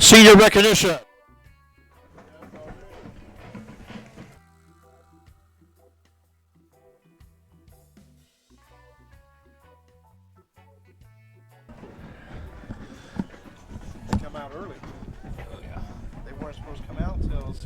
senior recognition. Come out early. They weren't supposed to come out until.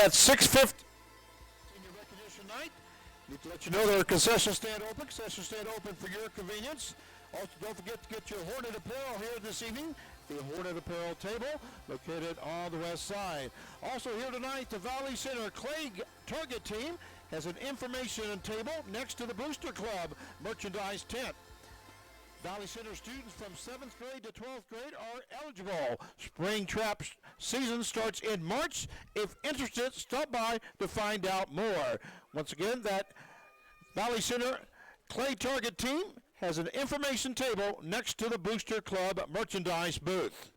At 6:50. Senior recognition night. Need to let you know there are concession stand open. Concession stand open for your convenience. Also, don't forget to get your Hornet apparel here this evening. The Hornet apparel table located on the west side. Also here tonight, the Valley Center Clay Target team has an information table next to the Booster Club merchandise tent. Valley Center students from 7th grade to 12th grade are eligible. Spring trap season starts in March. If interested, stop by to find out more. Once again, that Valley Center Clay Target team has an information table next to the Booster Club merchandise booth.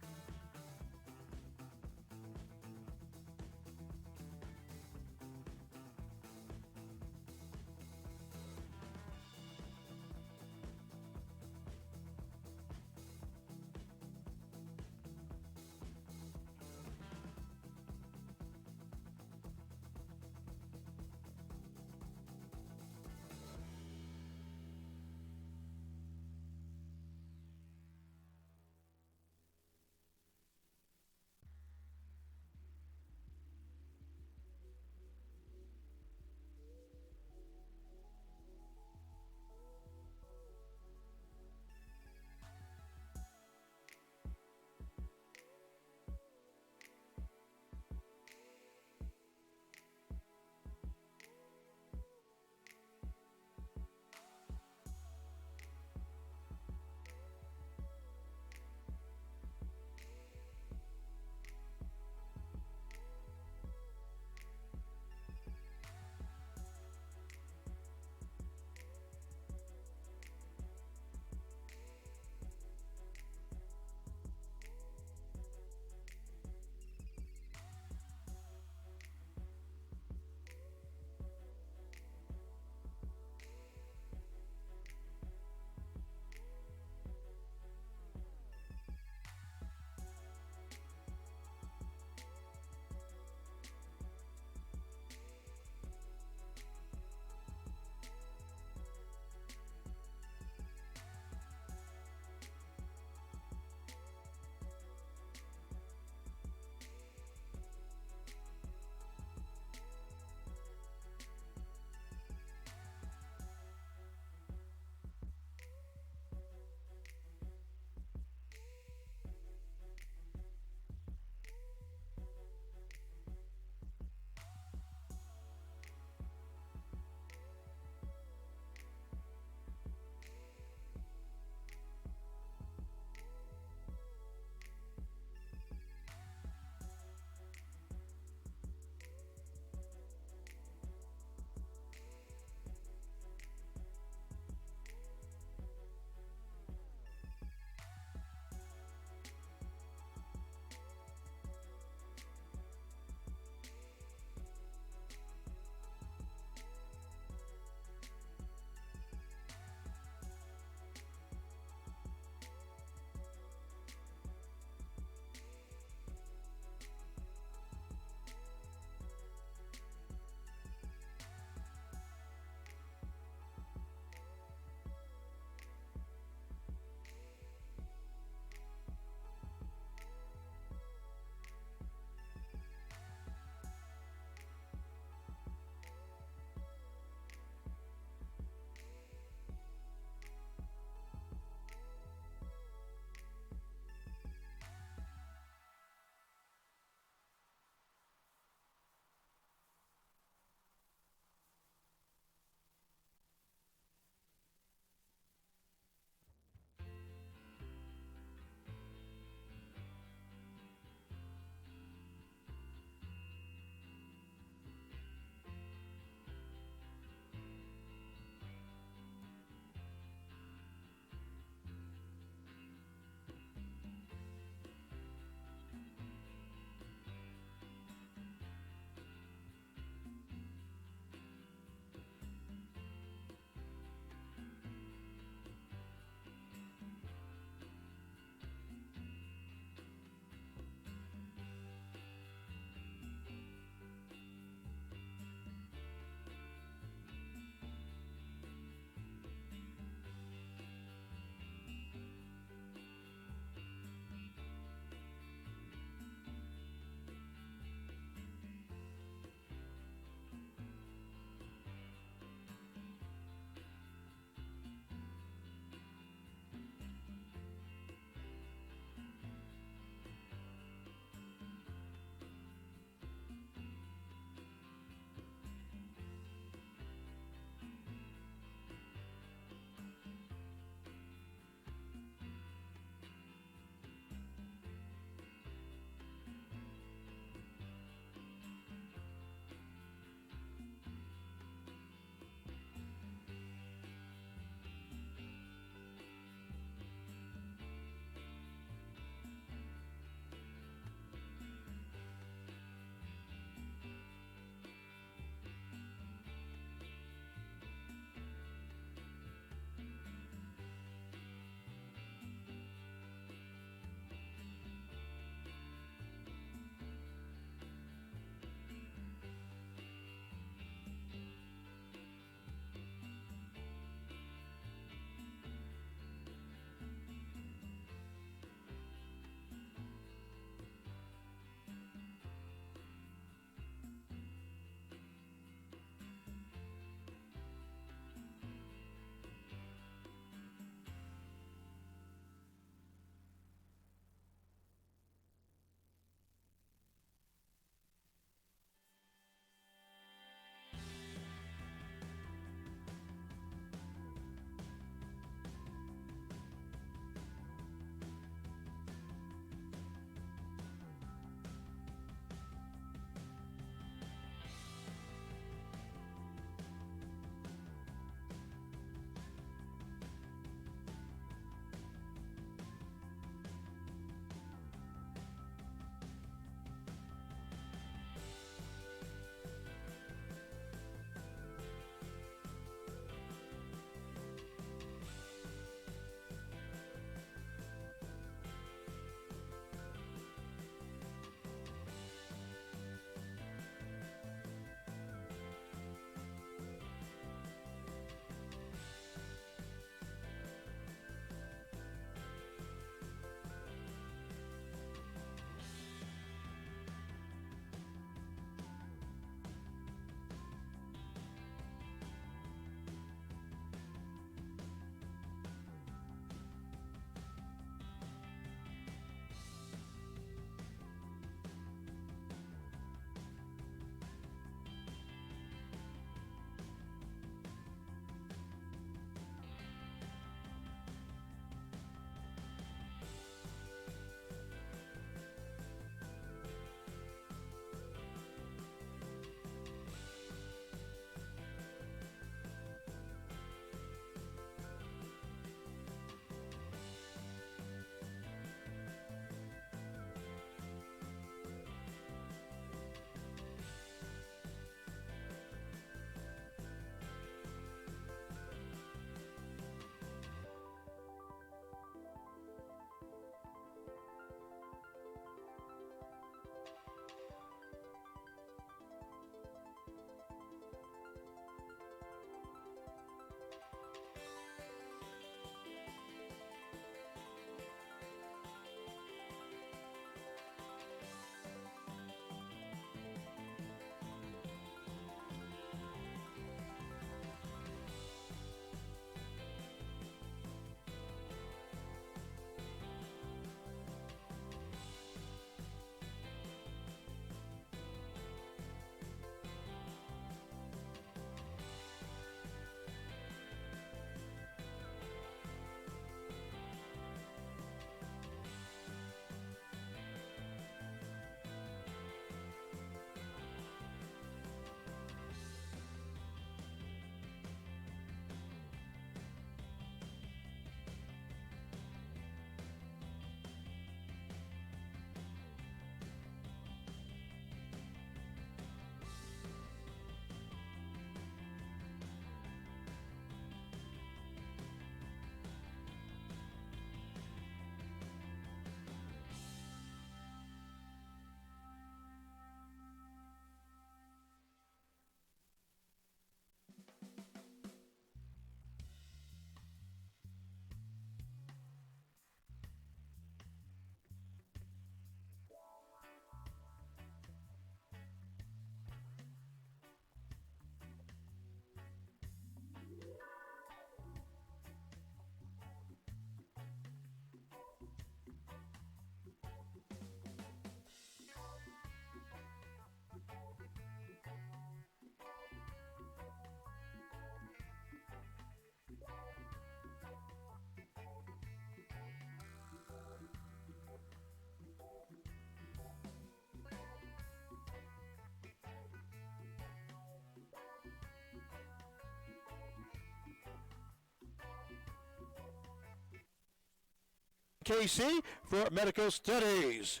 KC for medical studies.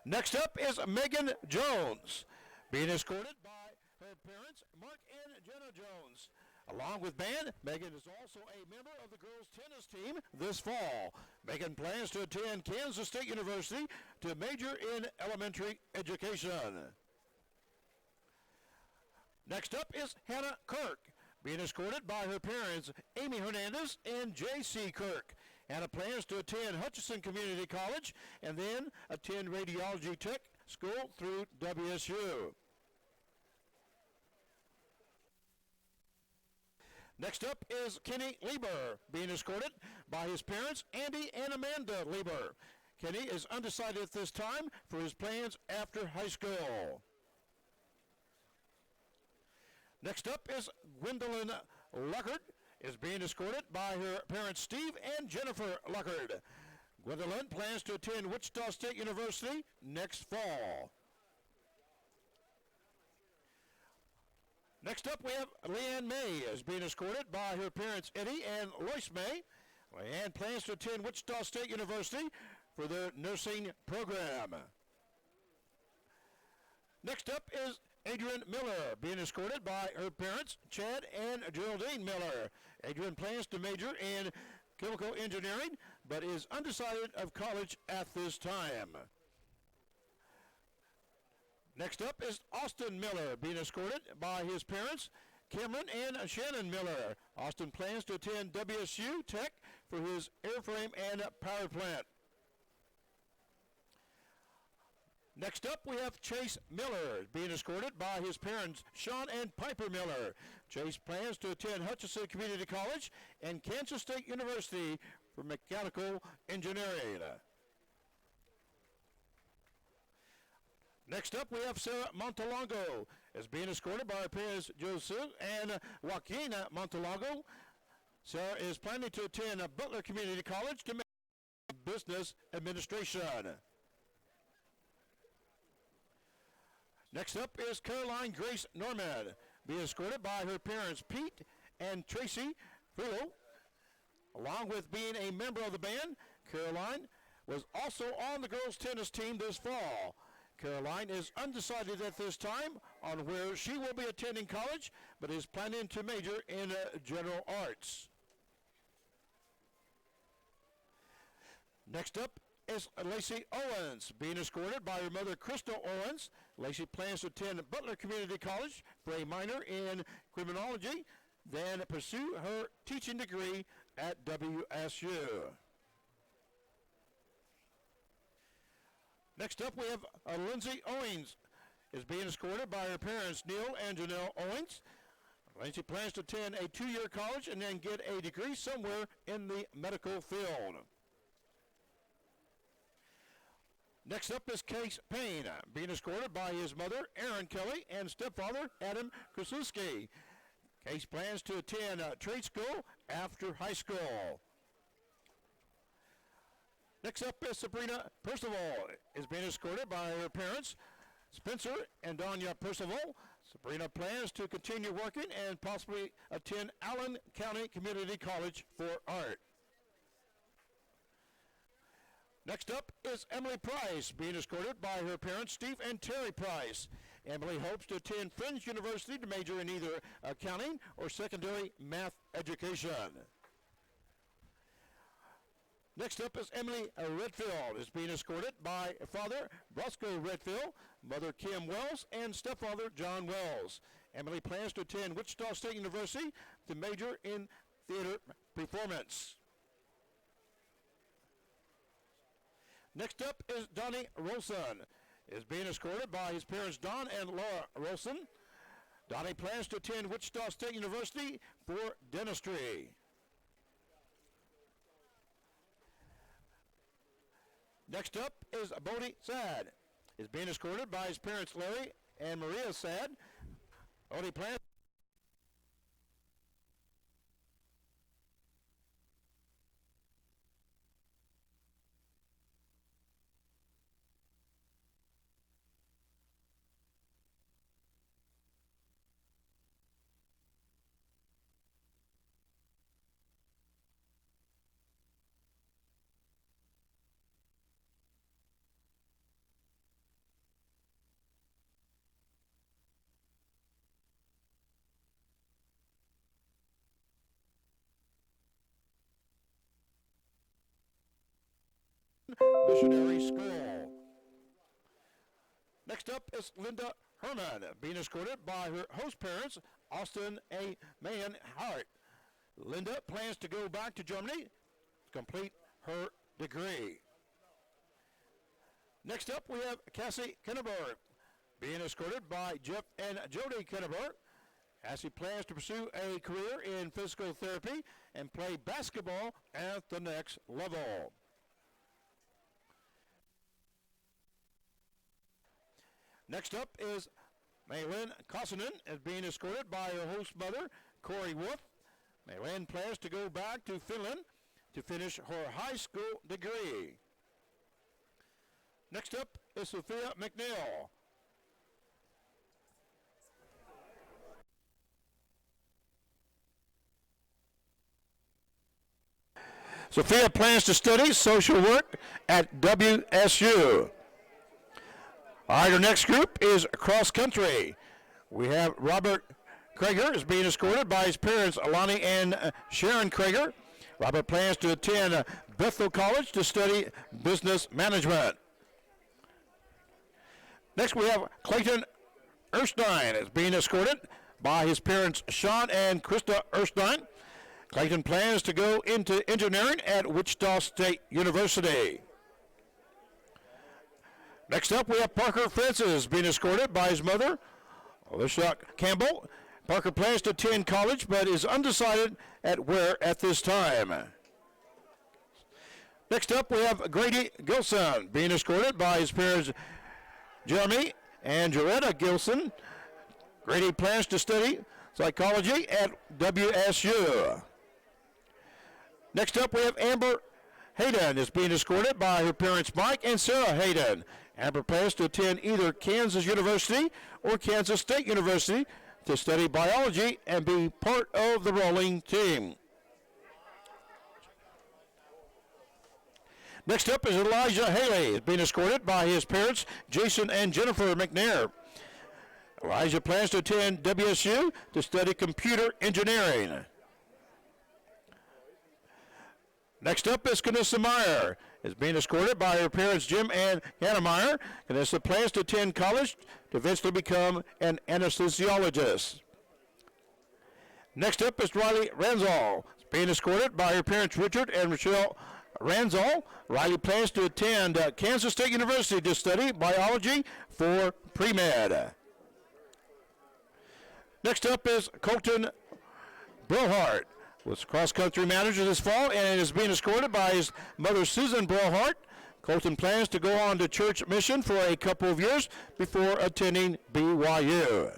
Next up is Megan Jones, being escorted by her parents, Mark and Jenna Jones. Along with band, Megan is also a member of the girls' tennis team this fall. Megan plans to attend Kansas State University to major in elementary education. Next up is Hannah Kirk, being escorted by her parents, Amy Hernandez and J.C. Kirk. Hannah plans to attend Hutchinson Community College and then attend Radiology Tech School through WSU. Next up is Kenny Lieber, being escorted by his parents, Andy and Amanda Lieber. Kenny is undecided at this time for his plans after high school. Next up is Gwendolyn Luckard, is being escorted by her parents, Steve and Jennifer Luckard. Gwendolyn plans to attend Wichita State University next fall. Next up, we have Leanne May, is being escorted by her parents, Eddie and Lois May. Leanne plans to attend Wichita State University for their nursing program. Next up is Adrian Miller, being escorted by her parents, Chad and Geraldine Miller. Adrian plans to major in chemical engineering, but is undecided of college at this time. Next up is Austin Miller, being escorted by his parents, Cameron and Shannon Miller. Austin plans to attend WSU Tech for his airframe and power plant. Next up, we have Chase Miller, being escorted by his parents, Sean and Piper Miller. Chase plans to attend Hutchinson Community College and Kansas State University for mechanical engineering. Next up, we have Sarah Montalongo, is being escorted by her parents, Joseph and Joaquina Montalongo. Sarah is planning to attend Butler Community College to make business administration. Next up is Caroline Grace Norman, being escorted by her parents, Pete and Tracy Frillo. Along with being a member of the band, Caroline was also on the girls' tennis team this fall. Caroline is undecided at this time on where she will be attending college, but is planning to major in general arts. Next up is Lacey Owens, being escorted by her mother, Crystal Owens. Lacey plans to attend Butler Community College for a minor in criminology, then pursue her teaching degree at WSU. Next up, we have Lindsay Owens, is being escorted by her parents, Neil and Janelle Owens. Lindsay plans to attend a 2-year college and then get a degree somewhere in the medical field. Next up is Case Payne, being escorted by his mother, Erin Kelly, and stepfather, Adam Krasuski. Case plans to attend trade school after high school. Next up is Sabrina Percival, is being escorted by her parents, Spencer and Danya Percival. Sabrina plans to continue working and possibly attend Allen County Community College for art. Next up is Emily Price, being escorted by her parents, Steve and Terry Price. Emily hopes to attend Friends University to major in either accounting or secondary math education. Next up is Emily Redfield, is being escorted by father Brosco Redfield, mother Kim Wells, and stepfather John Wells. Emily plans to attend Wichita State University to major in theater performance. Next up is Donnie Rolson, is being escorted by his parents Don and Laura Rolson. Donnie plans to attend Wichita State University for dentistry. Next up is Bodie Sad, is being escorted by his parents Larry and Maria Sad. Bodie plans Missionary School. Next up is Linda Herman, being escorted by her host parents, Austin A. Manhart. Linda plans to go back to Germany to complete her degree. Next up, we have Cassie Kenneberg, being escorted by Jeff and Jody Kenneberg. Cassie plans to pursue a career in physical therapy and play basketball at the next level. Next up is Maylin Kosonen, is being escorted by her host mother, Corey Wolf. Maylin plans to go back to Finland to finish her high school degree. Next up is Sophia McNeil. Sophia plans to study social work at WSU. All right, our next group is cross country. We have Robert Krager is being escorted by his parents, Alani and Sharon Krager. Robert plans to attend Bethel College to study business management. Next, we have Clayton Erstein is being escorted by his parents, Sean and Krista Erstein. Clayton plans to go into engineering at Wichita State University. Next up, we have Parker Francis being escorted by his mother, Alicia Campbell. Parker plans to attend college, but is undecided at where at this time. Next up, we have Grady Gilson being escorted by his parents, Jeremy and Joretta Gilson. Grady plans to study psychology at WSU. Next up, we have Amber Hayden is being escorted by her parents, Mike and Sarah Hayden. Amber plans to attend either Kansas University or Kansas State University to study biology and be part of the rowing team. Next up is Elijah Haley, being escorted by his parents, Jason and Jennifer McNair. Elijah plans to attend WSU to study computer engineering. Next up is Kanissa Meyer, is being escorted by her parents, Jim and Hannah Meyer. Kanissa plans to attend college to eventually become an anesthesiologist. Next up is Riley Ranzol, being escorted by her parents, Richard and Michelle Ranzol. Riley plans to attend Kansas State University to study biology for pre-med. Next up is Colton Brohart, was cross-country manager this fall and is being escorted by his mother, Susan Brohart. Colton plans to go on to church mission for a couple of years before attending BYU.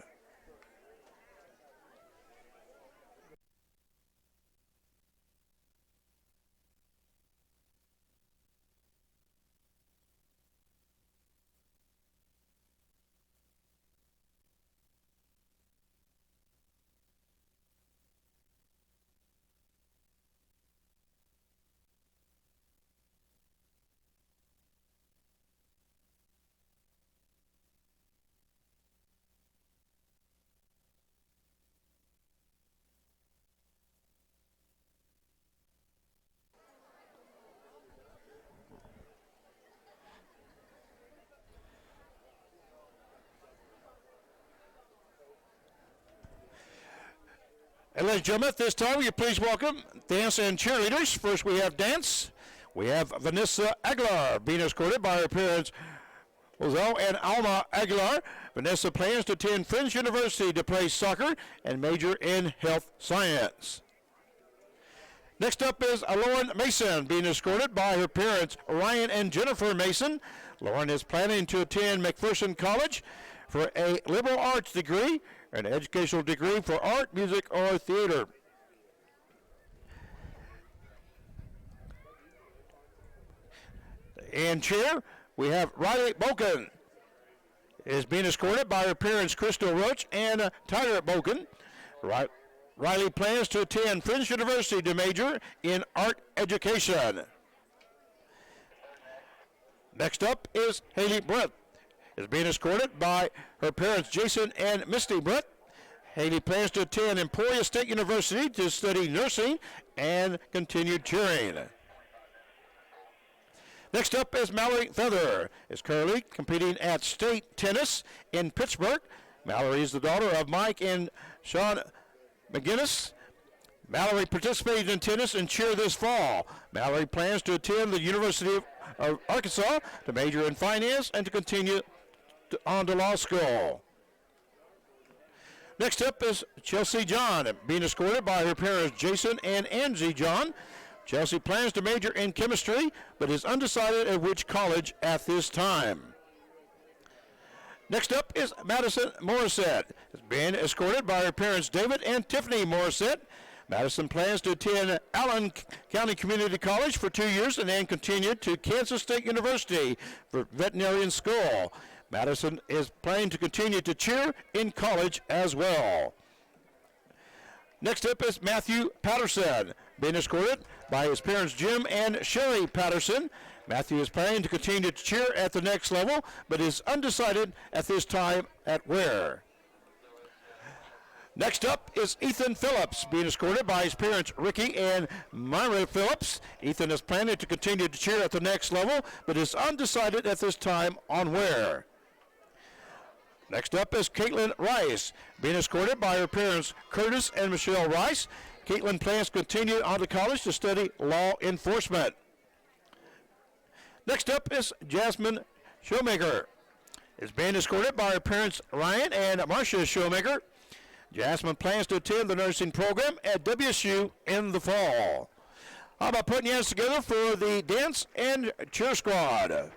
And ladies and gentlemen, at this time, will you please welcome dance and cheerleaders. First, we have dance. We have Vanessa Aguilar being escorted by her parents, Jose and Alma Aguilar. Vanessa plans to attend Friends University to play soccer and major in health science. Next up is Lauren Mason being escorted by her parents, Ryan and Jennifer Mason. Lauren is planning to attend McPherson College for a liberal arts degree, an educational degree for art, music, or theater. In cheer, we have Riley Boken, is being escorted by her parents, Crystal Roach and Tyler Boken. Riley plans to attend Friends University to major in art education. Next up is Haley Brett, is being escorted by her parents, Jason and Misty Brett. Haley plans to attend Emporia State University to study nursing and continued cheering. Next up is Mallory Feather, is currently competing at state tennis in Pittsburgh. Mallory is the daughter of Mike and Sean McGinnis. Mallory participated in tennis and cheer this fall. Mallory plans to attend the University of Arkansas to major in finance and to continue on to law school. Next up is Chelsea John, being escorted by her parents Jason and Angie John. Chelsea plans to major in chemistry, but is undecided at which college at this time. Next up is Madison Morissette, being escorted by her parents David and Tiffany Morissette. Madison plans to attend Allen County Community College for 2 years and then continue to Kansas State University for veterinarian school. Madison is planning to continue to cheer in college as well. Next up is Matthew Patterson, being escorted by his parents Jim and Sherry Patterson. Matthew is planning to continue to cheer at the next level, but is undecided at this time at where. Next up is Ethan Phillips, being escorted by his parents Ricky and Myra Phillips. Ethan is planning to continue to cheer at the next level, but is undecided at this time on where. Next up is Caitlin Rice, being escorted by her parents Curtis and Michelle Rice. Caitlin plans to continue on to college to study law enforcement. Next up is Jasmine Showmaker, is being escorted by her parents Ryan and Marcia Showmaker. Jasmine plans to attend the nursing program at WSU in the fall. How about putting your hands together for the dance and cheer squad?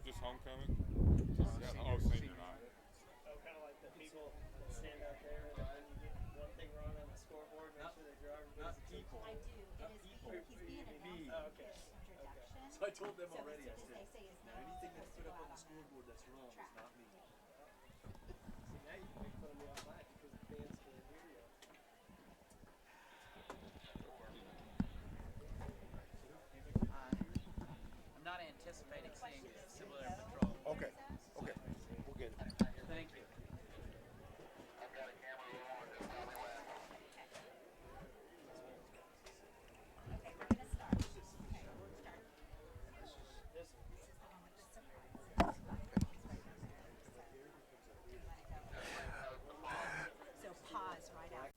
Just homecoming? Oh, senior night. Oh, kind of like the people that stand out there and then you get one thing wrong on the scoreboard, make sure they draw everybody's attention. I do. It is he's being announced Oh, in okay. his introduction. So I told them So already, I as soon as said, they say his now name, anything he's that's supposed to put go up on out the scoreboard that's wrong is track. not me. See, now you can make fun of me on mic because the fans can't hear you. I'm not anticipating seeing civil air patrol. Okay. Okay. We'll get it. Thank you. Okay, we're gonna start. Okay, start. This is the one with the surprise. So pause right after.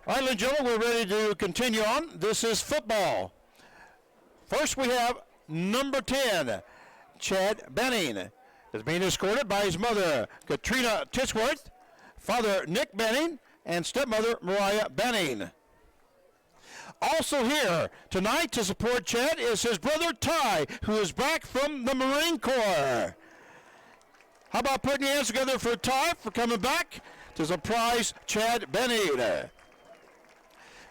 All right, ladies and gentlemen, we're ready to continue on. This is football. First, we have number 10, Chad Benning, is being escorted by his mother, Katrina Titsworth, father, Nick Benning, and stepmother, Mariah Benning. Also here tonight to support Chad is his brother, Ty, who is back from the Marine Corps. How about putting your hands together for Ty for coming back to surprise Chad Benning?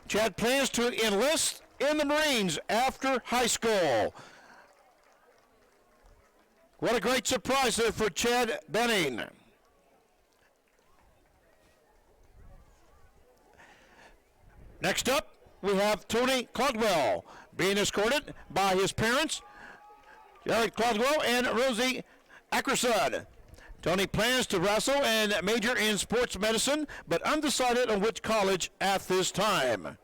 Chad plans to enlist in the Marines after high school. What a great surprise there for Chad Benning. Next up, we have Tony Caldwell being escorted by his parents, Jared Caldwell and Rosie Ackerson. Tony plans to wrestle and major in sports medicine, but undecided on which college at this time.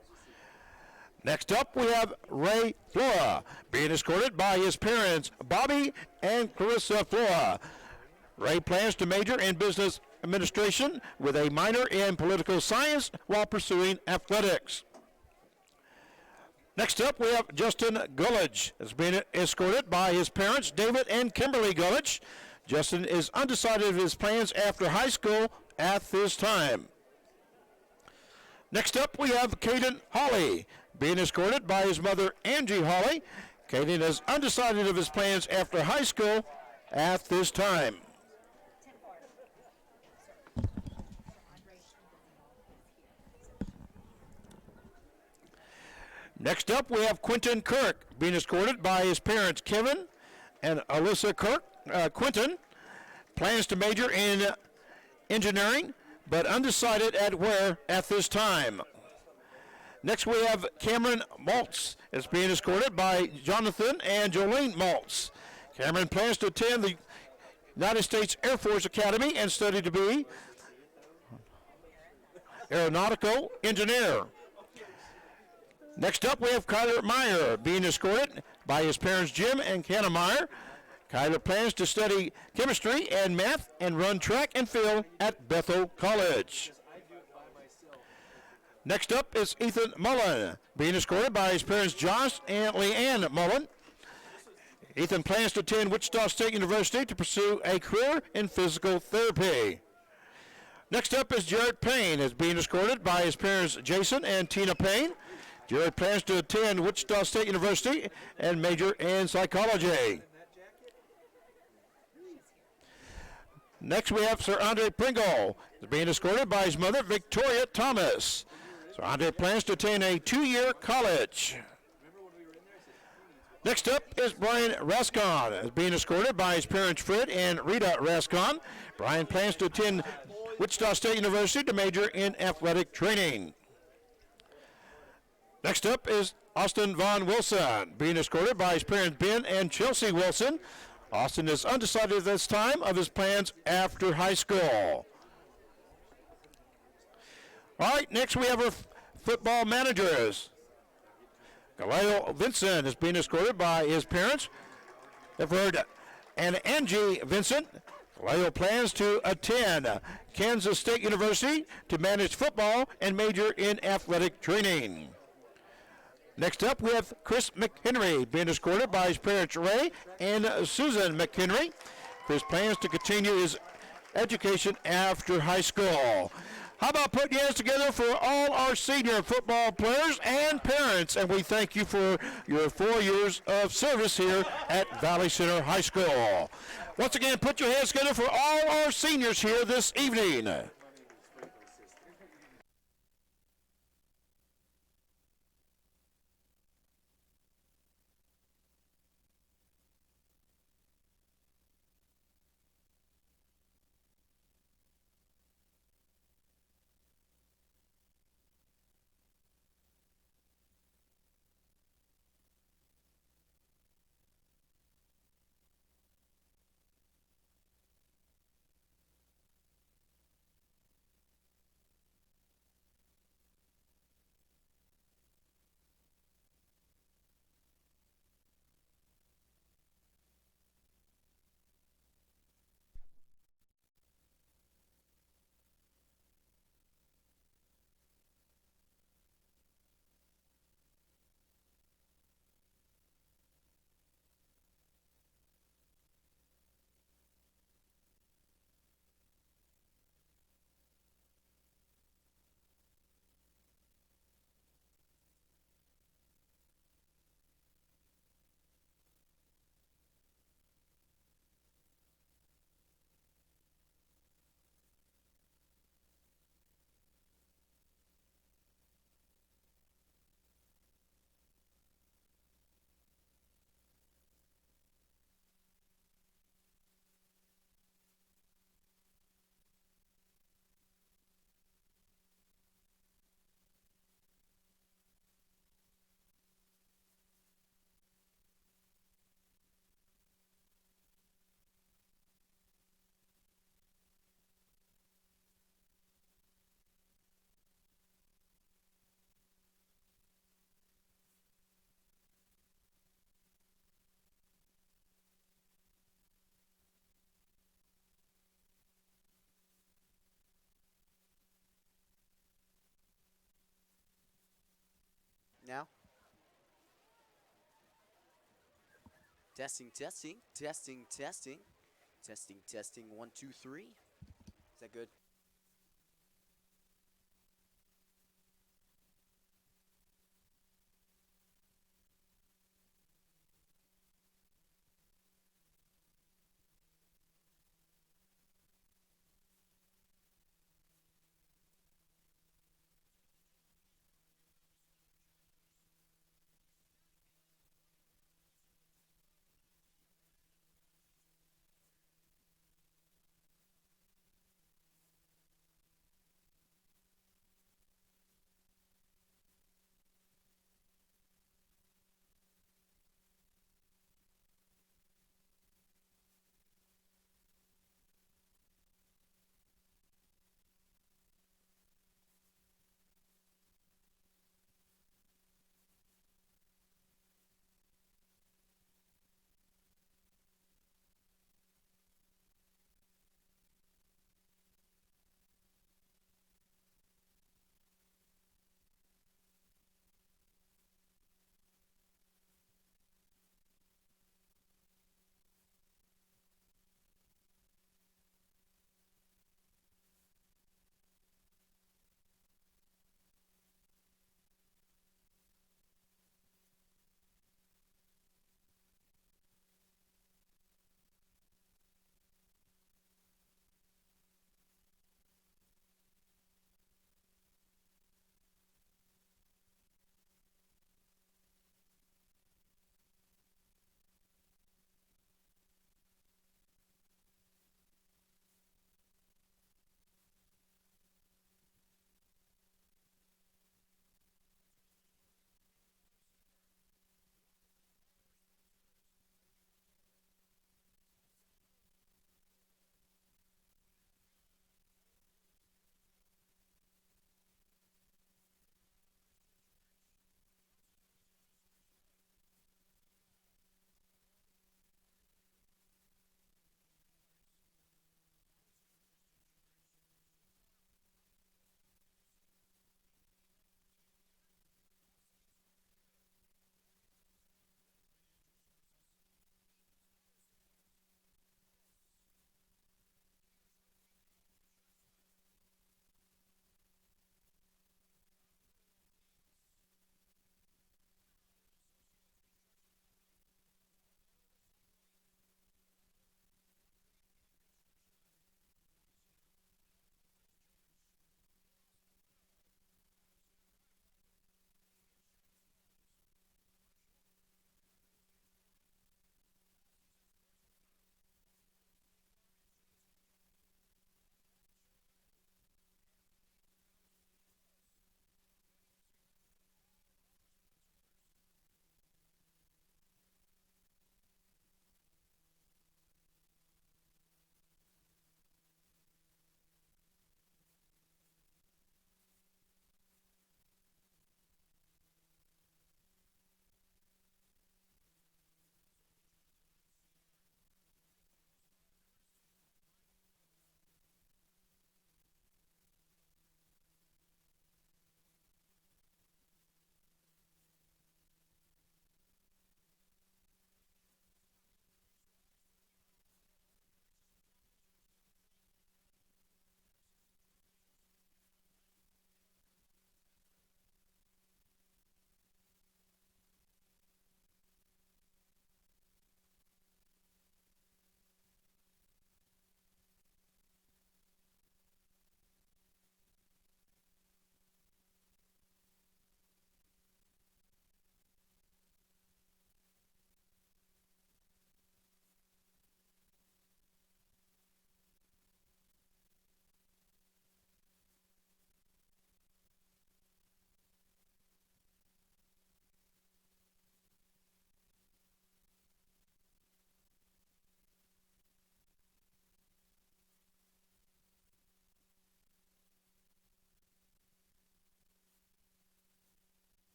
Next up, we have Ray Flora, being escorted by his parents, Bobby and Clarissa Flora. Ray plans to major in business administration with a minor in political science while pursuing athletics. Next up, we have Justin Gullidge, is being escorted by his parents, David and Kimberly Gullidge. Justin is undecided of his plans after high school at this time. Next up, we have Caden Hawley, being escorted by his mother, Angie Hawley. Caden is undecided of his plans after high school at this time. Next up, we have Quentin Kirk, being escorted by his parents, Kevin and Alyssa Kirk. Quentin plans to major in engineering, but undecided at where at this time. Next, we have Cameron Maltz, is being escorted by Jonathan and Jolene Maltz. Cameron plans to attend the United States Air Force Academy and study to be aeronautical engineer. Next up, we have Kyler Meyer, being escorted by his parents, Jim and Hannah Meyer. Kyler plans to study chemistry and math and run track and field at Bethel College. Next up is Ethan Mullen, being escorted by his parents, Josh and Leanne Mullen. Ethan plans to attend Wichita State University to pursue a career in physical therapy. Next up is Jared Payne, is being escorted by his parents, Jason and Tina Payne. Jared plans to attend Wichita State University and major in psychology. Next, we have Sir Andre Pringle, being escorted by his mother, Victoria Thomas. Sir Andre plans to attend a 2-year college. Next up is Brian Rascon, being escorted by his parents, Fred and Rita Rascon. Brian plans to attend Wichita State University to major in athletic training. Next up is Austin Vaughn Wilson, being escorted by his parents, Ben and Chelsea Wilson. Austin is undecided at this time of his plans after high school. All right, next we have our football managers. Galileo Vincent is being escorted by his parents, Everett and Angie Vincent. Vallejo plans to attend Kansas State University to manage football and major in athletic training. Next up, we have Chris McHenry, being escorted by his parents Ray and Susan McHenry. Chris plans to continue his education after high school. How about putting your hands together for all our senior football players and parents? And we thank you for your 4 years of service here at Valley Center High School. Once again, put your hands together for all our seniors here this evening. Now. Testing, testing, testing, testing. Testing, testing, 1, 2, 3. Is that good?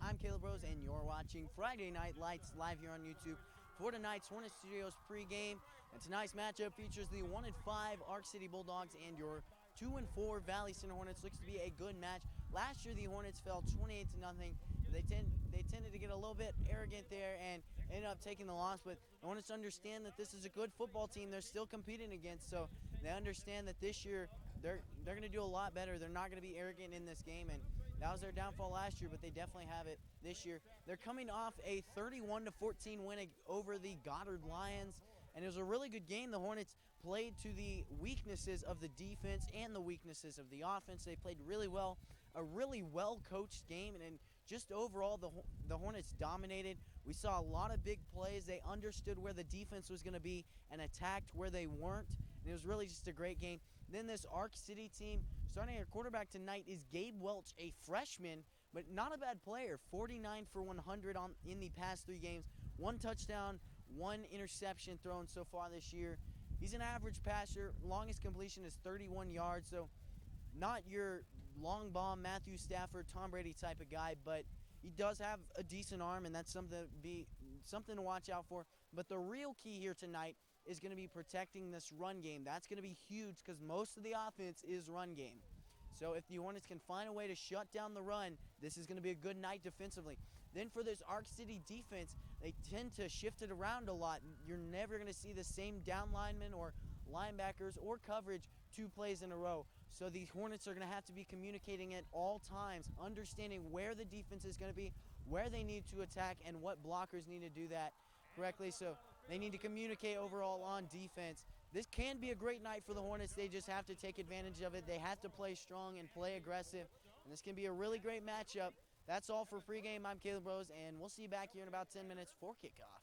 I'm Caleb Rose, and you're watching Friday Night Lights live here on YouTube for tonight's Hornet Studios pregame. And tonight's matchup features the 1-5 Arc City Bulldogs and your 2-4 Valley Center Hornets. Looks to be a good match. Last year, the Hornets fell 28-0. They tended to get a little bit arrogant there and ended up taking the loss. But the Hornets understand that this is a good football team they're still competing against, so they understand that this year they're going to do a lot better. They're not going to be arrogant in this game, and that was their downfall last year, but they definitely have it this year. They're coming off a 31-14 win over the Goddard Lions, and it was a really good game. The Hornets played to the weaknesses of the defense and the weaknesses of the offense. They played really well, a really well-coached game, and just overall the Hornets dominated. We saw a lot of big plays. They understood where the defense was going to be and attacked where they weren't, and it was really just a great game. Then this Arc City team, starting at quarterback tonight is Gabe Welch, a freshman, but not a bad player. 49 for 100 in the past 3 games. 1 touchdown, 1 interception thrown so far this year. He's an average passer. Longest completion is 31 yards, so not your long bomb Matthew Stafford, Tom Brady type of guy, but he does have a decent arm, and that's something to watch out for. But the real key here tonight is going to be protecting this run game. That's going to be huge because most of the offense is run game. So if the Hornets can find a way to shut down the run, this is going to be a good night defensively. Then for this Arc City defense, they tend to shift it around a lot. You're never going to see the same down linemen or linebackers or coverage 2 plays in a row. So these Hornets are going to have to be communicating at all times, understanding where the defense is going to be, where they need to attack, and what blockers need to do that correctly. So they need to communicate overall on defense. This can be a great night for the Hornets. They just have to take advantage of it. They have to play strong and play aggressive. And this can be a really great matchup. That's all for pregame. I'm Caleb Rose, and we'll see you back here in about 10 minutes for kickoff.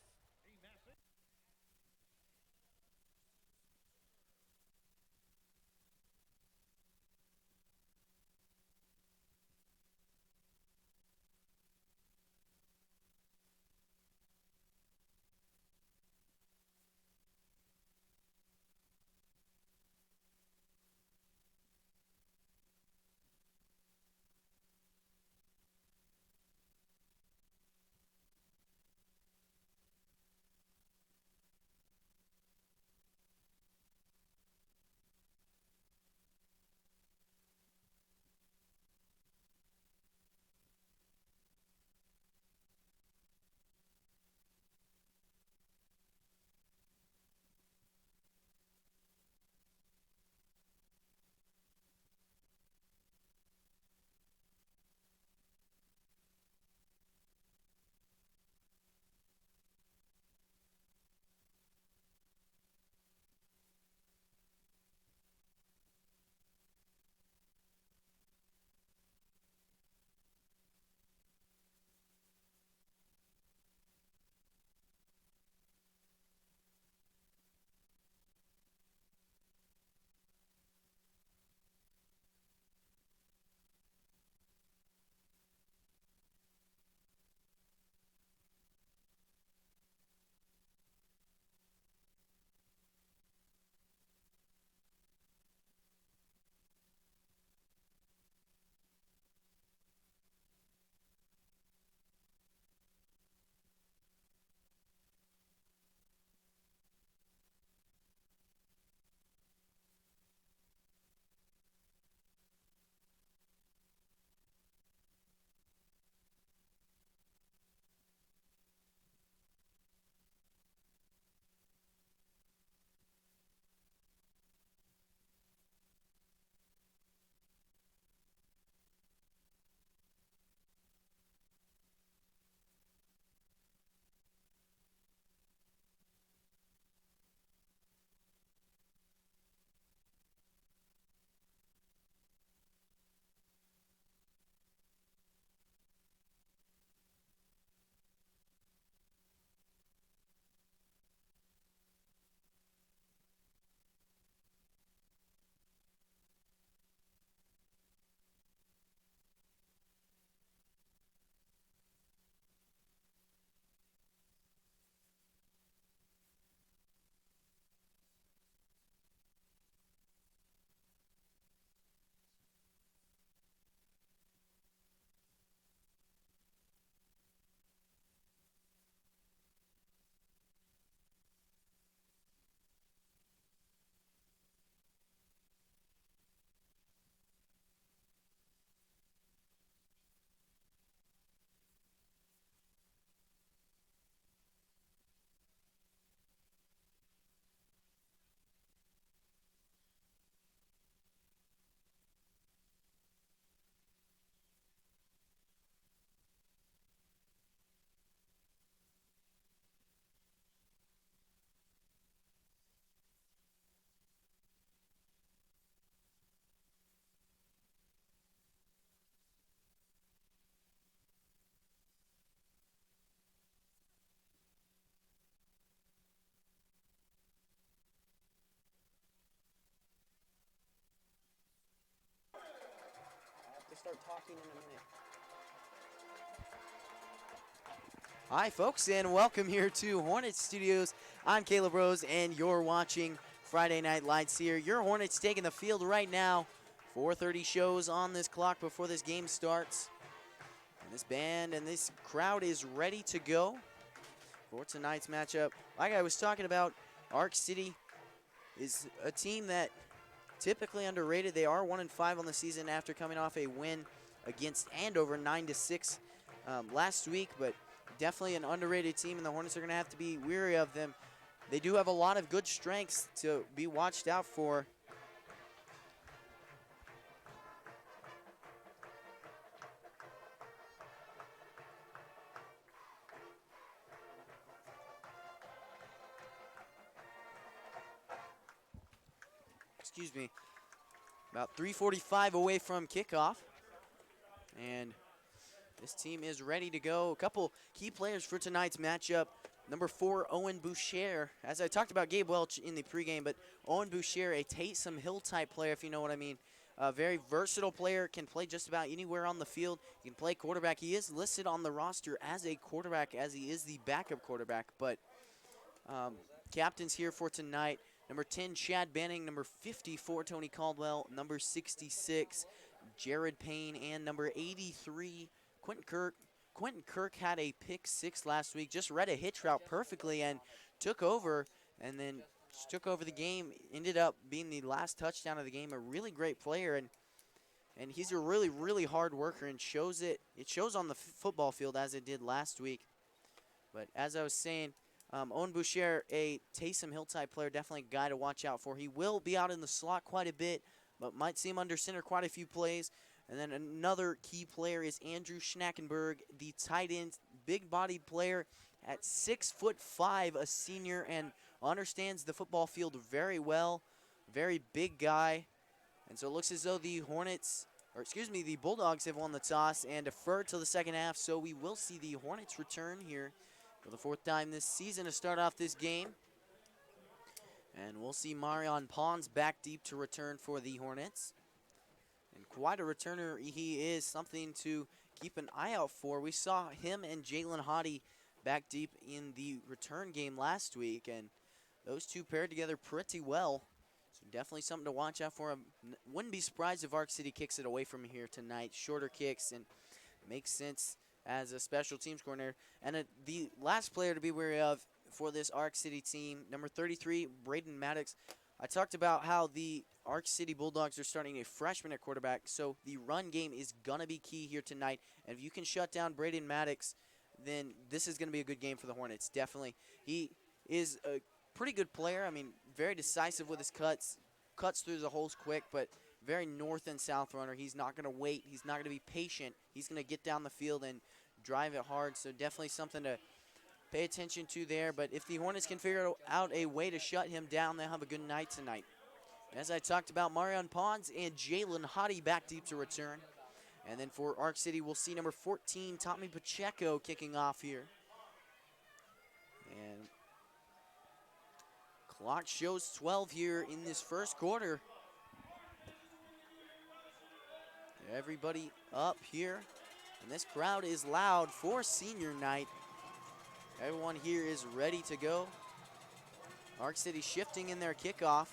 start talking in a minute. Hi, folks, and welcome here to Hornets Studios. I'm Caleb Rose, and you're watching Friday Night Lights here. Your Hornets taking the field right now. 4:30 shows on this clock before this game starts. And this band and this crowd is ready to go for tonight's matchup. Like I was talking about, Arc City is a team that typically underrated. They are 1-5 on the season after coming off a win against Andover 9-6 last week, but definitely an underrated team, and the Hornets are going to have to be wary of them. They do have a lot of good strengths to be watched out for. Excuse me. About 3:45 away from kickoff. And this team is ready to go. A couple key players for tonight's matchup. Number 4, Owen Boucher. As I talked about Gabe Welch in the pregame, but Owen Boucher, a Taysom Hill type player, if you know what I mean. A very versatile player, can play just about anywhere on the field. He can play quarterback. He is listed on the roster as a quarterback, as he is the backup quarterback. But captains here for tonight. Number 10, Chad Banning. Number 54, Tony Caldwell. Number 66, Jared Payne. And number 83, Quentin Kirk. Quentin Kirk had a pick 6 last week, just read a hitch route perfectly and took over, and then took over the game, ended up being the last touchdown of the game. A really great player, and he's a really, really hard worker, and shows it. It shows on the football field as it did last week. But as I was saying, Owen Boucher, a Taysom Hill type player, definitely a guy to watch out for. He will be out in the slot quite a bit, but might see him under center quite a few plays. And then another key player is Andrew Schnackenberg, the tight end, big-bodied player at 6'5", a senior, and understands the football field very well. Very big guy. And so it looks as though the the Bulldogs have won the toss and deferred to the second half. So we will see the Hornets return here for the 4th time this season to start off this game. And we'll see Marion Pons back deep to return for the Hornets. And quite a returner he is, something to keep an eye out for. We saw him and Jalen Hottie back deep in the return game last week, and those two paired together pretty well. So definitely something to watch out for. Wouldn't be surprised if Arc City kicks it away from here tonight. Shorter kicks, and makes sense as a special teams coordinator. And the last player to be wary of for this Arc City team, number 33, Braden Maddox. I talked about how the Arc City Bulldogs are starting a freshman at quarterback, so the run game is going to be key here tonight. And if you can shut down Braden Maddox, then this is going to be a good game for the Hornets, definitely. He is a pretty good player. I mean, very decisive with his cuts through the holes quick, but very north and south runner. He's not going to wait. He's not going to be patient. He's going to get down the field and drive it hard, so definitely something to pay attention to there. But if the Hornets can figure out a way to shut him down, they'll have a good night tonight. As I talked about, Marion Pons and Jalen Hottie back deep to return. And then for Arc City, we'll see number 14, Tommy Pacheco, kicking off here. And clock shows 12 here in this first quarter. Everybody up here. And this crowd is loud for senior night. Everyone here is ready to go. Arc City shifting in their kickoff,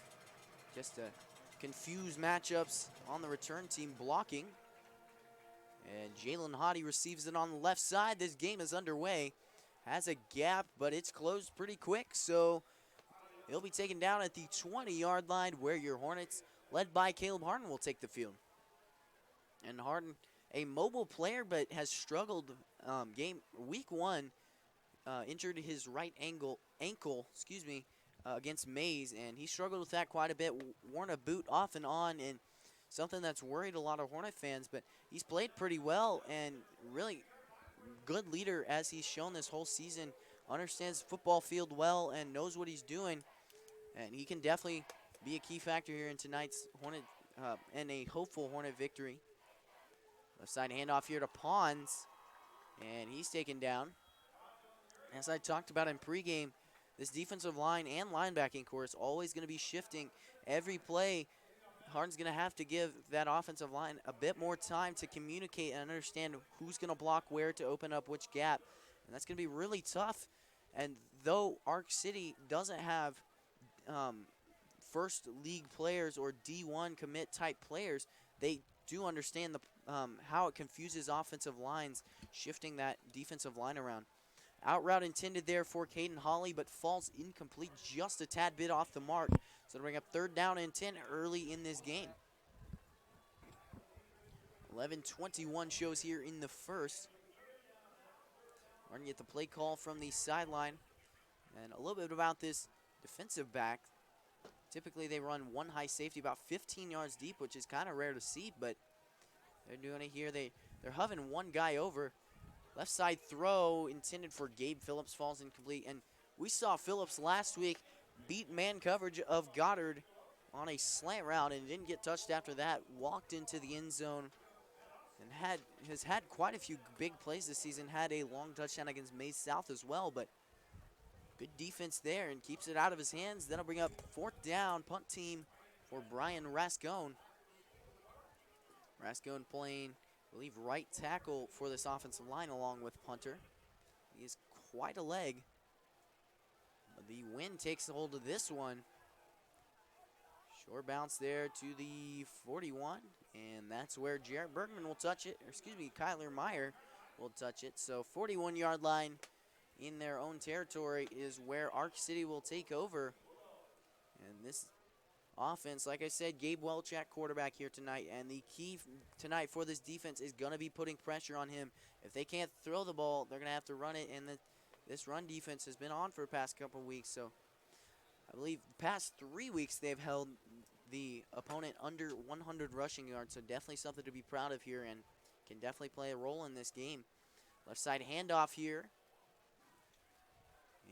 just to confuse matchups on the return team blocking. And Jalen Hottie receives it on the left side. This game is underway. Has a gap, but it's closed pretty quick, so he'll be taken down at the 20-yard line, where your Hornets, led by Caleb Harden, will take the field. And Harden, a mobile player, but has struggled week 1. Injured his right ankle, against Mays, and he struggled with that quite a bit. Worn a boot off and on, and something that's worried a lot of Hornet fans. But he's played pretty well, and really good leader as he's shown this whole season. Understands the football field well and knows what he's doing, and he can definitely be a key factor here in tonight's Hornet and a hopeful Hornet victory. Left side handoff here to Pons, and he's taken down. As I talked about in pregame, this defensive line and linebacking core is always going to be shifting every play. Harden's going to have to give that offensive line a bit more time to communicate and understand who's going to block where to open up which gap. And that's going to be really tough. And though Arc City doesn't have first league players or D1 commit type players, they do understand how it confuses offensive lines, shifting that defensive line around. Out route intended there for Caden Hawley, but falls incomplete, just a tad bit off the mark. So to bring up 3rd down and 10 early in this game. 11:21 shows here in the first. We're going to get the play call from the sideline. And a little bit about this defensive back. Typically they run one high safety about 15 yards deep, which is kind of rare to see, but they're doing it here. They're hovering one guy over. Left side throw intended for Gabe Phillips, falls incomplete. And we saw Phillips last week beat man coverage of Goddard on a slant route and didn't get touched after that. Walked into the end zone and has had quite a few big plays this season. Had a long touchdown against Maize South as well, but good defense there and keeps it out of his hands. That'll bring up 4th down, punt team for Brian Rascone. Rascone playing, I believe, right tackle for this offensive line along with punter. He is quite a leg. But the wind takes hold of this one. Short bounce there to the 41, and that's where Jarrett Bergman will touch it, or excuse me, Kyler Meyer will touch it. So 41-yard line in their own territory is where Arc City will take over. And this offense, like I said, Gabe Welch at quarterback here tonight, and the key tonight for this defense is going to be putting pressure on him. If they can't throw the ball, they're going to have to run it, and this run defense has been on for the past couple weeks. So I believe the past 3 weeks they've held the opponent under 100 rushing yards, so definitely something to be proud of here and can definitely play a role in this game. Left side handoff here.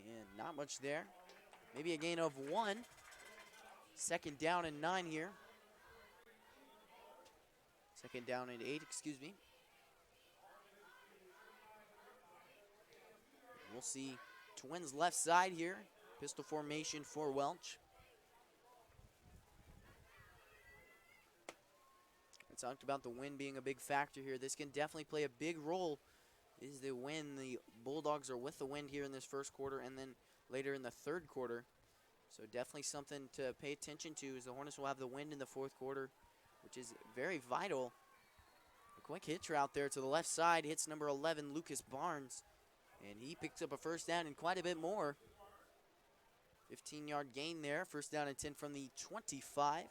And not much there. Maybe a gain of 1. 2nd down and 9 here. 2nd down and 8, excuse me. We'll see Twins left side here. Pistol formation for Welch. I talked about the wind being a big factor here. This can definitely play a big role. Is the wind. The Bulldogs are with the wind here in this first quarter and then later in the 3rd quarter. So definitely something to pay attention to, as the Hornets will have the wind in the 4th quarter, which is very vital. A quick hitch route there to the left side, hits number 11, Lucas Barnes, and he picks up a 1st down and quite a bit more. 15-yard gain there, 1st down and 10 from the 25.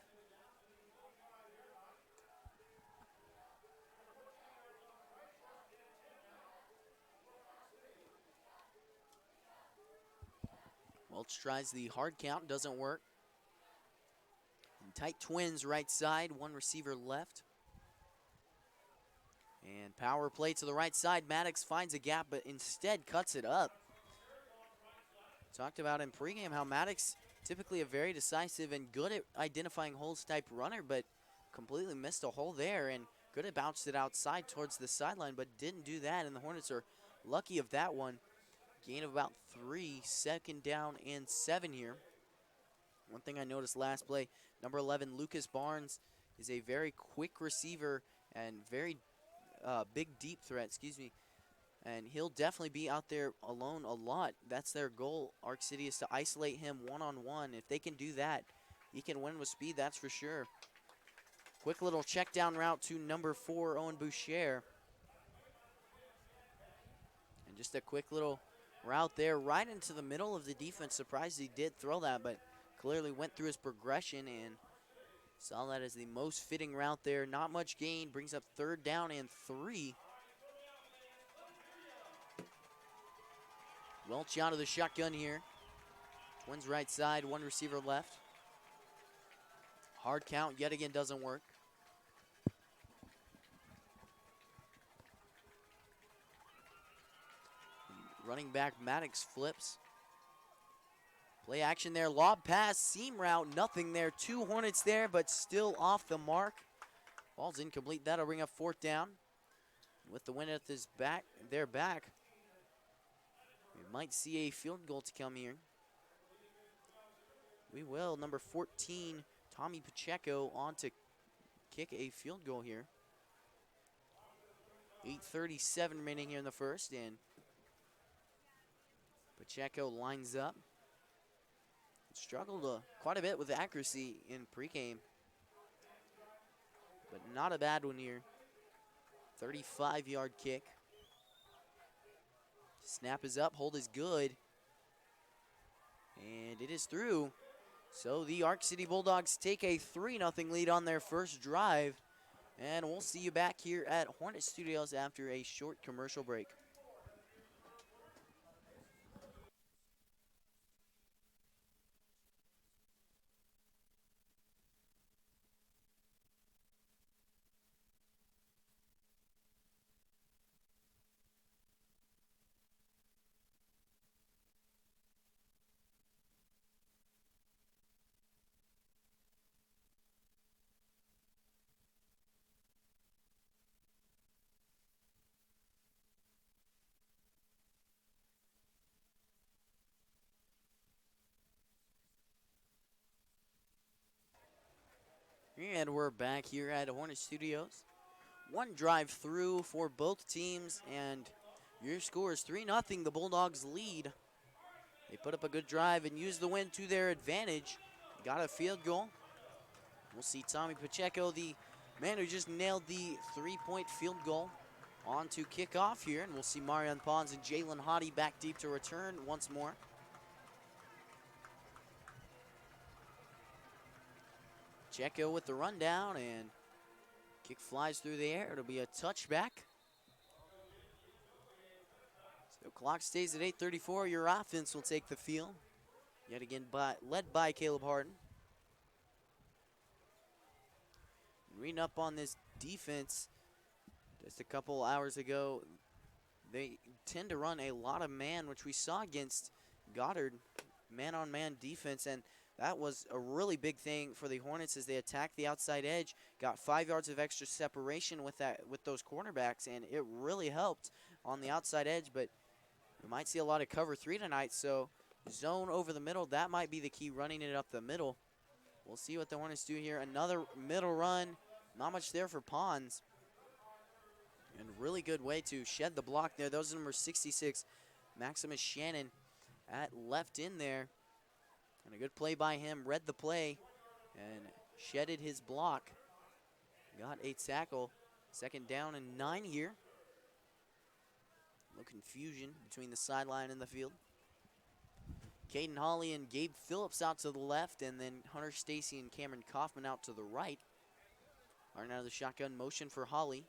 Welch tries the hard count, doesn't work. And tight Twins right side, 1 receiver left. And power play to the right side. Maddox finds a gap, but instead cuts it up. Talked about in pregame how Maddox, typically a very decisive and good at identifying holes type runner, but completely missed a hole there and could have bounced it outside towards the sideline, but didn't do that, and the Hornets are lucky of that one. Gain of about 3, 2nd down and 7 here. One thing I noticed last play, number 11, Lucas Barnes, is a very quick receiver and very big deep threat, excuse me. And he'll definitely be out there alone a lot. That's their goal. Arc City is to isolate him one-on-one. If they can do that, he can win with speed, that's for sure. Quick little check down route to number 4, Owen Boucher. And just a quick little route there right into the middle of the defense. Surprised he did throw that, but clearly went through his progression and saw that as the most fitting route there. Not much gain, brings up 3rd down and 3. Welch out of the shotgun here. Twins right side, 1 receiver left. Hard count yet again doesn't work. Running back Maddox flips. Play action there, lob pass, seam route, nothing there. 2 Hornets there, but still off the mark. Ball's incomplete, that'll bring up 4th down. With the wind at this back, their back, we might see a field goal to come here. We will, number 14, Tommy Pacheco on to kick a field goal here. 8:37 remaining here in the first, and Pacheco lines up. Struggled quite a bit with accuracy in pregame, but not a bad one here. 35-yard kick. Snap is up, hold is good, and it is through. So the Arc City Bulldogs take a 3-0 lead on their first drive, and we'll see you back here at Hornet Studios after a short commercial break. And we're back here at Hornet Studios. One drive through for both teams, and your score is 3-0. The Bulldogs lead. They put up a good drive and used the win to their advantage. Got a field goal. We'll see Tommy Pacheco, the man who just nailed the 3-point field goal, on to kick off here. And we'll see Marion Pons and Jalen Hottie back deep to return once more. Pacheco with the rundown, and kick flies through the air. It'll be a touchback. So clock stays at 8:34. Your offense will take the field. Yet again led by Caleb Harden. Reading up on this defense, just a couple hours ago, they tend to run a lot of man, which we saw against Goddard, man-on-man defense, and that was a really big thing for the Hornets as they attacked the outside edge, got 5 yards of extra separation with those cornerbacks, and it really helped on the outside edge. But we might see a lot of cover 3 tonight, so zone over the middle, that might be the key, running it up the middle. We'll see what the Hornets do here. Another middle run, not much there for Pons. And really good way to shed the block there. That was number 66, Maximus Shannon, at left in there. And a good play by him, read the play and shedded his block. Got a tackle. 2nd down and 9 here. No confusion between the sideline and the field. Caden Hawley and Gabe Phillips out to the left, and then Hunter Stacy and Cameron Kaufman out to the right. Running out of the shotgun motion for Hawley.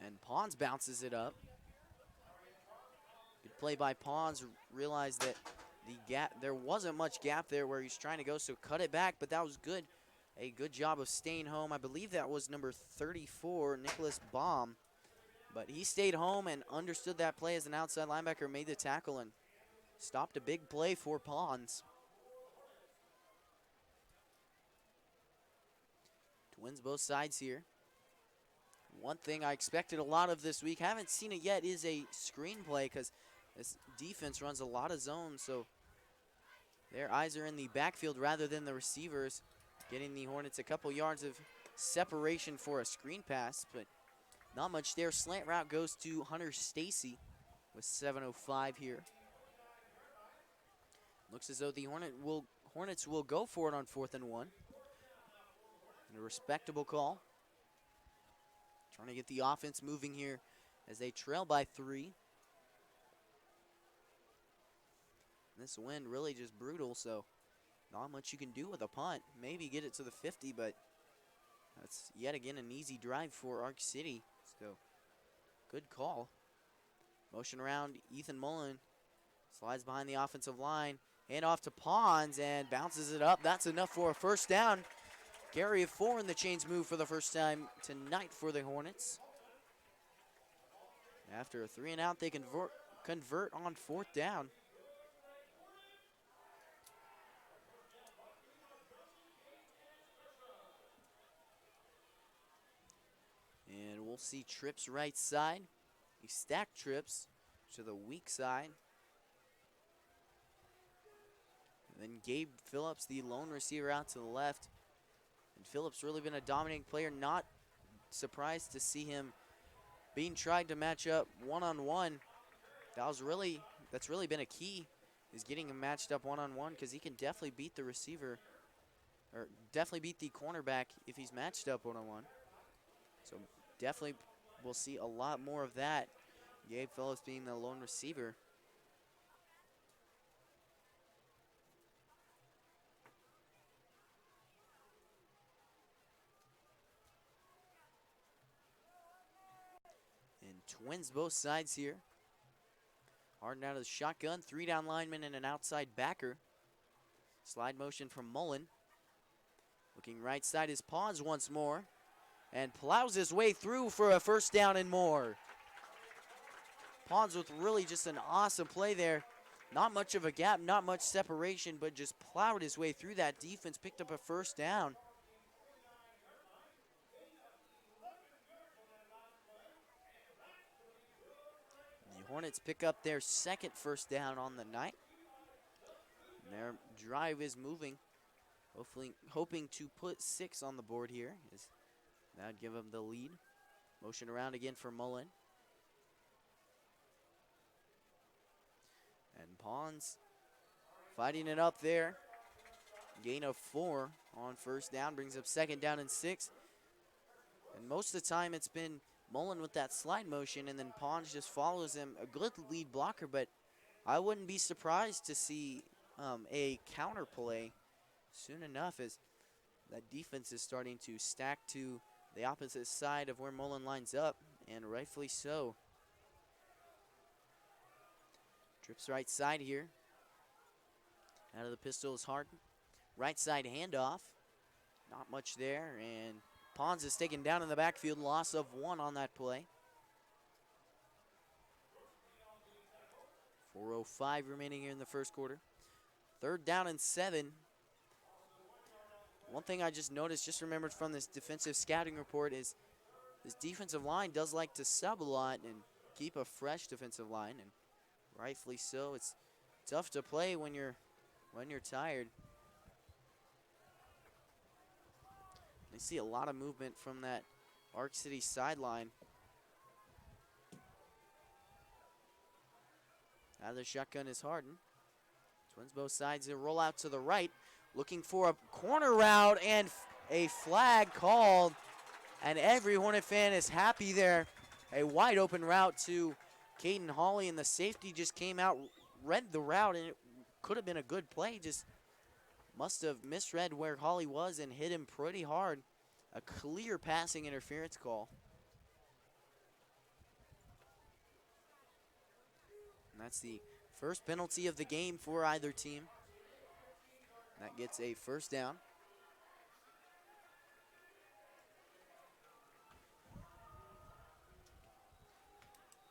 And Pons bounces it up. Good play by Pons. Realized that there wasn't much gap there where he's trying to go, so cut it back, but that was good. A good job of staying home. I believe that was number 34, Nicholas Baum. But he stayed home and understood that play as an outside linebacker, made the tackle, and stopped a big play for Pons. Twins both sides here. One thing I expected a lot of this week, haven't seen it yet, is a screenplay, because this defense runs a lot of zones, so their eyes are in the backfield rather than the receivers, getting the Hornets a couple yards of separation for a screen pass, but not much there. Slant route goes to Hunter Stacy with 7:05 here. Looks as though the Hornets will go for it on 4th and 1. And a respectable call. Trying to get the offense moving here as they trail by 3. This wind really just brutal, so not much you can do with a punt. Maybe get it to the 50, but that's yet again an easy drive for Arc City. So good call. Motion around, Ethan Mullen slides behind the offensive line. Hand off to Pons and bounces it up. That's enough for a first down. Carry of 4 in the chains move for the first time tonight for the Hornets. After a 3 and out, they convert on 4th down. And we'll see trips right side. We stack trips to the weak side. Then Gabe Phillips, the lone receiver, out to the left. And Phillips really been a dominating player. Not surprised to see him being tried to match up one-on-one. That's really been a key, is getting him matched up one-on-one, because he can definitely beat the receiver, or definitely beat the cornerback if he's matched up one-on-one. So definitely we'll see a lot more of that. Gabe Phillips being the lone receiver. And twins both sides here. Harden out of the shotgun, 3 down linemen and an outside backer. Slide motion from Mullen. Looking right side is Pawns once more. And plows his way through for a first down and more. Pawns with really just an awesome play there. Not much of a gap, not much separation, but just plowed his way through that defense, picked up a first down. The Hornets pick up their second first down on the night. And their drive is moving, hoping to put 6 on the board here. That'd give them the lead. Motion around again for Mullen. And Pawns fighting it up there. Gain of 4 on first down, brings up second down and 6. And most of the time it's been Mullen with that slide motion, and then Pawns just follows him. A good lead blocker, but I wouldn't be surprised to see a counter play soon enough, as that defense is starting to stack to the opposite side of where Mullen lines up, and rightfully so. Trips right side here. Out of the pistol is Harden. Right side handoff. Not much there, and Pawns is taken down in the backfield. Loss of 1 on that play. 4:05 remaining here in the first quarter. 3rd down and 7. One thing I just noticed, just remembered from this defensive scouting report, is this defensive line does like to sub a lot and keep a fresh defensive line, and rightfully so. It's tough to play when you're tired. I see a lot of movement from that Arc City sideline. Out of the shotgun is Harden. Twins both sides. They roll out to the right, looking for a corner route, and a flag called. And every Hornet fan is happy there. A wide open route to Caden Hawley, and the safety just came out, read the route, and it could have been a good play. Just must have misread where Hawley was and hit him pretty hard. A clear passing interference call. And that's the first penalty of the game for either team. That gets a first down.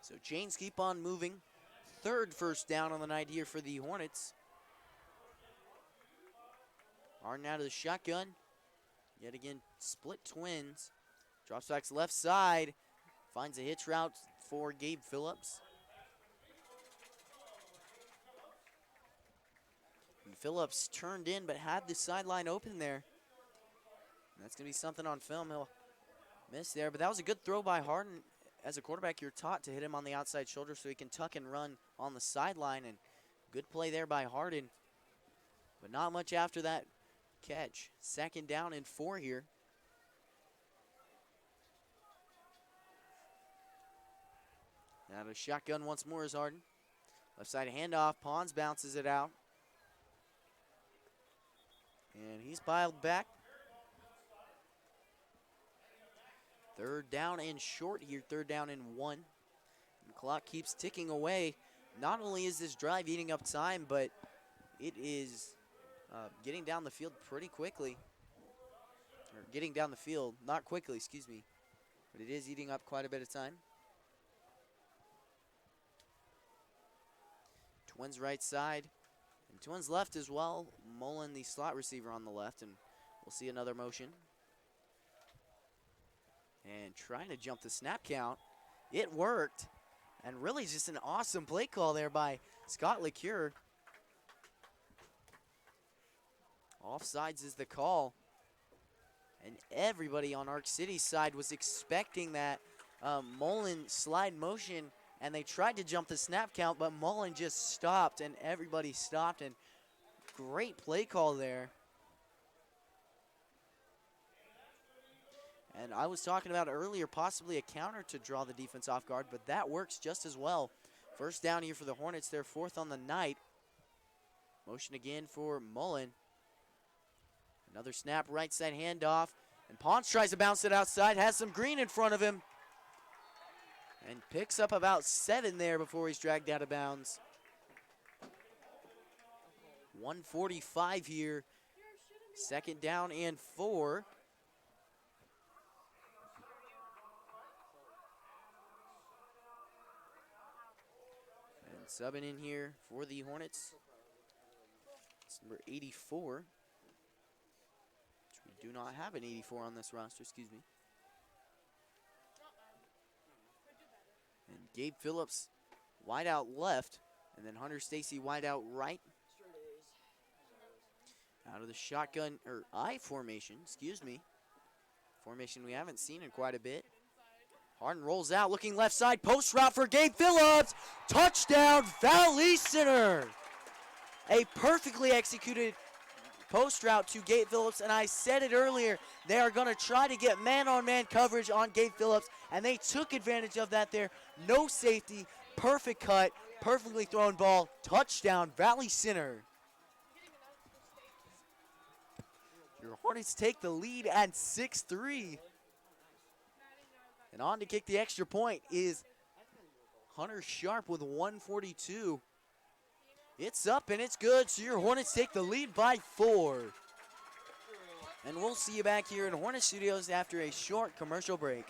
So chains keep on moving. 3rd first down on the night here for the Hornets. Harden out of the shotgun. Yet again, split twins. Drops back to left side. Finds a hitch route for Gabe Phillips. And Phillips turned in but had the sideline open there. And that's going to be something on film. He'll miss there. But that was a good throw by Harden. As a quarterback, you're taught to hit him on the outside shoulder so he can tuck and run on the sideline. And good play there by Harden. But not much after that catch. 2nd down and 4 here. Now to shotgun once more is Harden. Left side handoff. Pawns bounces it out. And he's piled back. 3rd down and short here. 3rd down and 1. And the clock keeps ticking away. Not only is this drive eating up time, but it is getting down the field pretty quickly. Or getting down the field, not quickly, excuse me. But it is eating up quite a bit of time. Twins right side. And Twins left as well. Mullen, the slot receiver, on the left. And we'll see another motion. And trying to jump the snap count. It worked. And really just an awesome play call there by Scott LeCure. Offsides is the call. And everybody on Arc City's side was expecting that Mullen slide motion, and they tried to jump the snap count, but Mullen just stopped, and everybody stopped, and great play call there. And I was talking about earlier possibly a counter to draw the defense off guard, but that works just as well. First down here for the Hornets. They're 4th on the night. Motion again for Mullen. Another snap, right side handoff. And Ponce tries to bounce it outside, has some green in front of him. And picks up about 7 there before he's dragged out of bounds. 1:45 here. 2nd down and 4. And subbing in here for the Hornets. It's number 84. Which we do not have an 84 on this roster, excuse me. And Gabe Phillips wide out left. And then Hunter Stacy wide out right. Out of the shotgun, or I formation, excuse me. Formation we haven't seen in quite a bit. Harden rolls out, looking left side, post route for Gabe Phillips. Touchdown, Valley Center. A perfectly executed post route to Gabe Phillips, and I said it earlier, they are going to try to get man-on-man coverage on Gabe Phillips, and they took advantage of that there. No safety, perfect cut, perfectly thrown ball, touchdown, Valley Center. Your Hornets take the lead at 6-3. And on to kick the extra point is Hunter Sharp with 1:42. It's up and it's good, so your Hornets take the lead by 4. And we'll see you back here in Hornet Studios after a short commercial break.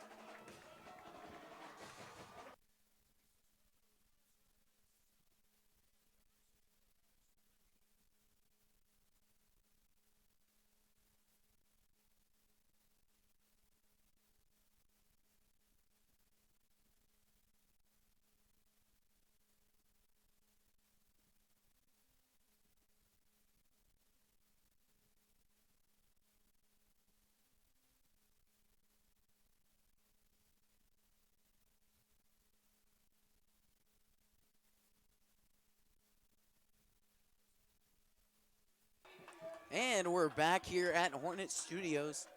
And we're back here at Hornet Studios.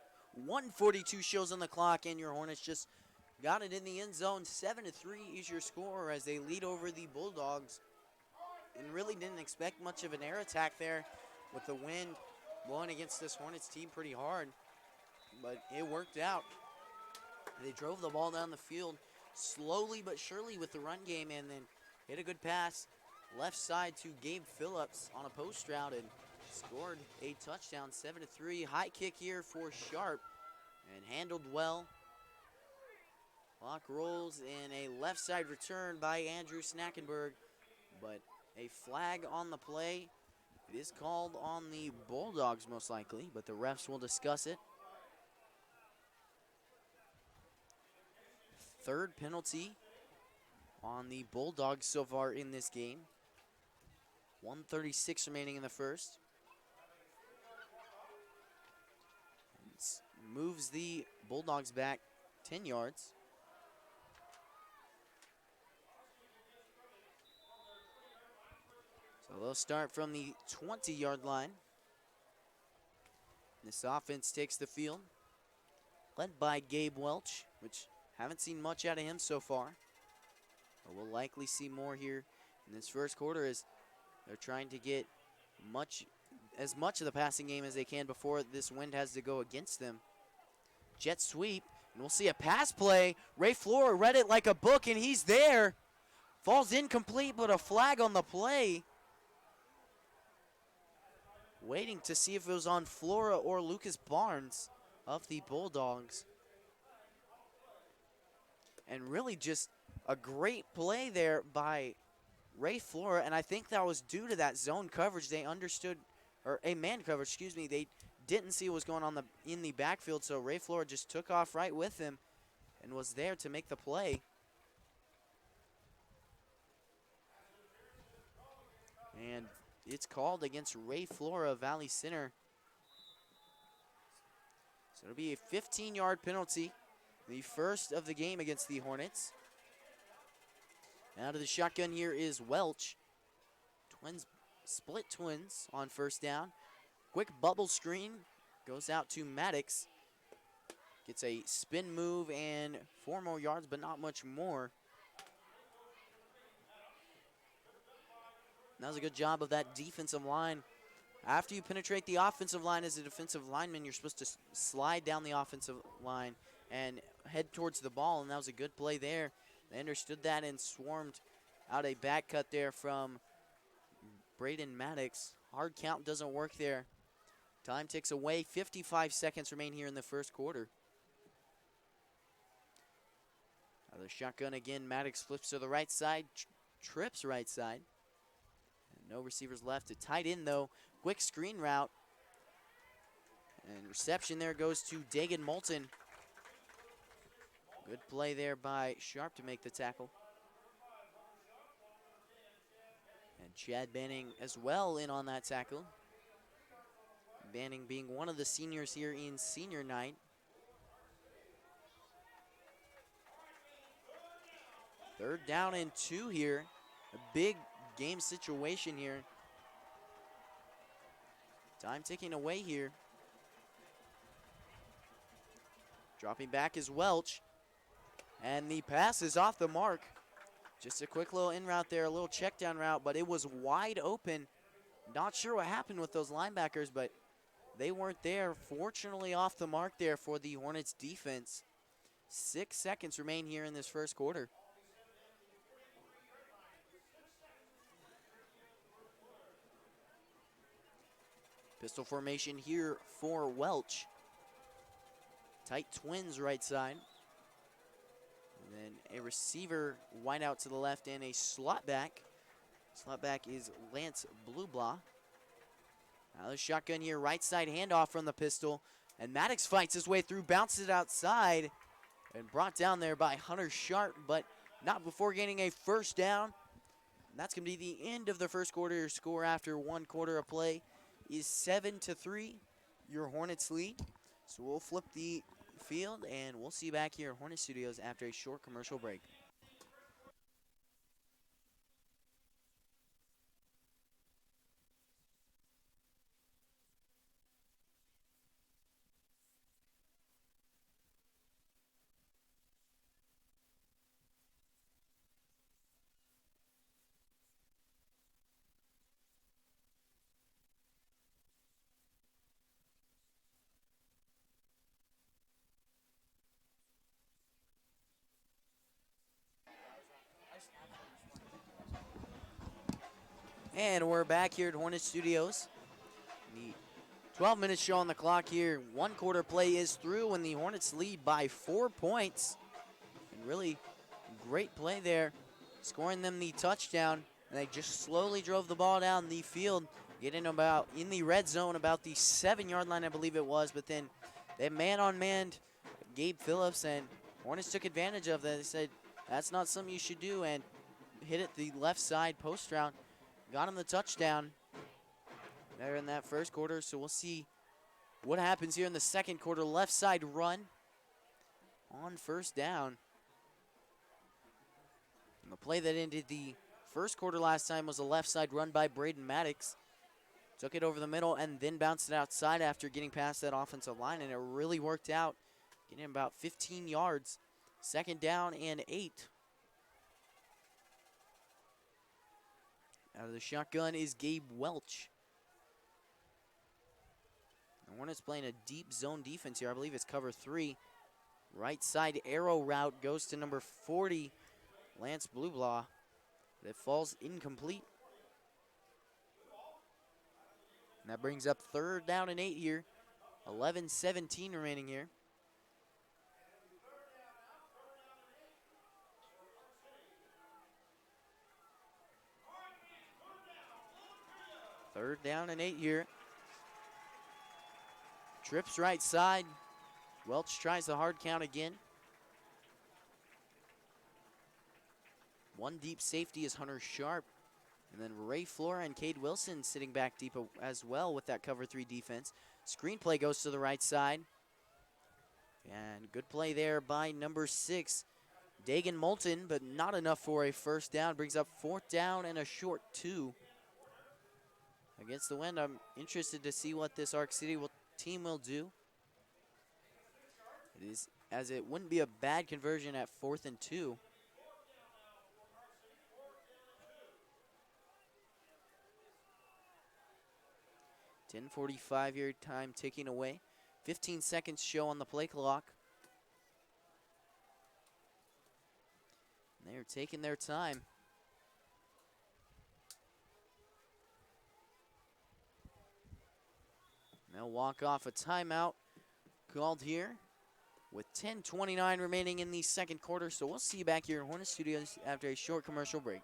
1:42 shows on the clock, and your Hornets just got it in the end zone. 7-3 is your score as they lead over the Bulldogs. And really didn't expect much of an air attack there with the wind blowing against this Hornets team pretty hard. But it worked out. They drove the ball down the field slowly but surely with the run game, and then hit a good pass left side to Gabe Phillips on a post route and scored a touchdown. 7-3. High kick here for Sharp and handled well. Clock rolls and a left side return by Andrew Snackenberg, but a flag on the play. It is called on the Bulldogs most likely, but the refs will discuss it. 3rd penalty on the Bulldogs so far in this game. 1:36 remaining in the first. Moves the Bulldogs back 10 yards. So they'll start from the 20-yard line. This offense takes the field, led by Gabe Welch, which haven't seen much out of him so far. But we'll likely see more here in this first quarter as they're trying to get as much of the passing game as they can before this wind has to go against them. Jet sweep, and we'll see a pass play. Ray Flora read it like a book, and he's there. Falls incomplete, but a flag on the play. Waiting to see if it was on Flora or Lucas Barnes of the Bulldogs. And really just a great play there by Ray Flora, and I think that was due to that zone coverage. They understood, or a man coverage, excuse me. They didn't see what was going on in the backfield, so Ray Flora just took off right with him and was there to make the play. And it's called against Ray Flora, Valley Center. So it'll be a 15-yard penalty, the first of the game against the Hornets. Out of the shotgun here is Welch. Split twins on first down. Quick bubble screen goes out to Maddox. Gets a spin move and 4 more yards, but not much more. That was a good job of that defensive line. After you penetrate the offensive line as a defensive lineman, you're supposed to slide down the offensive line and head towards the ball, and that was a good play there. They understood that and swarmed out a back cut there from Braden Maddox. Hard count doesn't work there. Time ticks away. 55 seconds remain here in the first quarter. Out of the shotgun again, Maddox flips to the right side, trips right side. And no receivers left. A tight end, though. Quick screen route. And reception there goes to Dagan Moulton. Good play there by Sharp to make the tackle. And Chad Banning as well in on that tackle. Banning being one of the seniors here in senior night. Third down and 2 here. A big game situation here. Time ticking away here. Dropping back is Welch. And the pass is off the mark. Just a quick little in route there, a little check down route, but it was wide open. Not sure what happened with those linebackers, but they weren't there. Fortunately off the mark there for the Hornets defense. 6 seconds remain here in this first quarter. Pistol formation here for Welch. Tight twins right side. And then a receiver wide out to the left and a slot back. Slot back is Lance Blublaw. Now the shotgun here, right side handoff from the pistol. And Maddox fights his way through, bounces it outside. And brought down there by Hunter Sharp, but not before gaining a first down. And that's going to be the end of the first quarter. Your score after 1 quarter of play is 7-3, your Hornets lead. So we'll flip the field, and we'll see you back here at Hornet Studios after a short commercial break. And we're back here at Hornet Studios. The 12 minutes show on the clock here. 1 quarter play is through, and the Hornets lead by 4 points. And really great play there, scoring them the touchdown. And they just slowly drove the ball down the field, getting about in the red zone, about the 7-yard line, I believe it was. But then they man-on-manned Gabe Phillips, and Hornets took advantage of that. They said, that's not something you should do, and hit it the left side post route. Got him the touchdown there in that first quarter. So we'll see what happens here in the second quarter. Left side run on first down. And the play that ended the first quarter last time was a left side run by Braden Maddox. Took it over the middle and then bounced it outside after getting past that offensive line, and it really worked out, getting about 15 yards. Second down and 8. Out of the shotgun is Gabe Welch. The Hornets playing a deep zone defense here. I believe it's cover 3. Right side arrow route goes to number 40, Lance Blublaw. It falls incomplete. And that brings up third down and 8 here. 11-17 remaining here. Third down and 8 here. Trips right side. Welch tries the hard count again. One deep safety is Hunter Sharp. And then Ray Flora and Cade Wilson sitting back deep as well with that cover 3 defense. Screen play goes to the right side. And good play there by number 6, Dagan Moulton, but not enough for a first down. Brings up 4th down and a short 2. Against the wind, I'm interested to see what this Arc City team will do. It is, as it wouldn't be a bad conversion at 4th and 2. .45 here time ticking away. 15 seconds show on the play clock. They're taking their time. They'll walk off a timeout called here with 10:29 remaining in the second quarter. So we'll see you back here in Hornet Studios after a short commercial break.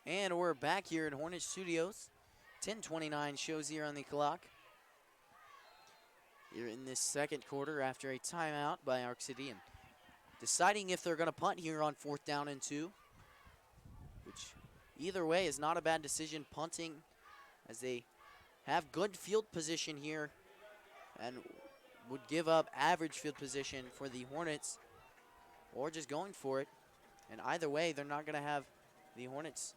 And we're back here at Hornet Studios. 10:29 shows here on the clock. Here in this second quarter after a timeout by Arc City and deciding if they're going to punt here on 4th down and 2, which either way is not a bad decision, punting, as they have good field position here and would give up average field position for the Hornets, or just going for it. And either way, they're not going to have the Hornets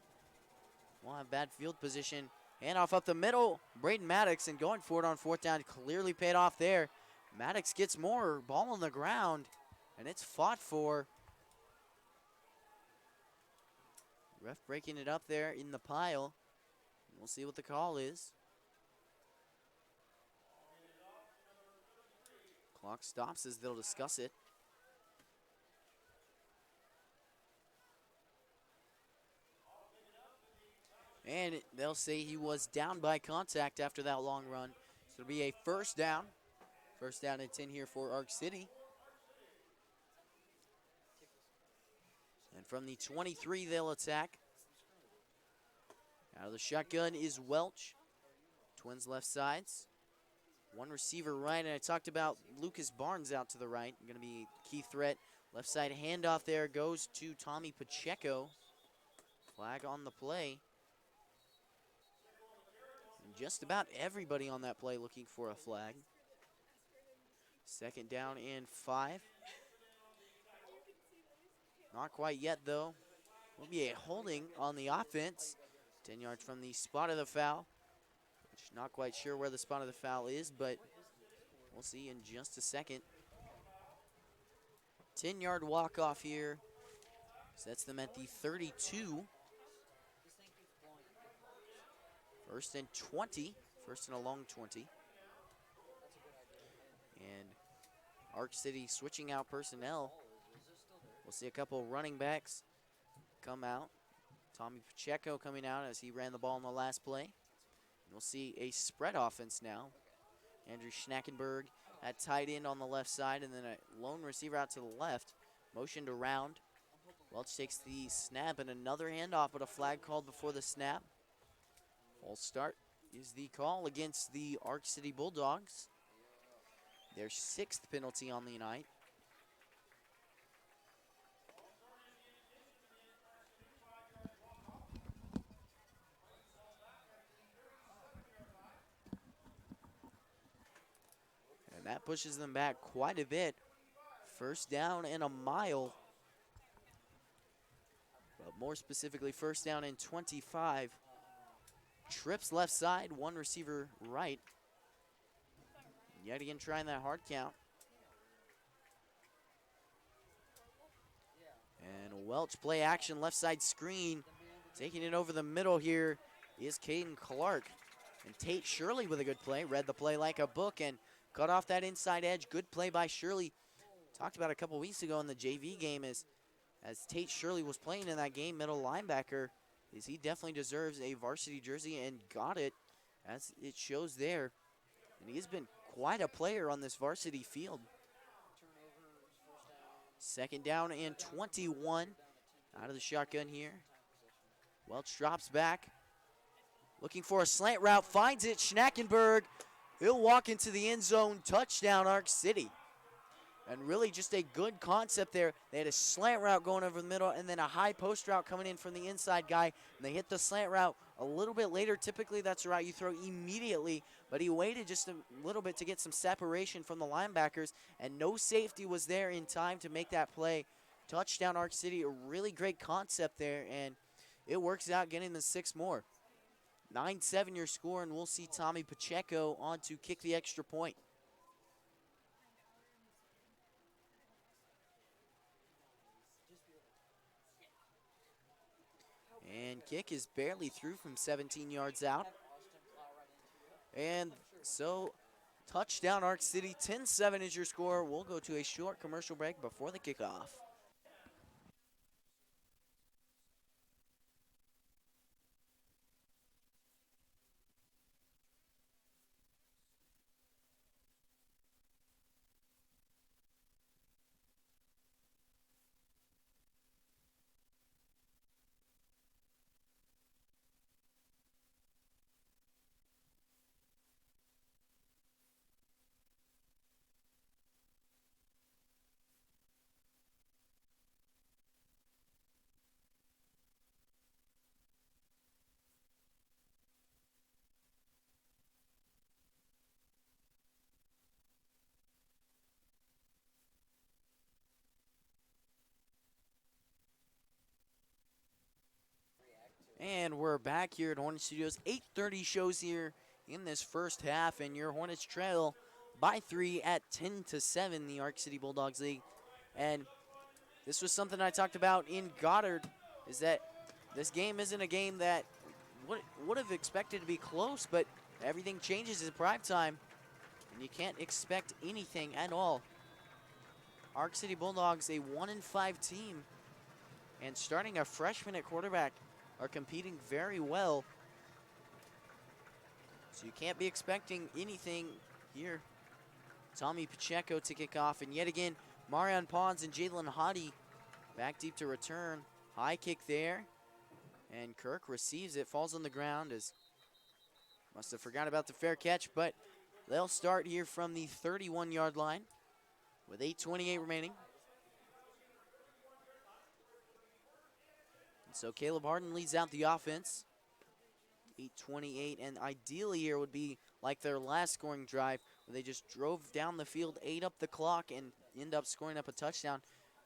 will have bad field position. Handoff up the middle, Braden Maddox, and going for it on 4th down clearly paid off there. Maddox gets more, ball on the ground, and it's fought for. Ref breaking it up there in the pile. We'll see what the call is. Clock stops as they'll discuss it. And they'll say he was down by contact after that long run. So it'll be a first down. First down and 10 here for Arc City. And from the 23, they'll attack. Out of the shotgun is Welch. Twins left sides. One receiver right, and I talked about Lucas Barnes out to the right. Going to be key threat. Left side handoff there goes to Tommy Pacheco. Flag on the play. Just about everybody on that play looking for a flag. Second down and 5. Not quite yet, though. Will be a holding on the offense. 10 yards from the spot of the foul. Which not quite sure where the spot of the foul is, but we'll see in just a second. 10-yard walk-off here. Sets them at the 32. First and 20. First and a long 20. And Arc City switching out personnel. We'll see a couple running backs come out. Tommy Pacheco coming out as he ran the ball in the last play. And we'll see a spread offense now. Andrew Schnackenberg at tight end on the left side, and then a lone receiver out to the left. Motioned around. Welch takes the snap, and another handoff, but a flag called before the snap. False start is the call against the Arc City Bulldogs. Their 6th penalty on the night. And that pushes them back quite a bit. First down and a mile. But more specifically, first down and 25. Trips left side, one receiver right. Yet again trying that hard count. And Welch play action, left side screen. Taking it over the middle here is Caden Clark. And Tate Shirley with a good play. Read the play like a book and cut off that inside edge. Good play by Shirley. Talked about a couple weeks ago in the JV game as Tate Shirley was playing in that game, middle linebacker. He definitely deserves a varsity jersey and got it, as it shows there. And he's been quite a player on this varsity field. Second down and 21 out of the shotgun here. Welch drops back. Looking for a slant route, finds it. Schnackenberg, he'll walk into the end zone. Touchdown, Arc City. And really just a good concept there. They had a slant route going over the middle and then a high post route coming in from the inside guy. And they hit the slant route a little bit later. Typically that's a route you throw immediately, but he waited just a little bit to get some separation from the linebackers, and no safety was there in time to make that play. Touchdown, Arc City. A really great concept there, and it works out, getting the 6 more. 9-7 your score, and we'll see Tommy Pacheco on to kick the extra point. And kick is barely through from 17 yards out. And so, touchdown Arc City. 10-7 is your score. We'll go to a short commercial break before the kickoff. And we're back here at Hornet Studios. 8:30 shows here in this first half, and your Hornets trail by 3 at 10-7, the Arc City Bulldogs lead. And this was something I talked about in Goddard, is that this game isn't a game that would have expected to be close, but everything changes in prime time, and you can't expect anything at all. Arc City Bulldogs, a 1-5 team, and starting a freshman at quarterback, are competing very well. So you can't be expecting anything here. Tommy Pacheco to kick off, and yet again, Marion Pons and Jalen Hottie back deep to return. High kick there, and Kirk receives it, falls on the ground, as must have forgot about the fair catch, but they'll start here from the 31-yard line with 8:28 remaining. So Caleb Harden leads out the offense. 8:28, and ideally here would be like their last scoring drive, where they just drove down the field, ate up the clock, and end up scoring up a touchdown.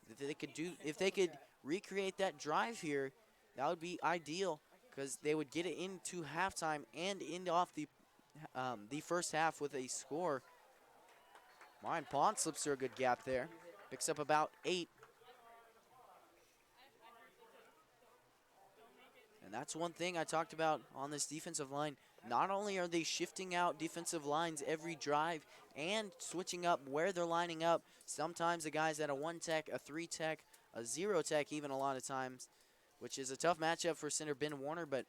If they could recreate that drive here, that would be ideal, because they would get it into halftime and end off the first half with a score. Marion Pond slips through a good gap there, picks up about 8. And that's one thing I talked about on this defensive line. Not only are they shifting out defensive lines every drive and switching up where they're lining up, sometimes the guys at a 1-tech, a 3-tech, a 0-tech even a lot of times, which is a tough matchup for center Ben Warner, but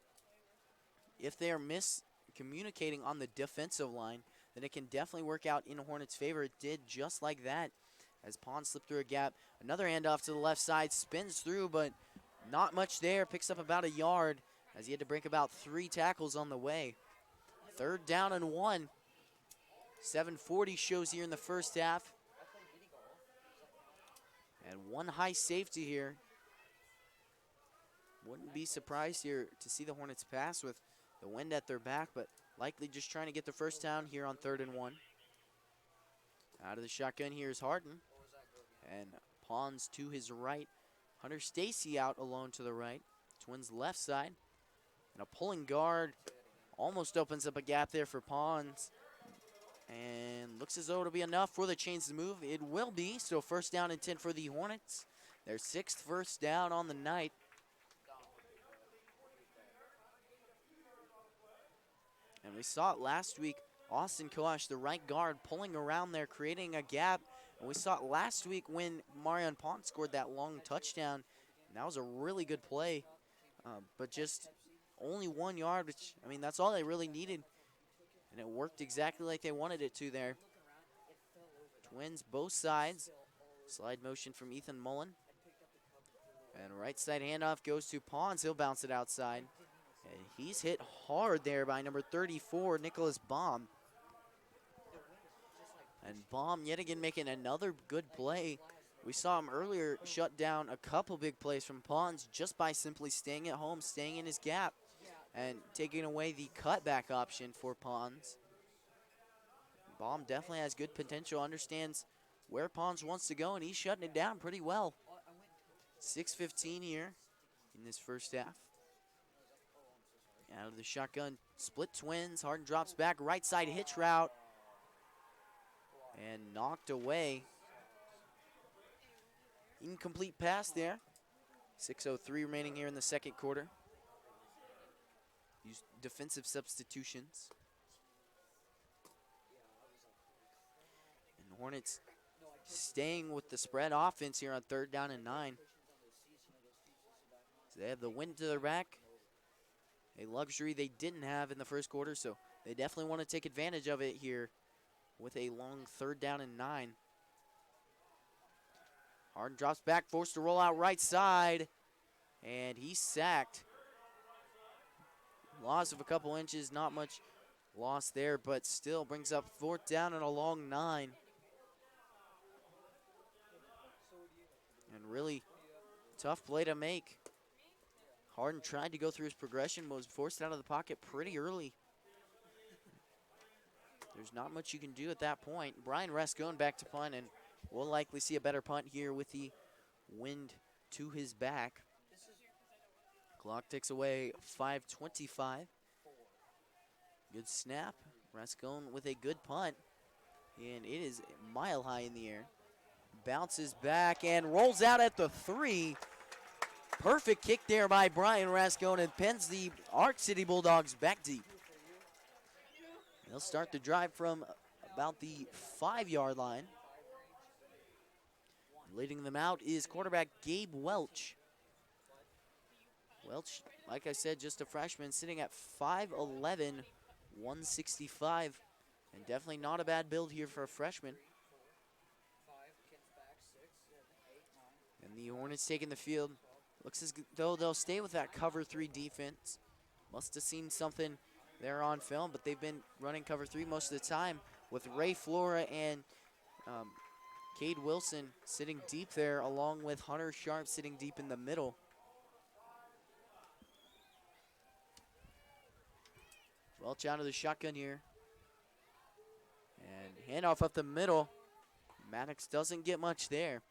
if they are miscommunicating on the defensive line, then it can definitely work out in Hornets' favor. It did just like that as Pond slipped through a gap. Another handoff to the left side, spins through, but not much there, picks up about a yard as he had to break about 3 tackles on the way. 3rd down and 1. 7:40 shows here in the first half. And one high safety here. Wouldn't be surprised here to see the Hornets pass with the wind at their back, but likely just trying to get the first down here on 3rd and 1. Out of the shotgun here is Harden. And Pons to his right. Hunter Stacy out alone to the right. Twins left side. And a pulling guard almost opens up a gap there for Pons. And looks as though it'll be enough for the chains to move. It will be. So 1st down and 10 for the Hornets. Their 6th first down on the night. And we saw it last week. Austin Koash, the right guard, pulling around there, creating a gap. And we saw it last week when Marion Pont scored that long touchdown. And that was a really good play. But just only 1 yard, which, I mean, that's all they really needed. And it worked exactly like they wanted it to there. Twins both sides Slide motion from Ethan Mullen. And right side handoff goes to Pons. He'll bounce it outside. And he's hit hard there by number 34, Nicholas Baum. And Baum yet again making another good play. We saw him earlier shut down a couple big plays from Pons just by simply staying at home, staying in his gap, and taking away the cutback option for Pons. Baum definitely has good potential, understands where Pons wants to go, and he's shutting it down pretty well. 6:15 here in this first half. Out of the shotgun, split twins. Harden drops back, right side hitch route, and knocked away. Incomplete pass there. 6:03 remaining here in the second quarter. Use defensive substitutions. And the Hornets staying with the spread offense here on 3rd down and 9. So they have the wind to their back, a luxury they didn't have in the first quarter, so they definitely want to take advantage of it here with a long 3rd down and 9. Harden drops back, forced to roll out right side, and he's sacked. Loss of a couple inches, not much loss there, but still brings up 4th down and a long 9. And really tough play to make. Harden tried to go through his progression, but was forced out of the pocket pretty early. There's not much you can do at that point. Brian Rest going back to punt, and we'll likely see a better punt here with the wind to his back. Clock ticks away, 5:25. Good snap. Rascone with a good punt, and it is mile high in the air. Bounces back and rolls out at the 3. Perfect kick there by Brian Rascone and pins the Arc City Bulldogs back deep. They'll start the drive from about the 5-yard line. Leading them out is quarterback Gabe Welch. Welch, like I said, just a freshman, sitting at 5'11", 165. And definitely not a bad build here for a freshman. And the Hornets taking the field. Looks as though they'll stay with that cover 3 defense. Must have seen something there on film, but they've been running cover 3 most of the time with Ray Flora and Cade Wilson sitting deep there, along with Hunter Sharp sitting deep in the middle. Welch out of the shotgun here. And handoff up the middle. Maddox doesn't get much there.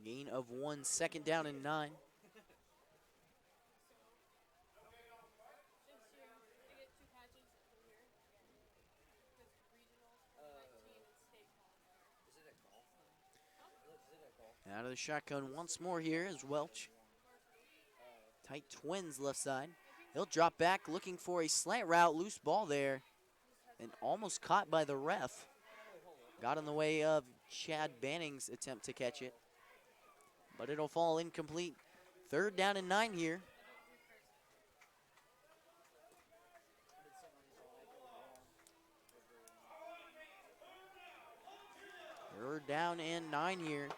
Gain of 1, 2nd down and 9. Out of the shotgun once more here is Welch. Tight twins left side. He'll drop back looking for a slant route, loose ball there, and almost caught by the ref. Got in the way of Chad Banning's attempt to catch it, but it'll fall incomplete. 3rd down and 9 here. 3rd down and 9 here.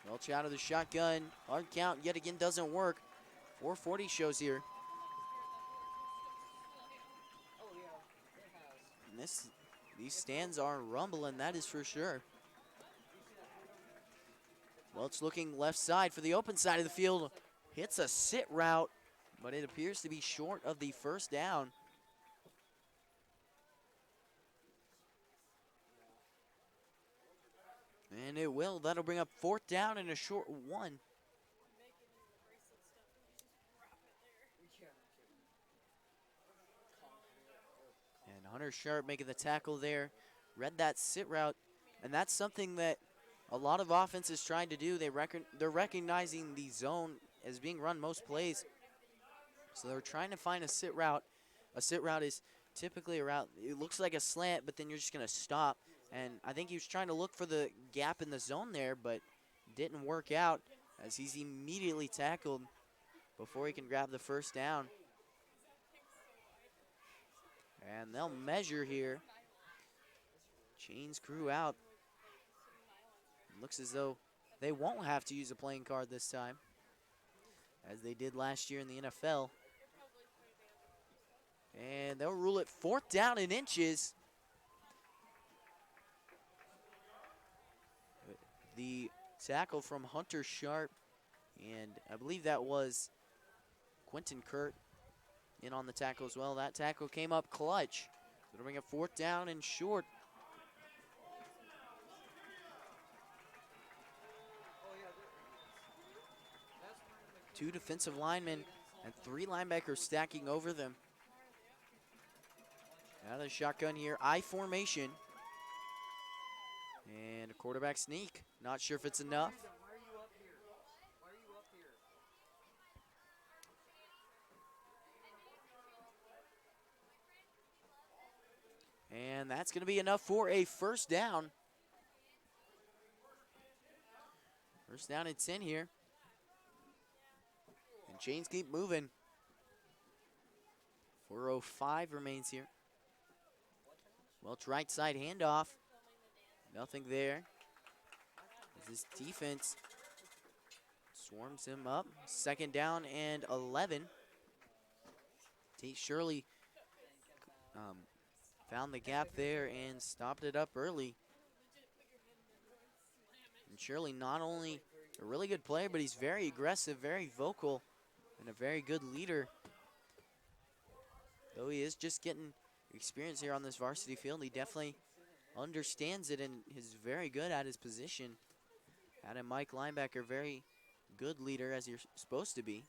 Welch out of the shotgun. Hard count yet again doesn't work. 4:40 shows here. And these stands are rumbling, that is for sure. Welch looking left side for the open side of the field. Hits a sit route, but it appears to be short of the 1st down. And it will. That'll bring up 4th down and a short 1. And Hunter Sharp making the tackle there. Read that sit route. And that's something that a lot of offenses trying to do. They're recognizing the zone as being run most plays. So they're trying to find a sit route. A sit route is typically a route, it looks like a slant, but then you're just going to stop. And I think he was trying to look for the gap in the zone there, but didn't work out as he's immediately tackled before he can grab the 1st down. And they'll measure here. Chains crew out. Looks as though they won't have to use a playing card this time, as they did last year in the NFL. And they'll rule it 4th down and inches. The tackle from Hunter Sharp, and I believe that was Quentin Kurt in on the tackle as well. That tackle came up clutch. It'll bring it 4th down and short. Two defensive linemen and 3 linebackers stacking over them. Now the shotgun here, I formation. And a quarterback sneak. Not sure if it's enough. And that's going to be enough for a 1st down. 1st down and 10 here. And chains keep moving. 4:05 remains here. Welch right side handoff. Nothing there. As this defense swarms him up. 2nd down and 11. Tate Shirley found the gap there and stopped it up early. And Shirley not only a really good player, but he's very aggressive, very vocal, and a very good leader. Though he is just getting experience here on this varsity field, he definitely understands it and is very good at his position. Adam Mike linebacker, very good leader as you're supposed to be.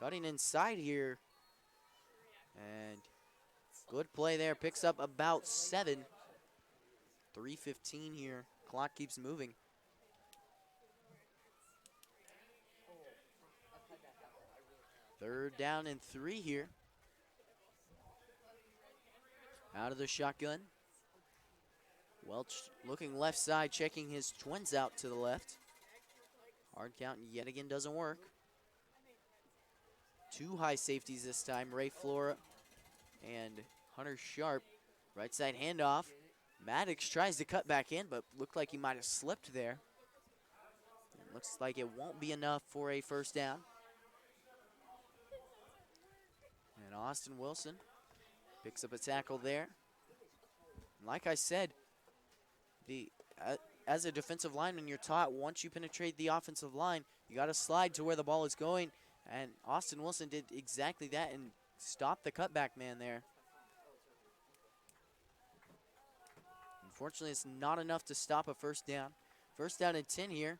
Cutting inside here. And good play there. Picks up about 7. 3:15 here. Clock keeps moving. Third down and 3 here. Out of the shotgun. Welch looking left side, checking his twins out to the left. Hard count yet again doesn't work. 2 high safeties this time. Ray Flora and Hunter Sharp. Right side handoff. Maddox tries to cut back in, but looked like he might have slipped there. It looks like it won't be enough for a 1st down. And Austin Wilson picks up a tackle there. Like I said, as a defensive lineman, you're taught once you penetrate the offensive line, you got to slide to where the ball is going. And Austin Wilson did exactly that and stopped the cutback man there. Unfortunately, it's not enough to stop a 1st down. 1st down and 10 here.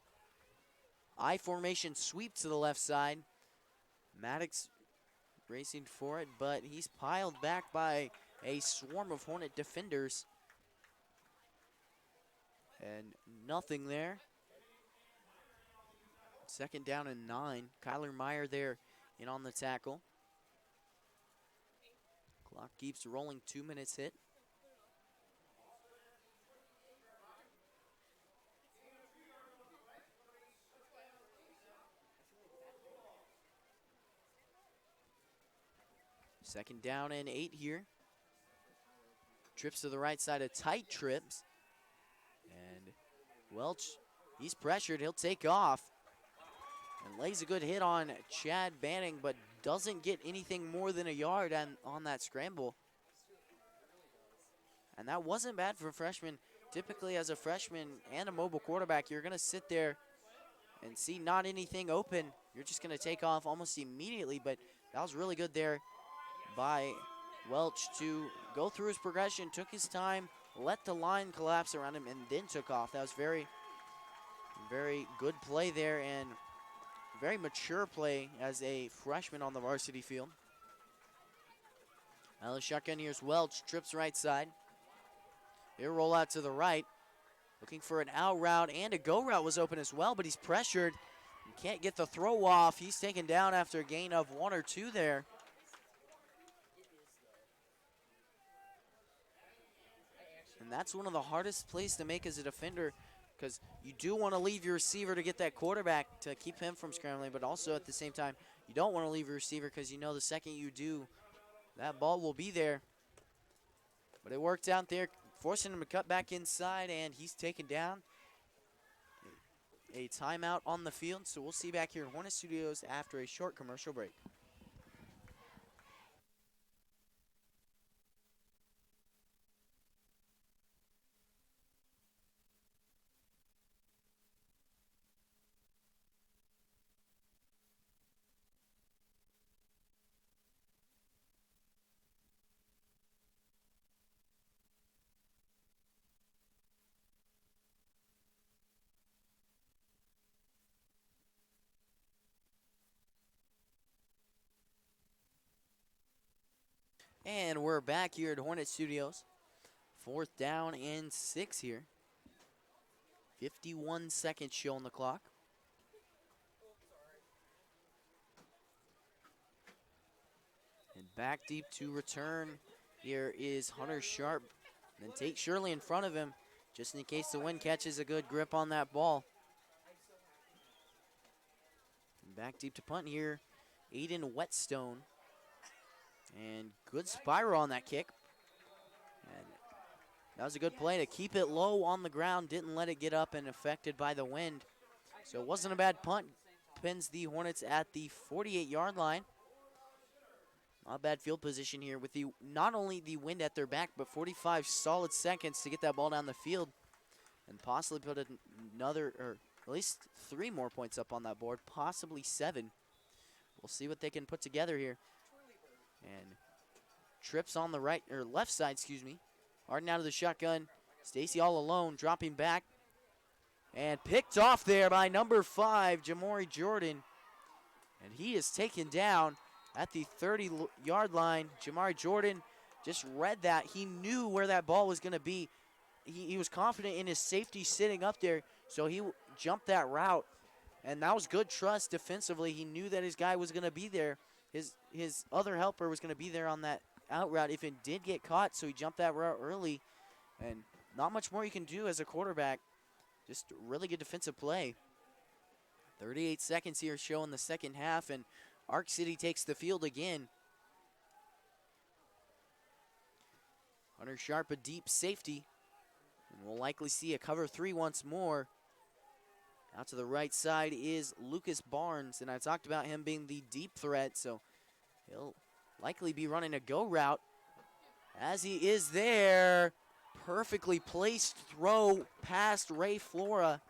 I formation sweep to the left side. Maddox racing for it, but he's piled back by a swarm of Hornet defenders. And nothing there. 2nd down and 9. Kyler Meyer there in on the tackle. Clock keeps rolling. 2 minutes hit. Second down and 8 here. Trips to the right side, a tight trips. And Welch, he's pressured, he'll take off. And lays a good hit on Chad Banning, but doesn't get anything more than a yard on that scramble. And that wasn't bad for a freshman. Typically as a freshman and a mobile quarterback, you're gonna sit there and see not anything open. You're just gonna take off almost immediately, but that was really good there by Welch to go through his progression, took his time, let the line collapse around him, and then took off. That was very, very good play there and very mature play as a freshman on the varsity field. Now the shotgun here's Welch, trips right side. He'll roll out to the right, looking for an out route, and a go route was open as well, but he's pressured. He can't get the throw off. He's taken down after a gain of 1 or 2 there. And that's one of the hardest plays to make as a defender, because you do want to leave your receiver to get that quarterback to keep him from scrambling, but also at the same time, you don't want to leave your receiver because you know the second you do, that ball will be there But it worked out there, forcing him to cut back inside, and he's taken down. A timeout on the field, so we'll see you back here in Hornet Studios after a short commercial break. And we're back here at Hornet Studios. 4th down and 6 here. 51 seconds show on the clock. And back deep to return. Here is Hunter Sharp. And then Tate Shirley in front of him, just in case the wind catches a good grip on that ball. And back deep to punt here, Aiden Whetstone. And good spiral on that kick. And that was a good play to keep it low on the ground, didn't let it get up and affected by the wind. So it wasn't a bad punt. Pins the Hornets at the 48-yard line. Not a bad field position here with the not only the wind at their back, but 45 solid seconds to get that ball down the field and possibly put another, or at least 3 more points up on that board, possibly 7. We'll see what they can put together here. And trips on the right, or left side, excuse me. Harden out of the shotgun. Stacy all alone, dropping back. And picked off there by number 5, Jamori Jordan. And he is taken down at the 30-yard line. Jamari Jordan just read that. He knew where that ball was going to be. He was confident in his safety sitting up there, so he jumped that route. And that was good trust defensively. He knew that his guy was going to be there. His other helper was going to be there on that out route if it did get caught, so he jumped that route early. And not much more you can do as a quarterback. Just really good defensive play. 38 seconds here showing the second half, and Arc City takes the field again. Hunter Sharp, a deep safety. And we'll likely see a cover 3 once more. Out to the right side is Lucas Barnes, and I talked about him being the deep threat, so he'll likely be running a go route. As he is there, perfectly placed throw past Ray Flora,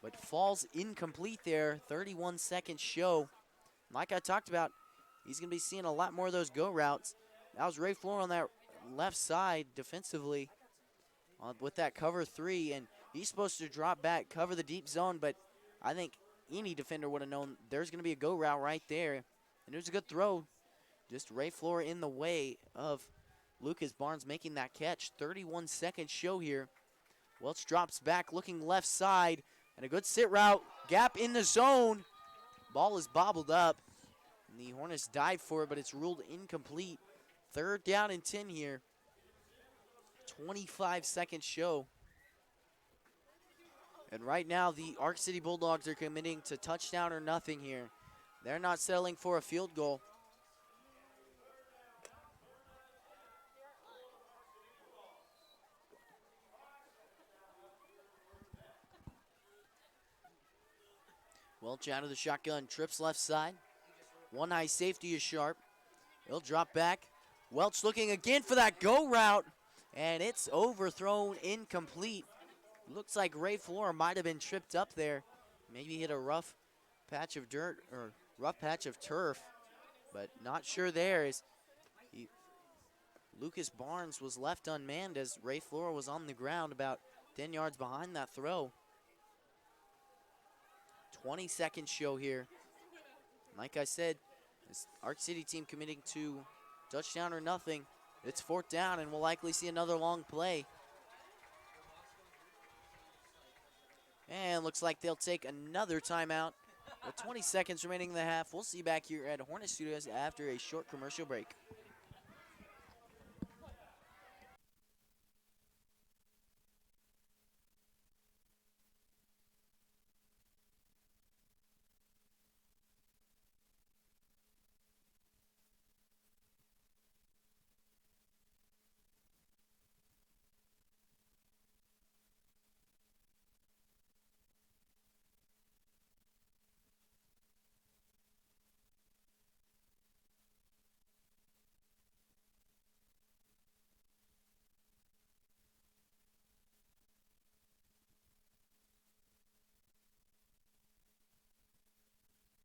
but falls incomplete there. 31 second show. Like I talked about, he's going to be seeing a lot more of those go routes. That was Ray Flora on that left side defensively with that cover 3, and he's supposed to drop back, cover the deep zone, but I think any defender would have known there's going to be a go route right there. And it was a good throw. Just Ray Flora in the way of Lucas Barnes making that catch. 31 second show here. Welch drops back, looking left side, and a good sit route. Gap in the zone. Ball is bobbled up. And the Hornets dive for it, but it's ruled incomplete. 3rd down and 10 here. 25 second show. And right now, the Arc City Bulldogs are committing to touchdown or nothing here. They're not settling for a field goal. Welch out of the shotgun, trips left side. One high safety is Sharp. He'll drop back. Welch looking again for that go route, and it's overthrown, incomplete. Looks like Ray Flora might have been tripped up there. Maybe hit a rough patch of dirt or rough patch of turf, but not sure there. Lucas Barnes was left unmanned as Ray Flora was on the ground about 10 yards behind that throw. 20 second show here. Like I said, this Arc City team committing to touchdown or nothing. It's 4th down, and we'll likely see another long play. And looks like they'll take another timeout. With 20 seconds remaining in the half, we'll see you back here at Hornet Studios after a short commercial break.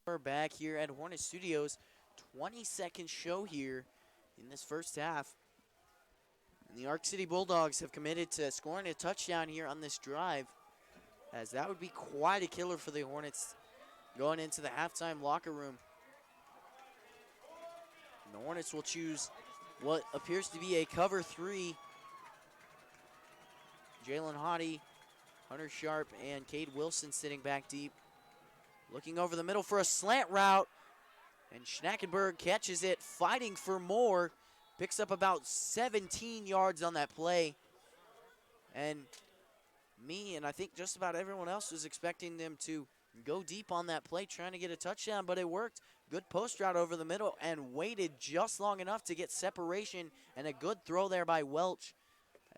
We're back here at Hornet Studios. 20-second show here in this first half. And the Arc City Bulldogs have committed to scoring a touchdown here on this drive, as that would be quite a killer for the Hornets going into the halftime locker room. And the Hornets will choose what appears to be a cover 3. Jalen Hottie, Hunter Sharp, and Cade Wilson sitting back deep. Looking over the middle for a slant route, and Schnackenberg catches it, fighting for more. Picks up about 17 yards on that play. And me, and I think just about everyone else, was expecting them to go deep on that play, trying to get a touchdown, but it worked. Good post route over the middle, and waited just long enough to get separation, and a good throw there by Welch.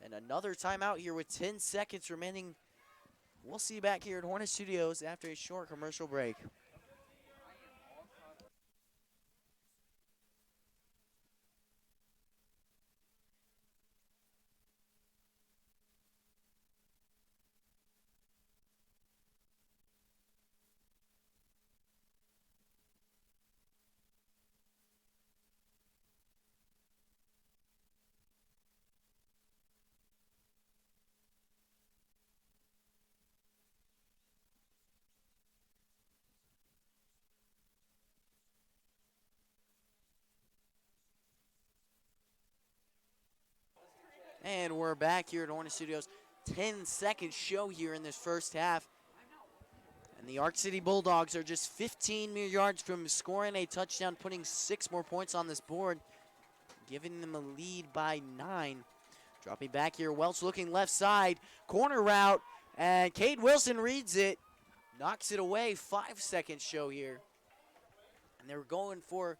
And another timeout here with 10 seconds remaining. We'll see you back here at Hornet Studios after a short commercial break. And we're back here at Hornet Studios. 10-second show here in this first half. And the Arc City Bulldogs are just 15 mere yards from scoring a touchdown, putting 6 more points on this board, giving them a lead by 9. Dropping back here, Welch looking left side, corner route, and Cade Wilson reads it, knocks it away. 5-second show here. And they were going for,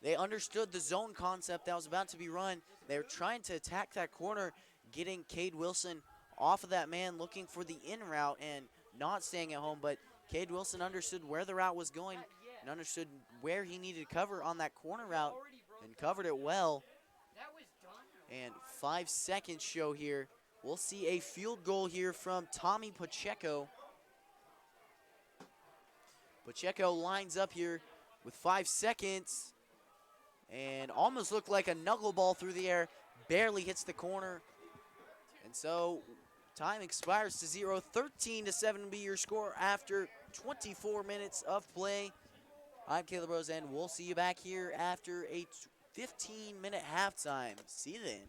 they understood the zone concept that was about to be run. They were trying to attack that corner, getting Cade Wilson off of that man, looking for the in route and not staying at home. But Cade Wilson understood where the route was going and understood where he needed to cover on that corner route and covered it well. And 5-second show here. We'll see a field goal here from Tommy Pacheco. Pacheco lines up here with 5 seconds. And almost looked like a knuckleball through the air. Barely hits the corner. And so time expires to 0. 13-7 will be your score after 24 minutes of play. I'm Caleb Rose, and we'll see you back here after a 15-minute halftime. See you then.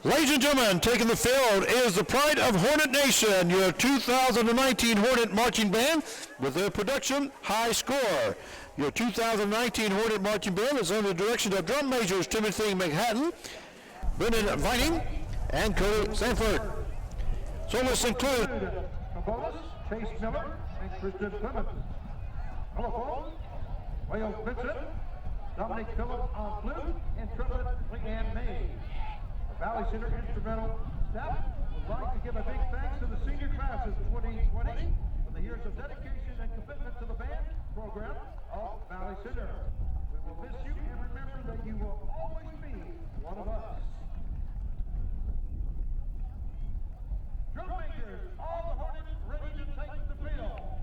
Ladies and gentlemen, taking the field is the pride of Hornet Nation, your 2019 Hornet Marching Band with their production high score. Your 2019 Hornet Marching Band is under the direction of drum majors Timothy McHatton, Brendan Vining, and Cody Sanford. Soloists include Trombones, Chase Miller, and Christian Clemens. Homophone, Wales Vincent, Dominic Phillips on flute, and trumpet Leanne May. The Valley Center instrumental staff would like to give a big thanks to the senior class of 2020 for the years of dedication and commitment to the band program of Valley Center. We will miss you and remember that you will always be one of us. Drum majors, all the Hornets ready to take the field.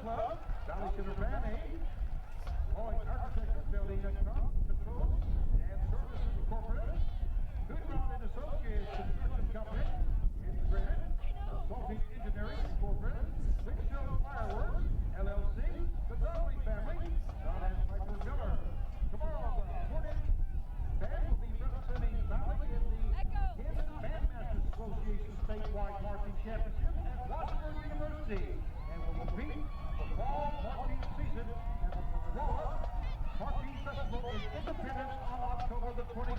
Club, Valley Center Band Aid, Lloyd Architecture Building and Control and Services Incorporated, Good Rod and Associates Construction Company, Integrated, Consulting Engineering Incorporated, Big Show Fireworks, LLC, the Donnelly Family, Don and Piper Miller. Tomorrow, the Hornet Band will be representing Valley in the Kansas Bandmasters Association statewide marching championship at Washburn University, and will compete for fall marching season at the Aurora Marching Festival in Independence on October the 20th.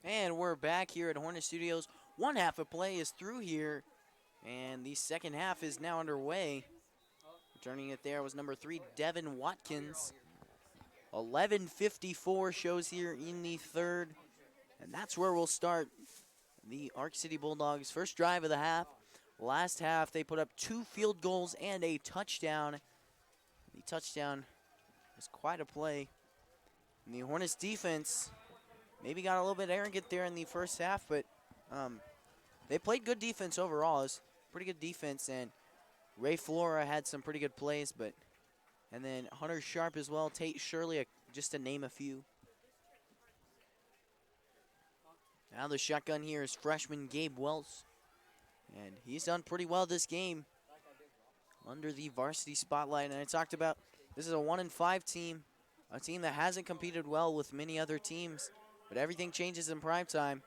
And we're back here at Hornet Studios. One half of play is through here, and the second half is now underway. Returning it there was number 3, Devin Watkins. 11:54 shows here in the third, and that's where we'll start. The Arc City Bulldogs' first drive of the half. Last half, they put up 2 field goals and a touchdown. The touchdown was quite a play. And the Hornets defense maybe got a little bit arrogant there in the first half, but they played good defense overall. It was pretty good defense, and Ray Flora had some pretty good plays, and then Hunter Sharp as well, Tate Shirley, just to name a few. Now the shotgun here is freshman Gabe Wells, and he's done pretty well this game under the varsity spotlight. And I talked about this is a 1-5 team, a team that hasn't competed well with many other teams, but everything changes in prime time.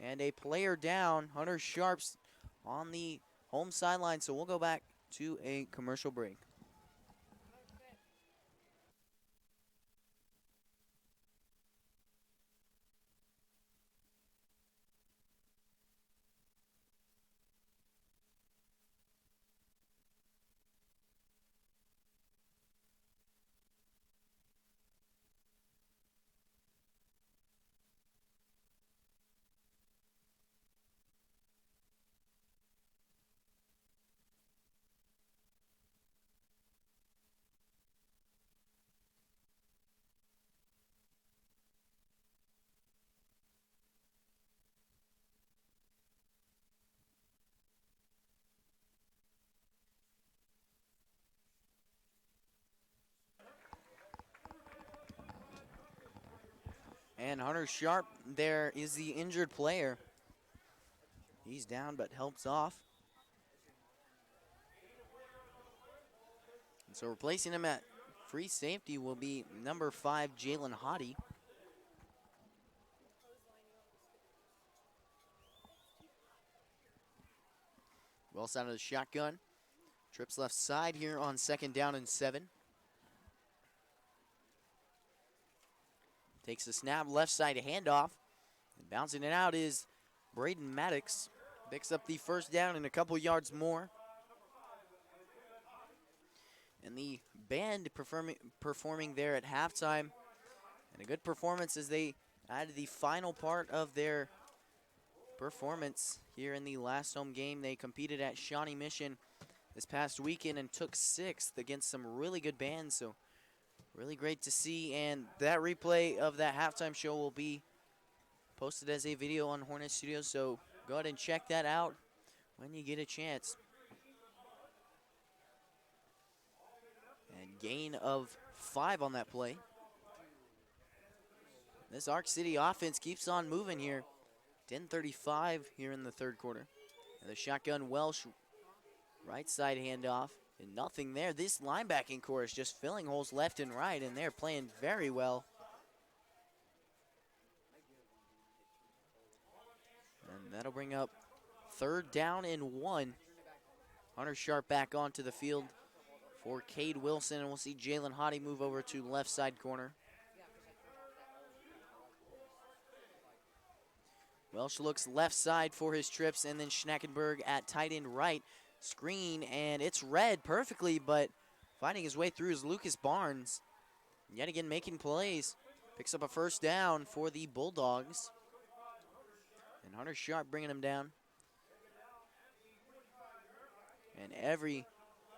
And a player down, Hunter Sharps on the home sideline, so we'll go back to a commercial break. And Hunter Sharp there is the injured player. He's down but helps off. And so replacing him at free safety will be number 5, Jalen Hottie. Wells out of the shotgun. Trips left side here on 2nd down and 7. Takes the snap, left side handoff. And bouncing it out is Braden Maddox. Picks up the first down and a couple yards more. And the band performing there at halftime. And a good performance as they added the final part of their performance here in the last home game. They competed at Shawnee Mission this past weekend and took 6th against some really good bands. So really great to see, and that replay of that halftime show will be posted as a video on Hornet Studios, so go ahead and check that out when you get a chance. And gain of 5 on that play. This Arc City offense keeps on moving here. 10:35 here in the third quarter. And the shotgun Welsh right side handoff. And nothing there. This linebacking core is just filling holes left and right, and they're playing very well. And that'll bring up 3rd down and 1. Hunter Sharp back onto the field for Cade Wilson, and we'll see Jalen Hottie move over to left side corner. Welsh looks left side for his trips, and then Schnackenberg at tight end right. Screen, and it's read perfectly, but finding his way through is Lucas Barnes. Yet again making plays. Picks up a first down for the Bulldogs. And Hunter Sharp bringing him down. And every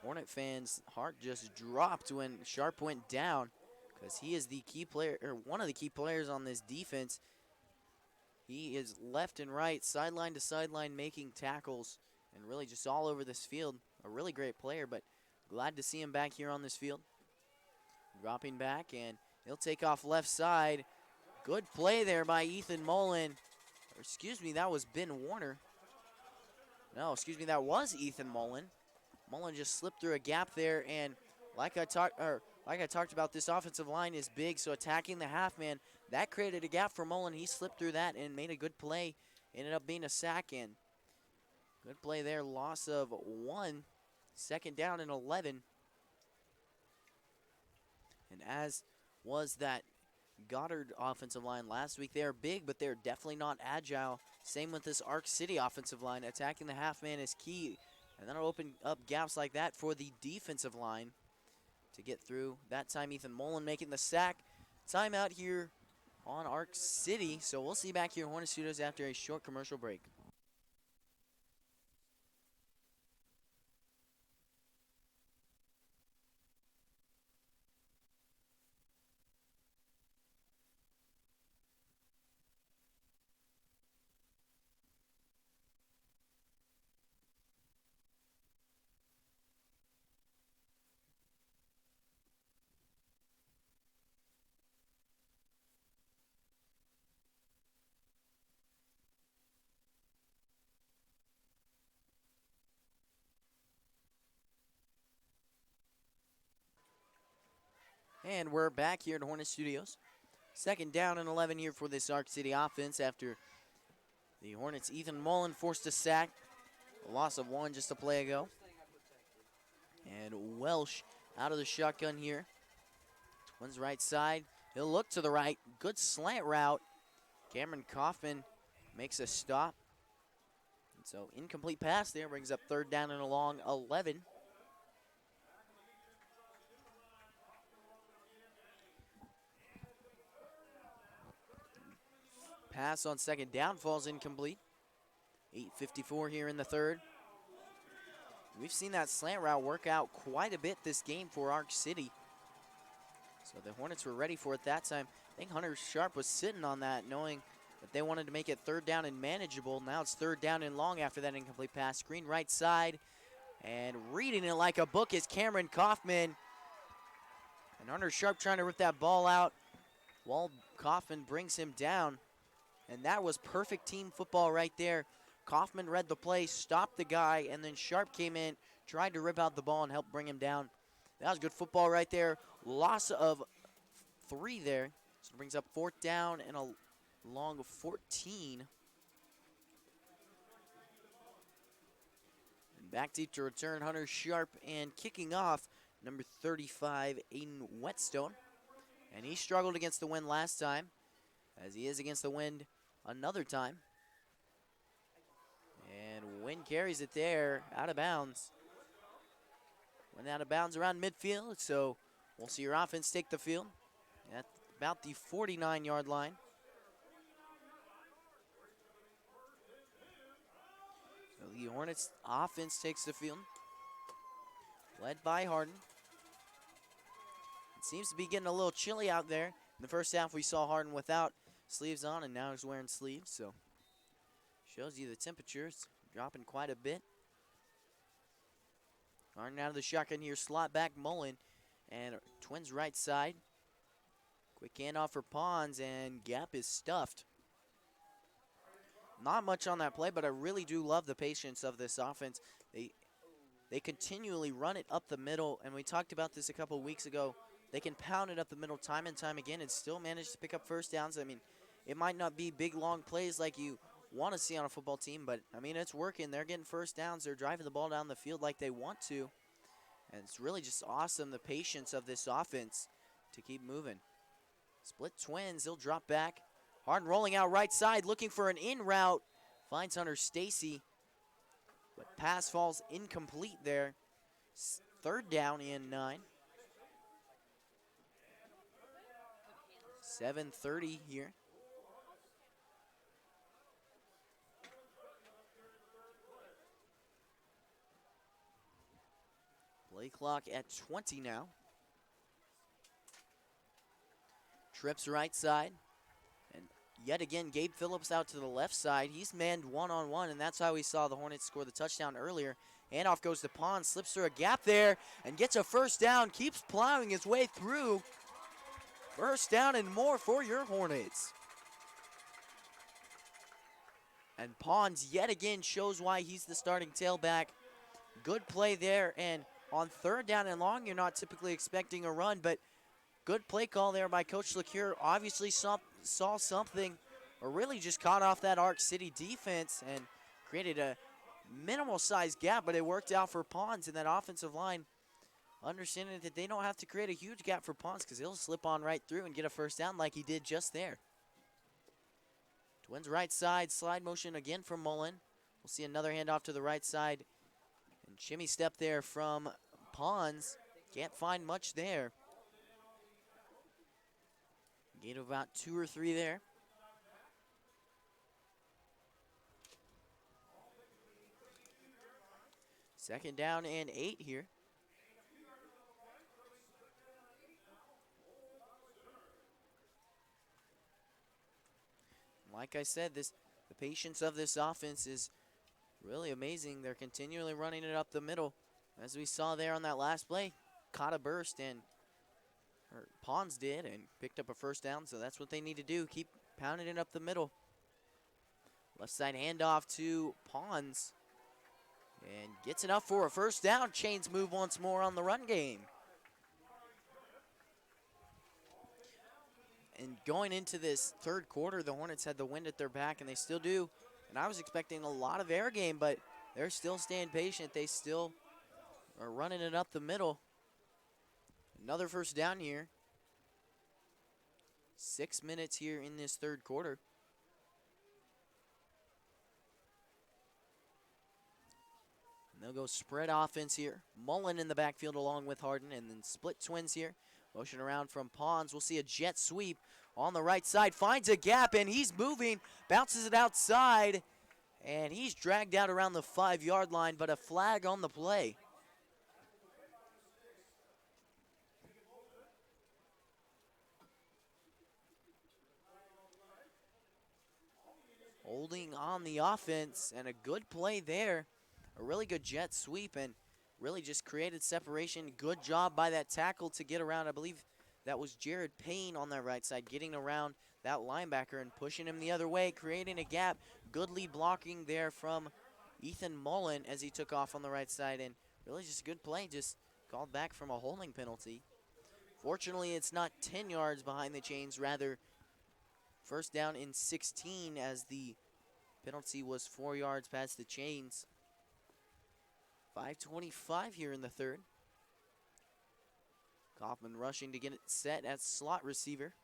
Hornet fan's heart just dropped when Sharp went down, because he is the key player, or one of the key players on this defense. He is left and right, sideline to sideline, making tackles. And really just all over this field. A really great player, but glad to see him back here on this field. Dropping back, and he'll take off left side. Good play there by Ethan Mullen. Or excuse me, that was Ben Warner. No, excuse me, that was Ethan Mullen. Mullen just slipped through a gap there, and like I talked about, this offensive line is big, so attacking the half man, that created a gap for Mullen. He slipped through that and made a good play. Ended up being a sack in. Good play there, loss of 1. 2nd down and 11. And as was that Goddard offensive line last week. They are big, but they're definitely not agile. Same with this Arc City offensive line. Attacking the half man is key, and that'll open up gaps like that for the defensive line to get through. That time, Ethan Mullen making the sack. Timeout here on Arc City. So we'll see you back here in Hornet Studios after a short commercial break. And we're back here at Hornet Studios. Second down and 11 here for this Arc City offense after the Hornets' Ethan Mullen forced a sack. A loss of 1 just a play ago. And Welsh out of the shotgun here. Twins right side. He'll look to the right. Good slant route. Cameron Kaufman makes a stop. And so incomplete pass there brings up third down and a long 11. Pass on second down falls incomplete. 8:54 here in the third. We've seen that slant route work out quite a bit this game for Arc City. So the Hornets were ready for it that time. I think Hunter Sharp was sitting on that, knowing that they wanted to make it third down and manageable. Now it's third down and long after that incomplete pass. Screen right side. And reading it like a book is Cameron Kaufman. And Hunter Sharp trying to rip that ball out. Walt Kaufman brings him down. And that was perfect team football right there. Kaufman read the play, stopped the guy, and then Sharp came in, tried to rip out the ball and help bring him down. That was good football right there. Loss of 3 there. So it brings up fourth down and a long 14. And back deep to return, Hunter Sharp, and kicking off, number 35, Aiden Whetstone. And he struggled against the wind last time, as he is against the wind another time. And Wynn carries it there, out of bounds. Went out of bounds around midfield, so we'll see your offense take the field at about the 49-yard line. So the Hornets offense takes the field, led by Harden. It seems to be getting a little chilly out there. In the first half, we saw Harden without sleeves on, and now he's wearing sleeves, so shows you the temperatures dropping quite a bit. Harden out of the shotgun here, slot back Mullen, and Twins right side. Quick handoff for Pons, and gap is stuffed. Not much on that play, but I really do love the patience of this offense. They continually run it up the middle, and we talked about this a couple weeks ago. They can pound it up the middle time and time again and still manage to pick up first downs. I mean, it might not be big, long plays like you want to see on a football team, but, I mean, it's working. They're getting first downs. They're driving the ball down the field like they want to. And it's really just awesome, the patience of this offense to keep moving. Split Twins. He'll drop back. Harden rolling out right side, looking for an in route. Finds Hunter Stacy, but pass falls incomplete there. Third down and 9. 7:30 here. Play clock at 20 now. Trips right side. And yet again, Gabe Phillips out to the left side. He's manned one-on-one, and that's how we saw the Hornets score the touchdown earlier. Handoff goes to Pons, slips through a gap there, and gets a first down, keeps plowing his way through. First down and more for your Hornets. And Pons yet again shows why he's the starting tailback. Good play there, and on third down and long, you're not typically expecting a run, but good play call there by Coach LeCure. Obviously saw something, or really just caught off that Arc City defense and created a minimal sized gap, but it worked out for Pons, and that offensive line understanding that they don't have to create a huge gap for Pons because he'll slip on right through and get a first down like he did just there. Twins right side, slide motion again from Mullen. We'll see another handoff to the right side. And shimmy step there from Pons. Can't find much there. Gain of about 2 or 3 there. Second down and 8 here. Like I said, the patience of this offense is really amazing. They're continually running it up the middle. As we saw there on that last play, caught a burst and Pons did and picked up a first down, so that's what they need to do. Keep pounding it up the middle. Left side handoff to Pons. And gets enough for a first down. Chains move once more on the run game. And going into this third quarter, the Hornets had the wind at their back, and they still do. And I was expecting a lot of air game, but they're still staying patient. They still are running it up the middle. Another first down here. 6 minutes here in this third quarter. And they'll go spread offense here. Mullen in the backfield along with Harden, and then split twins here. Motion around from Pons. We'll see a jet sweep on the right side. Finds a gap, and he's moving. Bounces it outside, and he's dragged out around the 5-yard line, but a flag on the play. Holding on the offense, and a good play there. A really good jet sweep, and really just created separation. Good job by that tackle to get around. I believe that was Jared Payne on that right side, getting around that linebacker and pushing him the other way, creating a gap. Good lead blocking there from Ethan Mullen as he took off on the right side, and really just a good play, just called back from a holding penalty. Fortunately, it's not 10 yards behind the chains, rather first down in 16 as the penalty was 4 yards past the chains. 5:25 here in the third. Kaufman rushing to get it set at slot receiver.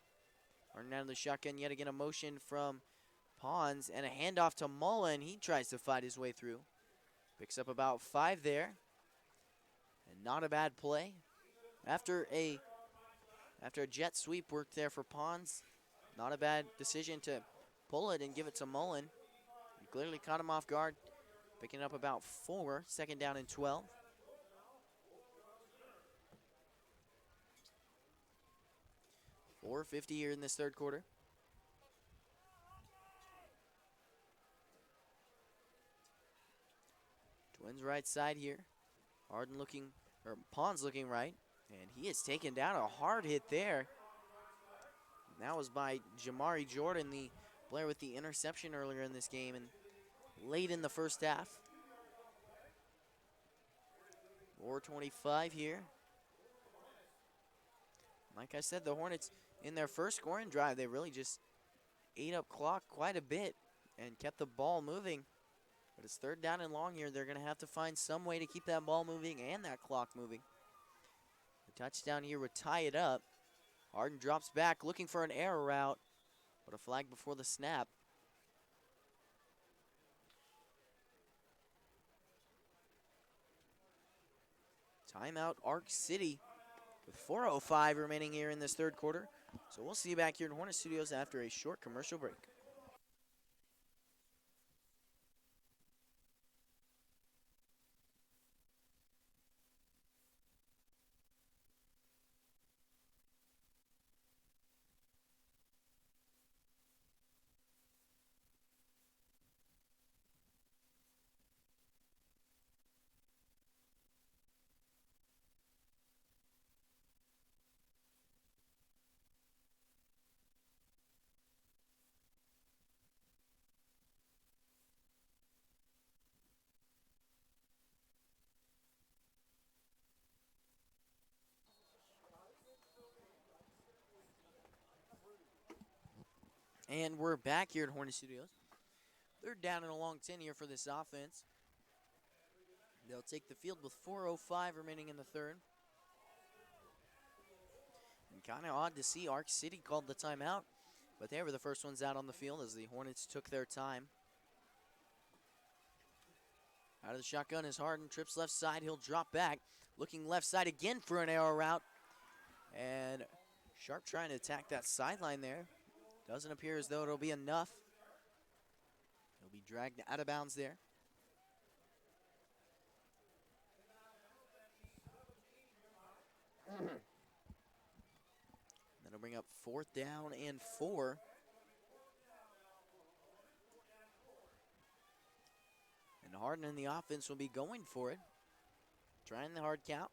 Running out of the shotgun, yet again a motion from Pons and a handoff to Mullen. He tries to fight his way through. Picks up about 5 there. And not a bad play. After a jet sweep worked there for Pons, not a bad decision to pull it and give it to Mullen. He clearly caught him off guard. Picking up about 4, second down and 12. .450 here in this third quarter. Twins right side here. Harden looking, or Pons looking right. And he is taken down, a hard hit there. And that was by Jamari Jordan, the player with the interception earlier in this game. And late in the first half. 4:25 here. Like I said, the Hornets in their first scoring drive, they really just ate up clock quite a bit and kept the ball moving. But it's third down and long here. They're going to have to find some way to keep that ball moving and that clock moving. The touchdown here would tie it up. Harden drops back looking for an error route, but a flag before the snap. Timeout Arc City with 4:05 remaining here in this third quarter. So we'll see you back here in Hornet Studios after a short commercial break. And we're back here at Hornet Studios. They're down and a long 10 here for this offense. They'll take the field with 4:05 remaining in the third. Kind of odd to see Arc City called the timeout, but they were the first ones out on the field as the Hornets took their time. Out of the shotgun is Harden, trips left side, he'll drop back. Looking left side again for an arrow route. And Sharp trying to attack that sideline there. Doesn't appear as though it'll be enough. He'll be dragged out of bounds there. That'll bring up 4th down and 4. And Harden and the offense will be going for it. Trying the hard count.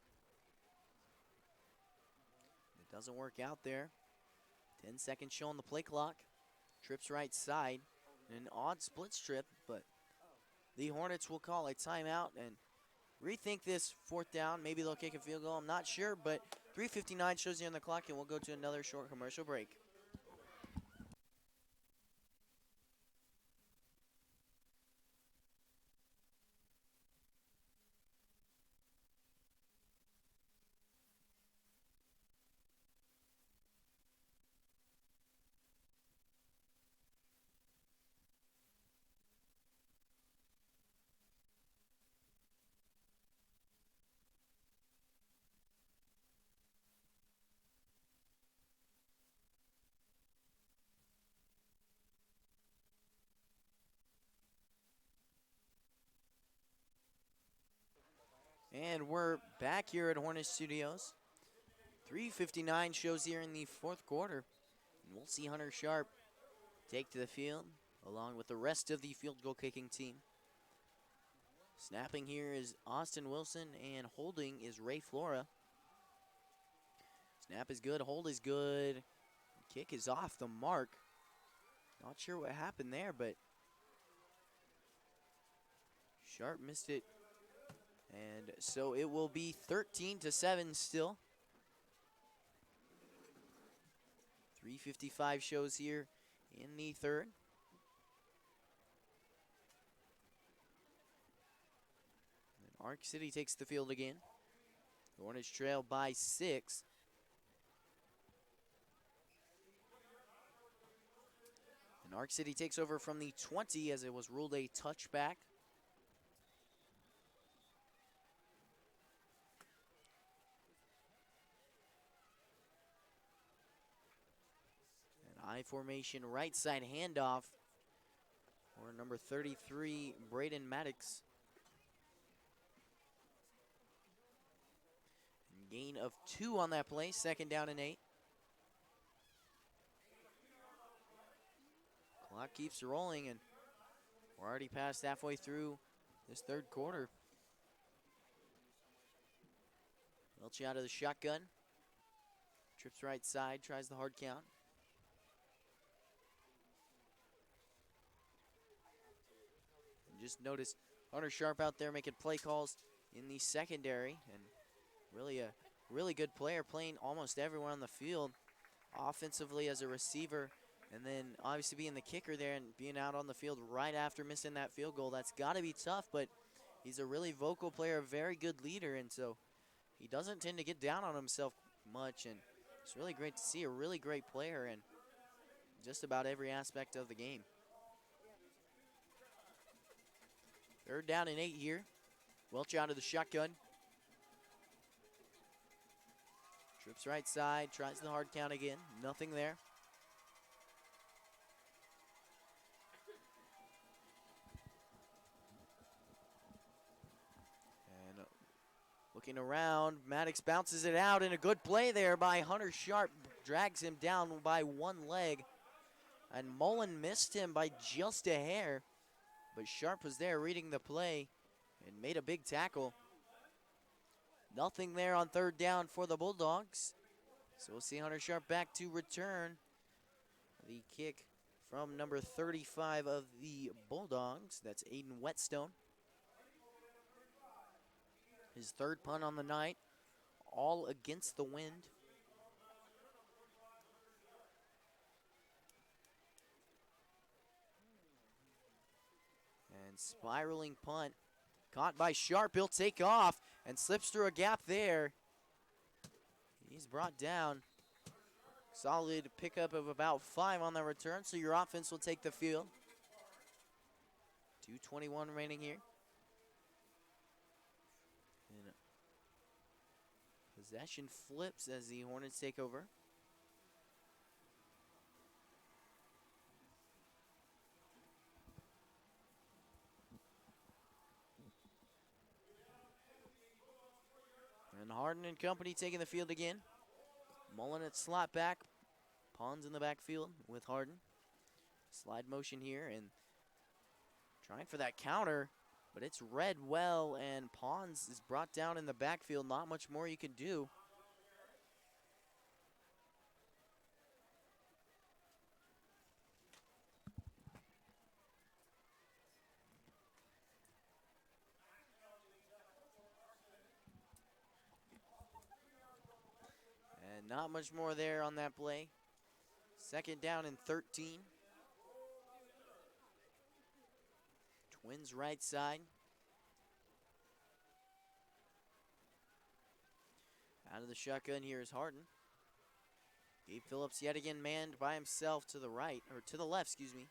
It doesn't work out there. 10 seconds show on the play clock. Trips right side. An odd split strip, but the Hornets will call a timeout and rethink this 4th down. Maybe they'll kick a field goal. I'm not sure, but 3:59 shows here on the clock, and we'll go to another short commercial break. And we're back here at Hornet Studios. 3:59 shows here in the 4th quarter. And we'll see Hunter Sharp take to the field along with the rest of the field goal kicking team. Snapping here is Austin Wilson, and holding is Ray Flora. Snap is good, hold is good. Kick is off the mark. Not sure what happened there, but Sharp missed it. And so it will be 13-7 still. 3:55 shows here in the 3rd. And Arc City takes the field again. The Hornets trail by 6. And Arc City takes over from the 20 as it was ruled a touchback. I formation right side handoff for number 33, Braden Maddox. And gain of 2 on that play, 2nd down and 8. Clock keeps rolling, and we're already past halfway through this 3rd quarter. Welch out of the shotgun. Trips right side, tries the hard count. Just notice Hunter Sharp out there making play calls in the secondary, and really a really good player, playing almost everywhere on the field, offensively as a receiver, and then obviously being the kicker there and being out on the field right after missing that field goal. That's got to be tough, but he's a really vocal player, a very good leader, and so he doesn't tend to get down on himself much, and it's really great to see a really great player in just about every aspect of the game. 3rd down and 8 here. Welch out of the shotgun. Trips right side, tries the hard count again. Nothing there. And looking around, Maddox bounces it out, and a good play there by Hunter Sharp. Drags him down by 1 leg. And Mullen missed him by just a hair. But Sharp was there reading the play and made a big tackle. Nothing there on 3rd down for the Bulldogs. So we'll see Hunter Sharp back to return the kick from number 35 of the Bulldogs. That's Aiden Whetstone. His 3rd punt on the night, all against the wind. And spiraling punt, caught by Sharp. He'll take off and slips through a gap there. He's brought down Solid pickup of about 5 on the return, so your offense will take the field. 2:21 remaining here. And possession flips as the Hornets take over. And Harden and company taking the field again. Mullen at slot back. Pons in the backfield with Harden. Slide motion here and trying for that counter, but it's read well, and Pons is brought down in the backfield. Not much more you can do. And not much more there on that play. Second down and 13. Twins right side. Out of the shotgun here is Harden. Gabe Phillips yet again manned by himself to the right, or to the left, excuse me.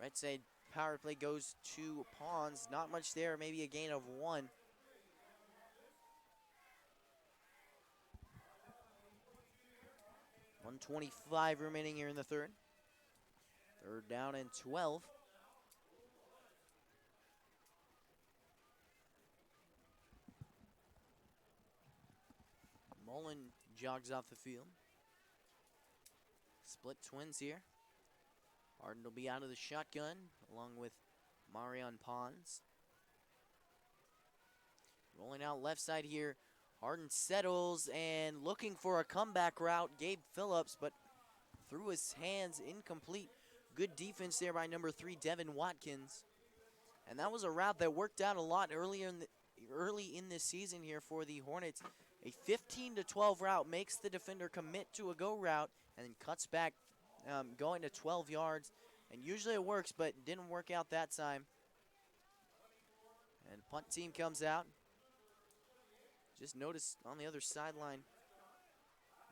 Right side power play goes to Pons. Not much there, maybe a gain of 1. .125 remaining here in the third. Third down and 12. Mullen jogs off the field. Split twins here. Harden will be out of the shotgun along with Marion Pons. Rolling out left side here. Harden settles and looking for a comeback route. Gabe Phillips, but through his hands, incomplete. Good defense there by number 3, Devin Watkins. And that was a route that worked out a lot early in this season here for the Hornets. A 15-12 route makes the defender commit to a go route and then cuts back going to 12 yards. And usually it works, but didn't work out that time. And punt team comes out. Just noticed on the other sideline,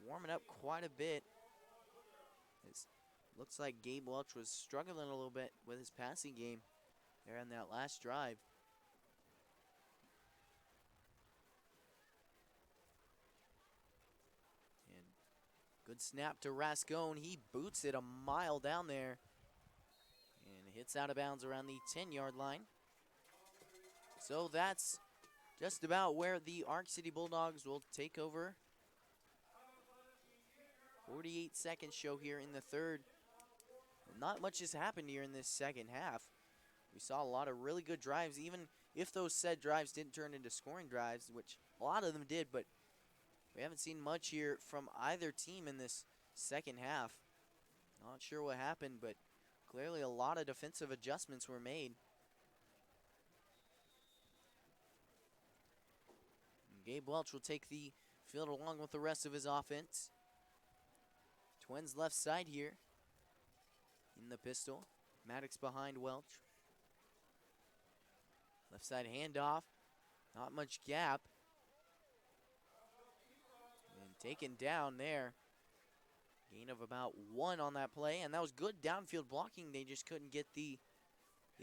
warming up quite a bit. It looks like Gabe Welch was struggling a little bit with his passing game there on that last drive. And good snap to Rascone. He boots it a mile down there and hits out of bounds around the 10-yard line. So that's just about where the Ark City Bulldogs will take over. 48 seconds show here in the third. Not much has happened here in this second half. We saw a lot of really good drives, even if those said drives didn't turn into scoring drives, which a lot of them did, but we haven't seen much here from either team in this second half. Not sure what happened, but clearly a lot of defensive adjustments were made. Gabe Welch will take the field along with the rest of his offense. Twins left side here in the pistol. Maddox behind Welch. Left side handoff. Not much gap. And taken down there. Gain of about 1 on that play. And that was good downfield blocking. They just couldn't get the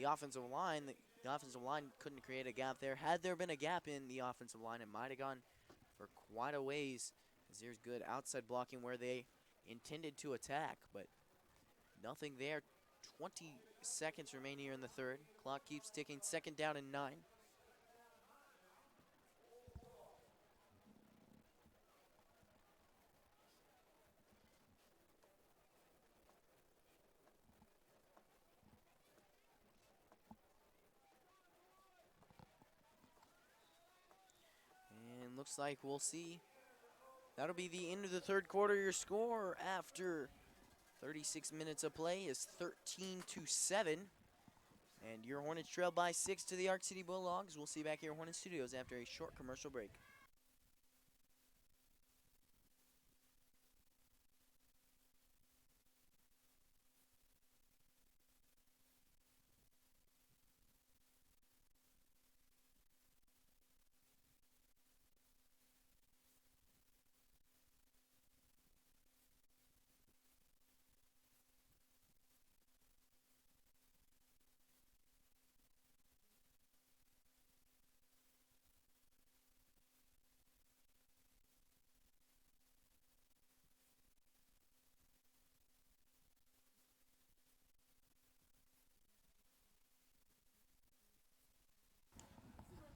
offensive line. The offensive line couldn't create a gap there. Had there been a gap in the offensive line, it might have gone for quite a ways. As there's good outside blocking where they intended to attack, but nothing there. 20 seconds remain here in the third. Clock keeps ticking. Second down and 9. Looks like we'll see. That'll be the end of the third quarter. Your score after 36 minutes of play is 13-7. And your Hornets trail by 6 to the Ark City Bulldogs. We'll see you back here at Hornet Studios after a short commercial break.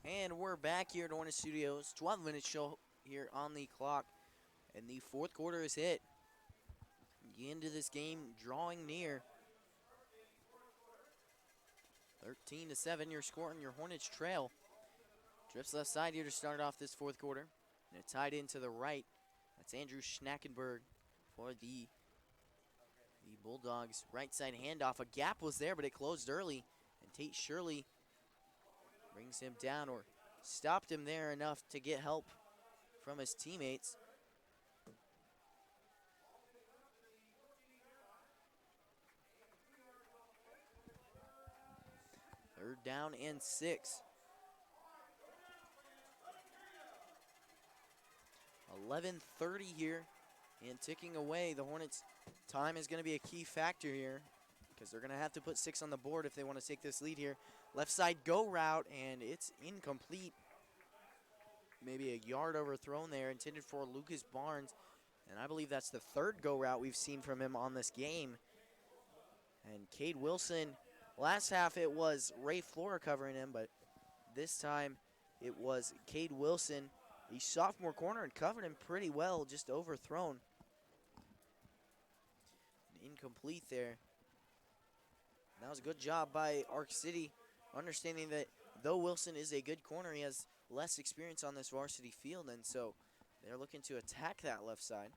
And we're back here at Hornet Studios. 12-minute show here on the clock. And the fourth quarter is hit. The end of this game drawing near. 13-7, your score and your Hornets trail. Trips left side here to start off this fourth quarter. And it tied in to the right. That's Andrew Schnackenberg for the Bulldogs. Right side handoff. A gap was there, but it closed early. And Tate Shirley brings him down, or stopped him there enough to get help from his teammates. Third down and 6. 11:30 here and ticking away. The Hornets' time is going to be a key factor here because they're going to have to put 6 on the board if they want to take this lead here. Left side go route, and it's incomplete. Maybe a yard overthrown there, intended for Lucas Barnes. And I believe that's the third go route we've seen from him on this game. And Cade Wilson, last half it was Ray Flora covering him, but this time it was Cade Wilson, the sophomore corner, and covered him pretty well, just overthrown. Incomplete there. And that was a good job by Arc City, understanding that though Wilson is a good corner, he has less experience on this varsity field, and so they're looking to attack that left side.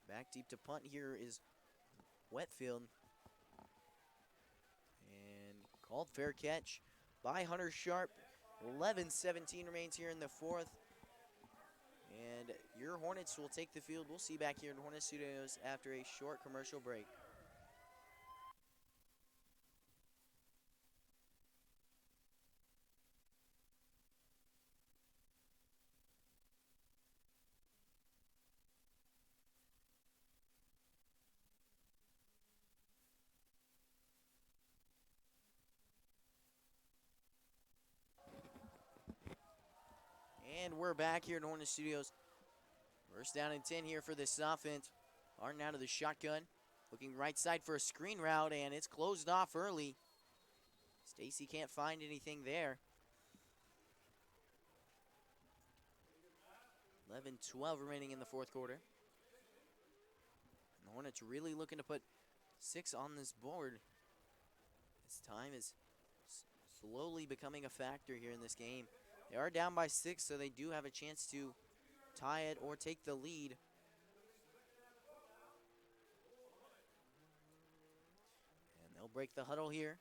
Back deep to punt here is Wetfield. And called fair catch by Hunter Sharp. 11-17 remains here in the fourth. And your Hornets will take the field. We'll see you back here in Hornet Studios after a short commercial break. And we're back here at Hornet Studios. First down and 10 here for this offense. Harden out of the shotgun. Looking right side for a screen route, and it's closed off early. Stacy can't find anything there. 11-12 remaining in the fourth quarter. And the Hornets really looking to put 6 on this board. This time is slowly becoming a factor here in this game. They are down by 6, so they do have a chance to tie it or take the lead. And they'll break the huddle here.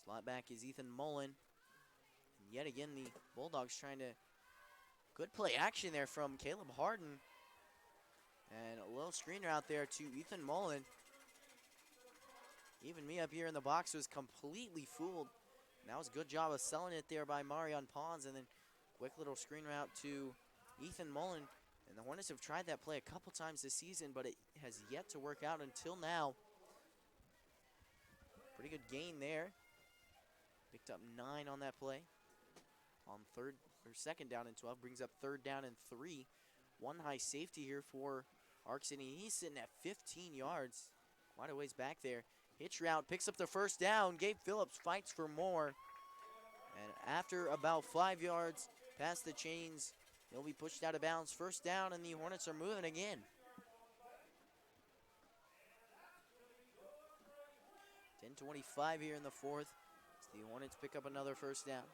Slot back is Ethan Mullen. And yet again, the Bulldogs trying to... Good play action there from Caleb Harden. And a little screener out there to Ethan Mullen. Even me up here in the box was completely fooled. And that was a good job of selling it there by Marion Pons. And then quick little screen route to Ethan Mullen. And the Hornets have tried that play a couple times this season, but it has yet to work out until now. Pretty good gain there. Picked up 9 on that play. On second down and 12, brings up third down and 3. One high safety here for Arc City. He's sitting at 15 yards. Quite a ways back there. Hitch route, picks up the first down. Gabe Phillips fights for more. And after about 5 yards past the chains, he'll be pushed out of bounds. First down, and the Hornets are moving again. 10:25 here in the fourth. As the Hornets pick up another first down.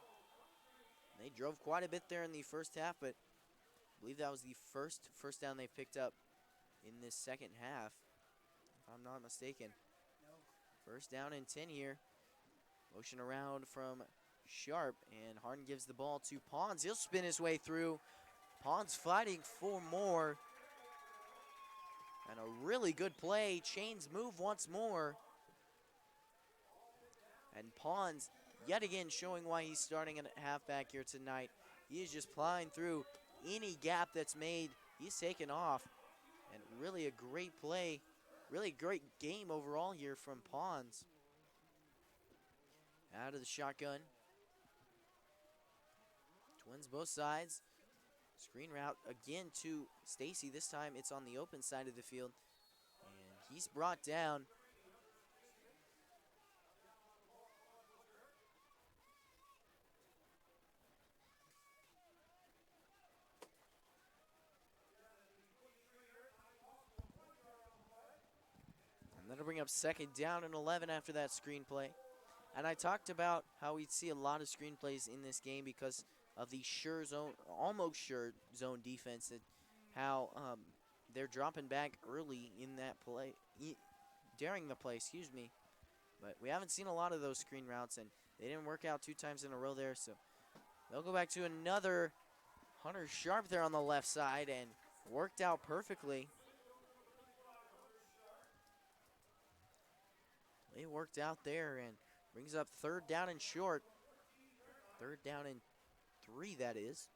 They drove quite a bit there in the first half, but I believe that was the first down they picked up in this second half, if I'm not mistaken. First down and 10 here. Motion around from Sharp, and Harden gives the ball to Pons. He'll spin his way through. Pons fighting for more. And a really good play. Chains move once more. And Pons yet again showing why he's starting at halfback here tonight. He is just plowing through any gap that's made. He's taken off. And really a great play. Really great game overall here from Pons. Out of the shotgun. Twins both sides. Screen route again to Stacy. This time it's on the open side of the field. And he's brought down. up second down and 11 after that screenplay. And I talked about how we'd see a lot of screenplays in this game because of the sure zone, almost sure zone defense, and how they're dropping back early in that play, during the play, excuse me. But we haven't seen a lot of those screen routes, and they didn't work out 2 times in a row there. So they'll go back to another Hunter Sharp there on the left side, and worked out perfectly. It worked out there and brings up 3rd down and short. 3rd down and 3, that is.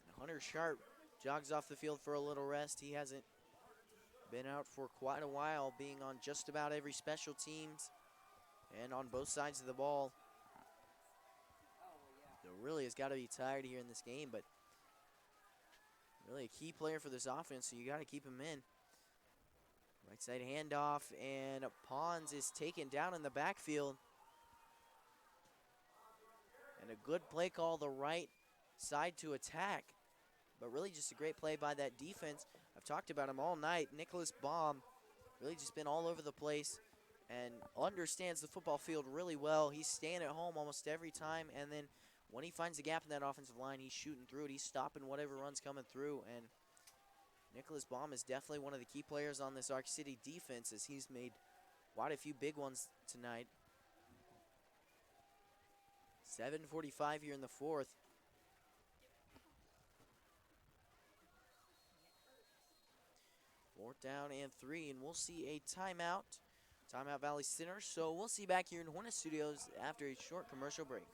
And Hunter Sharp jogs off the field for a little rest. He hasn't been out for quite a while, being on just about every special teams and on both sides of the ball. So really has got to be tired here in this game, but really a key player for this offense, so you got to keep him in. Right side handoff, and Pons is taken down in the backfield. And a good play call the right side to attack, but really just a great play by that defense. I've talked about him all night. Nicholas Baum really just been all over the place and understands the football field really well. He's staying at home almost every time, and then when he finds a gap in that offensive line, he's shooting through it. He's stopping whatever run's coming through, and Nicholas Baum is definitely one of the key players on this Arc City defense, as he's made quite a few big ones tonight. 7:45 here in the 4th. Fourth down and 3, and we'll see a timeout. Timeout Valley Center. So we'll see you back here in Hornet Studios after a short commercial break.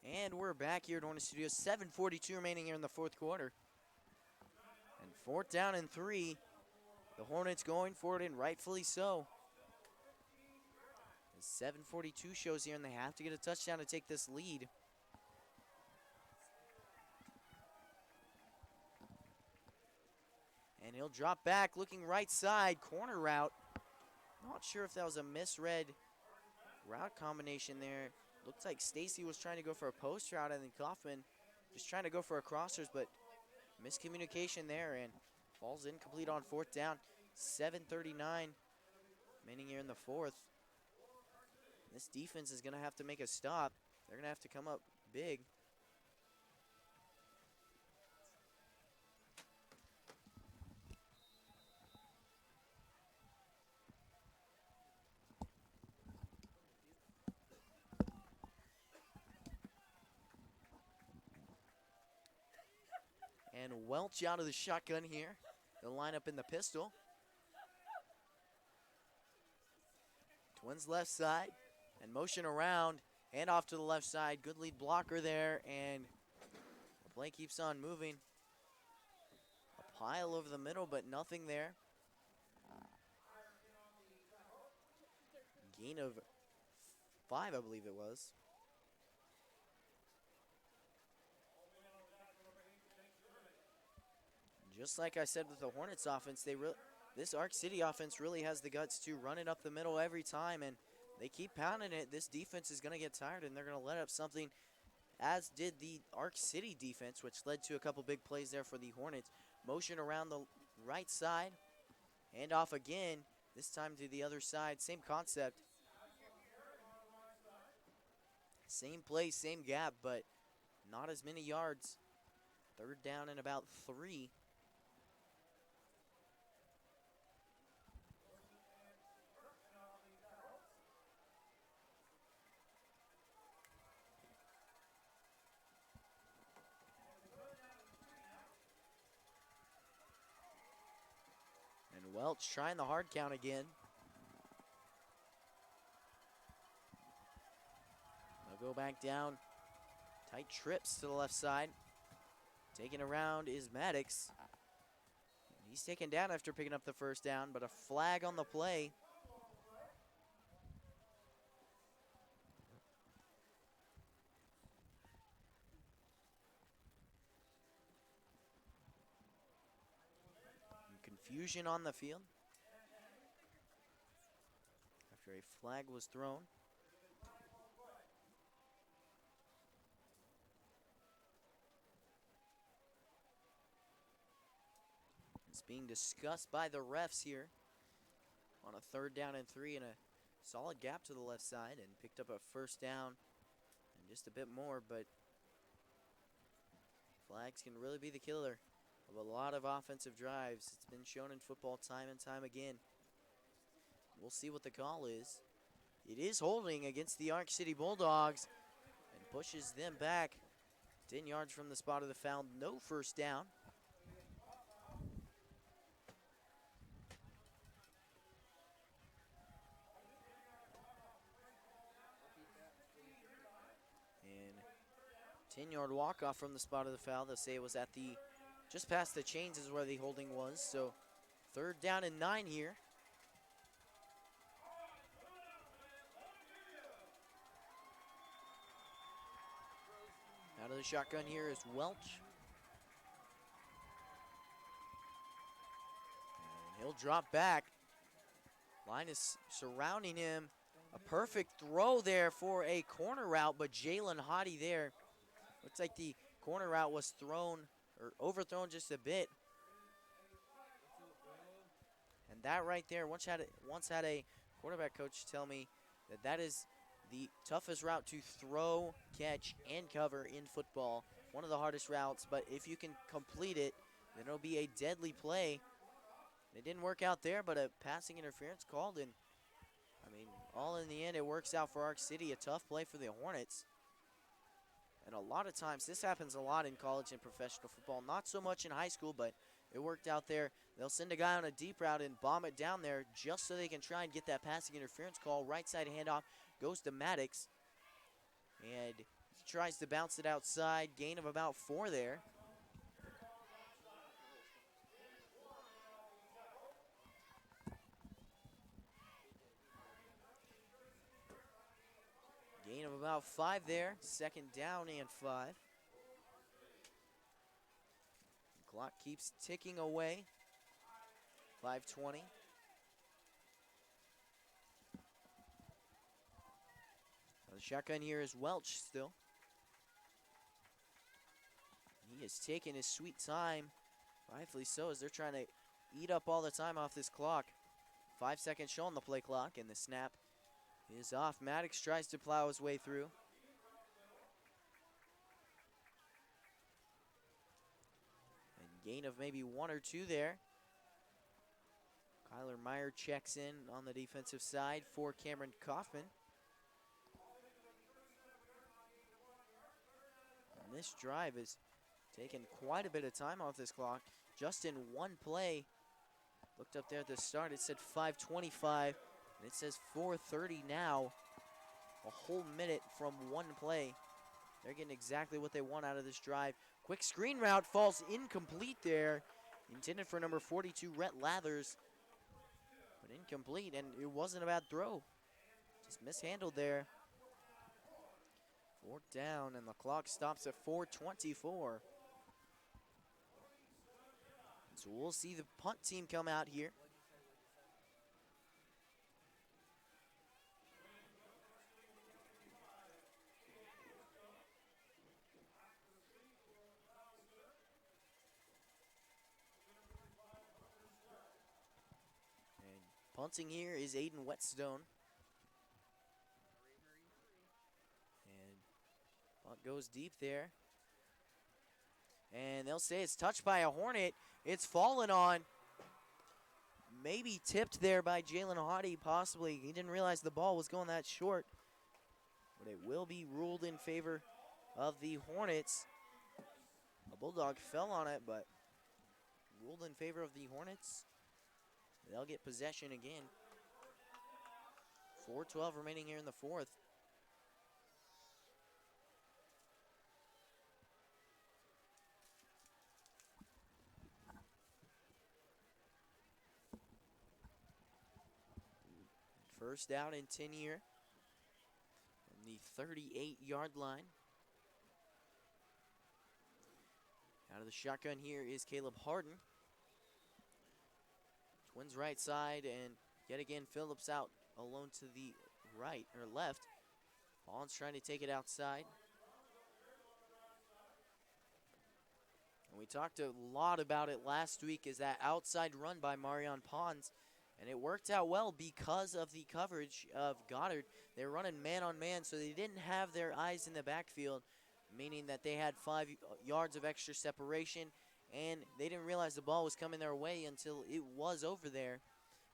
And we're back here at Hornet Studios. 7:42 remaining here in the 4th quarter. And 4th down and 3. The Hornets going for it, and rightfully so. As 7:42 shows here, and they have to get a touchdown to take this lead. And he'll drop back, looking right side, corner route. Not sure if that was a misread route combination there. Looks like Stacy was trying to go for a post route, and then Kaufman just trying to go for a crossers, but miscommunication there, and falls incomplete on 4th down. 7:39 remaining here in the 4th. This defense is going to have to make a stop. They're going to have to come up big. And Welch out of the shotgun here. They'll line up in the pistol. Twins left side and motion around and off to the left side. Good lead blocker there, and the play keeps on moving. A pile over the middle, but nothing there. Gain of 5, I believe it was. Just like I said with the Hornets offense, this Arc City offense really has the guts to run it up the middle every time, and they keep pounding it. This defense is going to get tired, and they're going to let up something, as did the Arc City defense, which led to a couple big plays there for the Hornets. Motion around the right side, hand off again, this time to the other side. Same concept. Same play, same gap, but not as many yards. 3rd down and about 3. Welch trying the hard count again. They'll go back down. Tight trips to the left side. Taking around is Maddox. He's taken down after picking up the first down, but a flag on the play. Confusion on the field after a flag was thrown. It's being discussed by the refs here on a 3rd down and 3 and a solid gap to the left side, and picked up a first down and just a bit more, but flags can really be the killer of a lot of offensive drives. It's been shown in football time and time again. We'll see what the call is. It is holding against the Ark City Bulldogs and pushes them back 10 yards from the spot of the foul. No first down. And 10-yard walk-off from the spot of the foul. They'll say it was at the just past the chains is where the holding was. So 3rd down and 9 here. Out of the shotgun here is Welch. And he'll drop back. Line is surrounding him. A perfect throw there for a corner route, but Jalen Hottie there. Looks like the corner route was thrown or overthrown just a bit. And that right there, once had a quarterback coach tell me that is the toughest route to throw, catch, and cover in football. One of the hardest routes, but if you can complete it, then it'll be a deadly play. It didn't work out there, but a passing interference called, and I mean, all in the end, it works out for Ark City. A tough play for the Hornets. And a lot of times, this happens a lot in college and professional football. Not so much in high school, but it worked out there. They'll send a guy on a deep route and bomb it down there just so they can try and get that passing interference call. Right side handoff goes to Maddox. And he tries to bounce it outside. Gain of about 4 there. Gain of about 5 there. 2nd down and 5. The clock keeps ticking away. 5:20. The shotgun here is Welch still. He is taking his sweet time. Rightfully so, as they're trying to eat up all the time off this clock. 5 seconds show on the play clock, and the snap is off. Maddox tries to plow his way through. And gain of maybe 1 or 2 there. Kyler Meyer checks in on the defensive side for Cameron Kaufman. And this drive has taken quite a bit of time off this clock. Just in 1 play. Looked up there at the start, it said 5:25. And it says 4:30 now. A whole minute from 1 play. They're getting exactly what they want out of this drive. Quick screen route falls incomplete there. Intended for number 42, Rhett Lathers. But incomplete, and it wasn't a bad throw. Just mishandled there. 4th down, and the clock stops at 4:24. So we'll see the punt team come out here. Punting here is Aiden Whetstone. And punt goes deep there. And they'll say it's touched by a Hornet. It's fallen on. Maybe tipped there by Jalen Hottie, possibly. He didn't realize the ball was going that short. But it will be ruled in favor of the Hornets. A Bulldog fell on it, but ruled in favor of the Hornets. they'll get possession again. 4:12 remaining here in the fourth. First down and 10 here from the 38-yard line. Out of the shotgun here is Caleb Harden. Twins right side, and yet again Phillips out alone to the right or left. Pons trying to take it outside. And we talked a lot about it last week, is that outside run by Marion Pons. And it worked out well because of the coverage of Goddard. They were running man-on-man, so they didn't have their eyes in the backfield, meaning that they had 5 yards of extra separation, and they didn't realize the ball was coming their way until it was over there.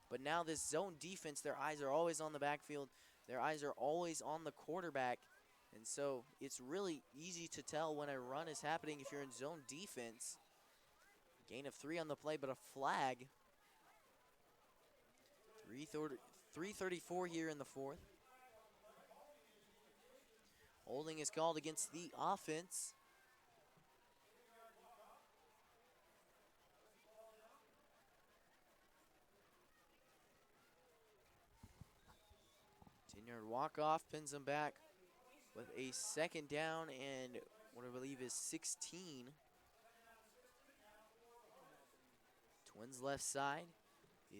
But now this zone defense, their eyes are always on the backfield. Their eyes are always on the quarterback. And so it's really easy to tell when a run is happening if you're in zone defense. Gain of 3 on the play, but a flag. 3:34 here in the fourth. Holding is called against the offense. Ten-yard walk-off pins them back with a second down and what I believe is 16. Twins left side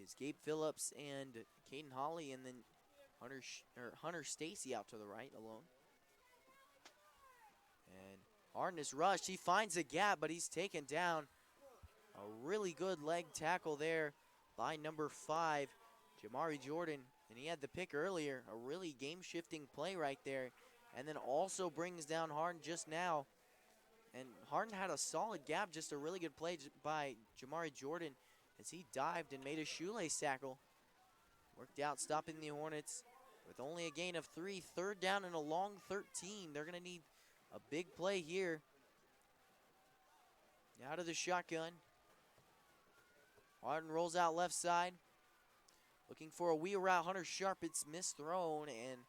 is Gabe Phillips and Caden Hawley, and then Hunter Stacy out to the right alone. And Harden is rushed. He finds a gap, but he's taken down. A really good leg tackle there by number 5, Jamari Jordan. And he had the pick earlier. A really game-shifting play right there. And then also brings down Harden just now. And Harden had a solid gap, just a really good play by Jamari Jordan as he dived and made a shoelace tackle. Worked out, stopping the Hornets with only a gain of 3. Third down and a long 13. They're going to need a big play here. Out of the shotgun. Harden rolls out left side. Looking for a wheel route. Hunter Sharp, it's misthrown, and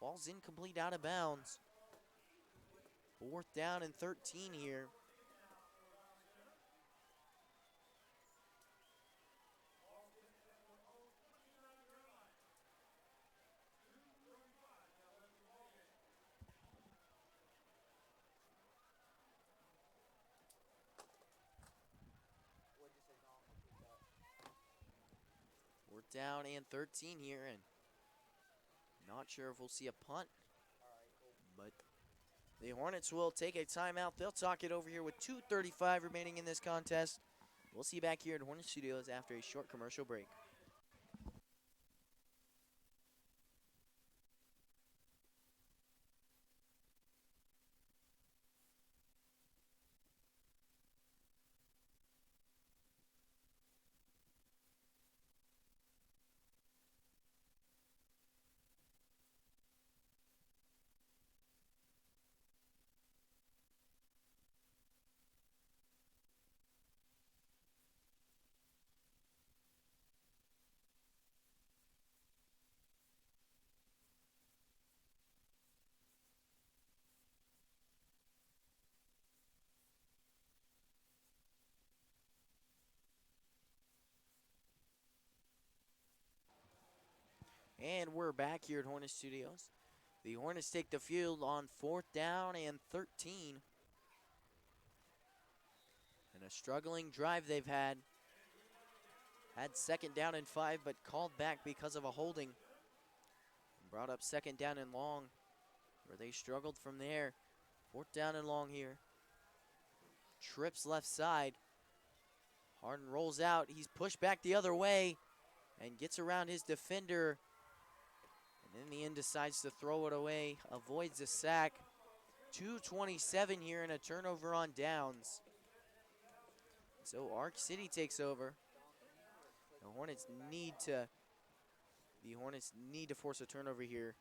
ball's incomplete, out of bounds. Fourth down and 13 here. Fourth down and 13 here, and not sure if we'll see a punt, but the Hornets will take a timeout. They'll talk it over here with 2:35 remaining in this contest. We'll see you back here at Hornet Studios after a short commercial break. And we're back here at Hornet Studios. The Hornets take the field on 4th down and 13. And a struggling drive they've had. Had 2nd down and 5, but called back because of a holding. Brought up 2nd down and long, where they struggled from there. 4th down and long here. Trips left side. Harden rolls out. He's pushed back the other way and gets around his defender. And in the end decides to throw it away. Avoids a sack. 2:27 here and a turnover on downs. So Ark City takes over. The Hornets need to force a turnover here.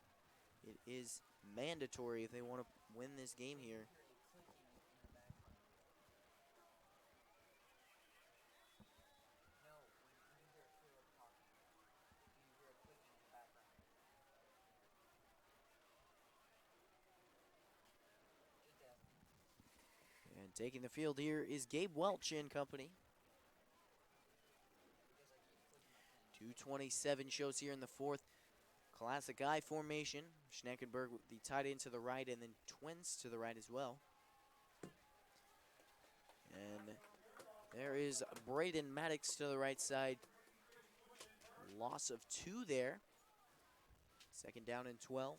It is mandatory if they want to win this game here. And taking the field here is Gabe Welch and company. 2:27 shows here in the fourth. Classic I formation. Schneckenberg with the tight end to the right and then twins to the right as well. And there is Braden Maddox to the right side. Loss of 2 there. Second down and 12.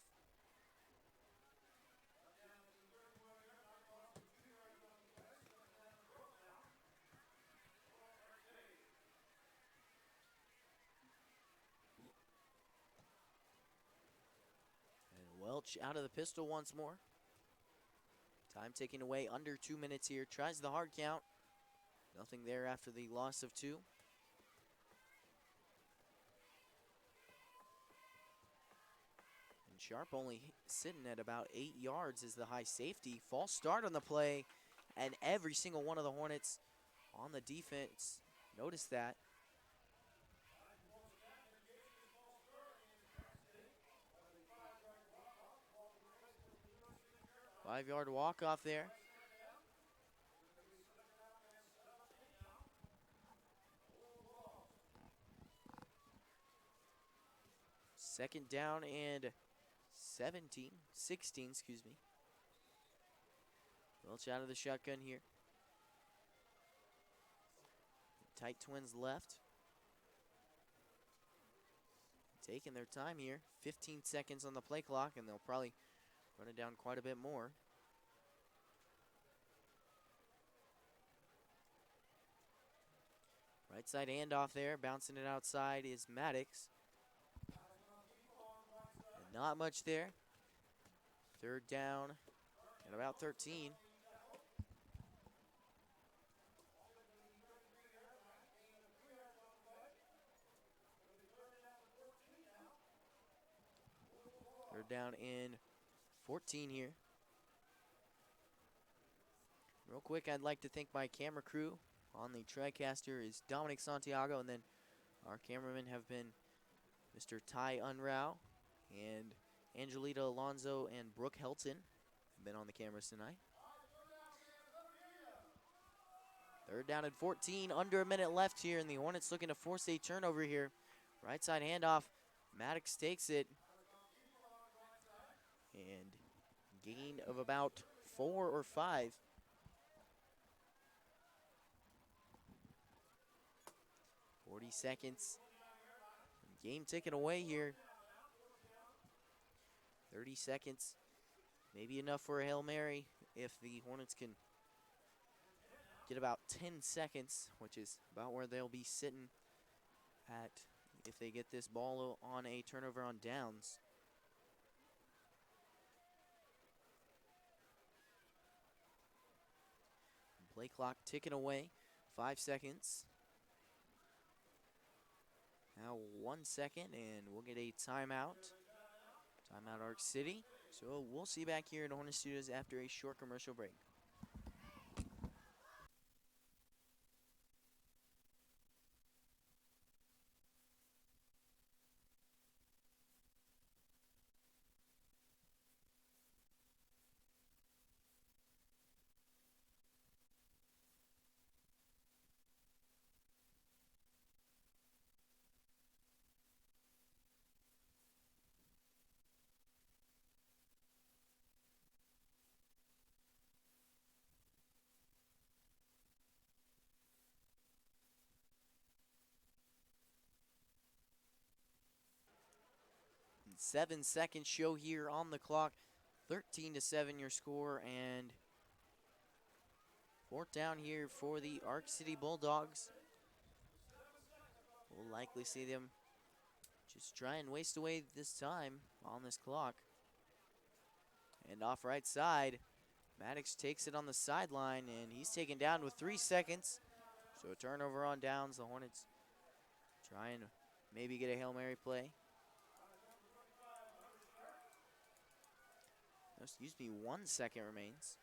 Welch out of the pistol once more. Time taken away under 2 minutes here. Tries the hard count. Nothing there after the loss of 2. And Sharp only sitting at about 8 yards is the high safety. False start on the play. And every single one of the Hornets on the defense noticed that. Five-yard walk-off there. Second down and 16, excuse me. Welch out of the shotgun here. Tight twins left. Taking their time here. 15 seconds on the play clock, and they'll probably run it down quite a bit more. Right side handoff there, bouncing it outside is Maddox. And not much there. Third down and about 13. Third down and 14 here. Real quick, I'd like to thank my camera crew. On the TriCaster is Dominic Santiago, and then our cameramen have been Mr. Ty Unrau and Angelita Alonso and Brooke Helton have been on the cameras tonight. Third down and 14, under a minute left here, and the Hornets looking to force a turnover here. Right side handoff, Maddox takes it. And gain of about 4 or 5. Seconds. Game taken away here. 30 seconds. Maybe enough for a Hail Mary if the Hornets can get about 10 seconds, which is about where they'll be sitting at if they get this ball on a turnover on downs. Play clock ticking away. 5 seconds. Now 1 second, and we'll get a timeout. Timeout Arc City. So we'll see you back here at Hornet Studios after a short commercial break. And 7 seconds show here on the clock. 13-7 your score, and fourth down here for the Arc City Bulldogs. We'll likely see them just try and waste away this time on this clock. And off right side, Maddox takes it on the sideline, and he's taken down with 3 seconds. So a turnover on downs. The Hornets try and maybe get a Hail Mary play. No, excuse me, 1 second remains.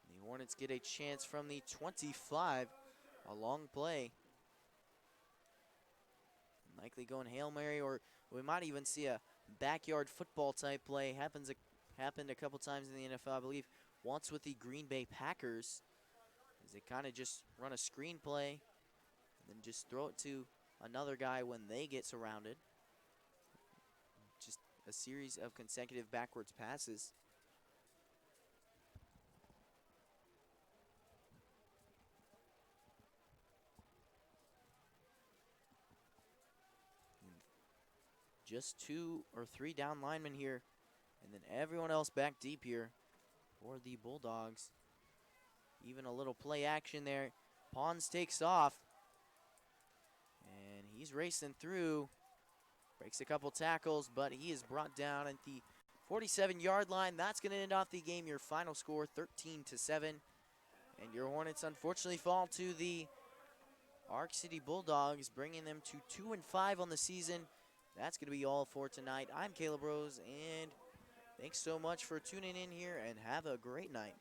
The Hornets get a chance from the 25. A long play. Likely going Hail Mary, or we might even see a backyard football type play. Happened a couple times in the NFL, I believe. Once with the Green Bay Packers, as they kind of just run a screen play and then just throw it to another guy when they get surrounded. Just a series of consecutive backwards passes. Just 2 or 3 down linemen here, and then everyone else back deep here for the Bulldogs. Even a little play action there. Pons takes off, and he's racing through. Breaks a couple tackles, but he is brought down at the 47-yard line. That's going to end off the game. Your final score, 13-7. And your Hornets unfortunately fall to the Arc City Bulldogs, bringing them to 2-5 on the season. That's going to be all for tonight. I'm Caleb Rose, and thanks so much for tuning in here, and have a great night.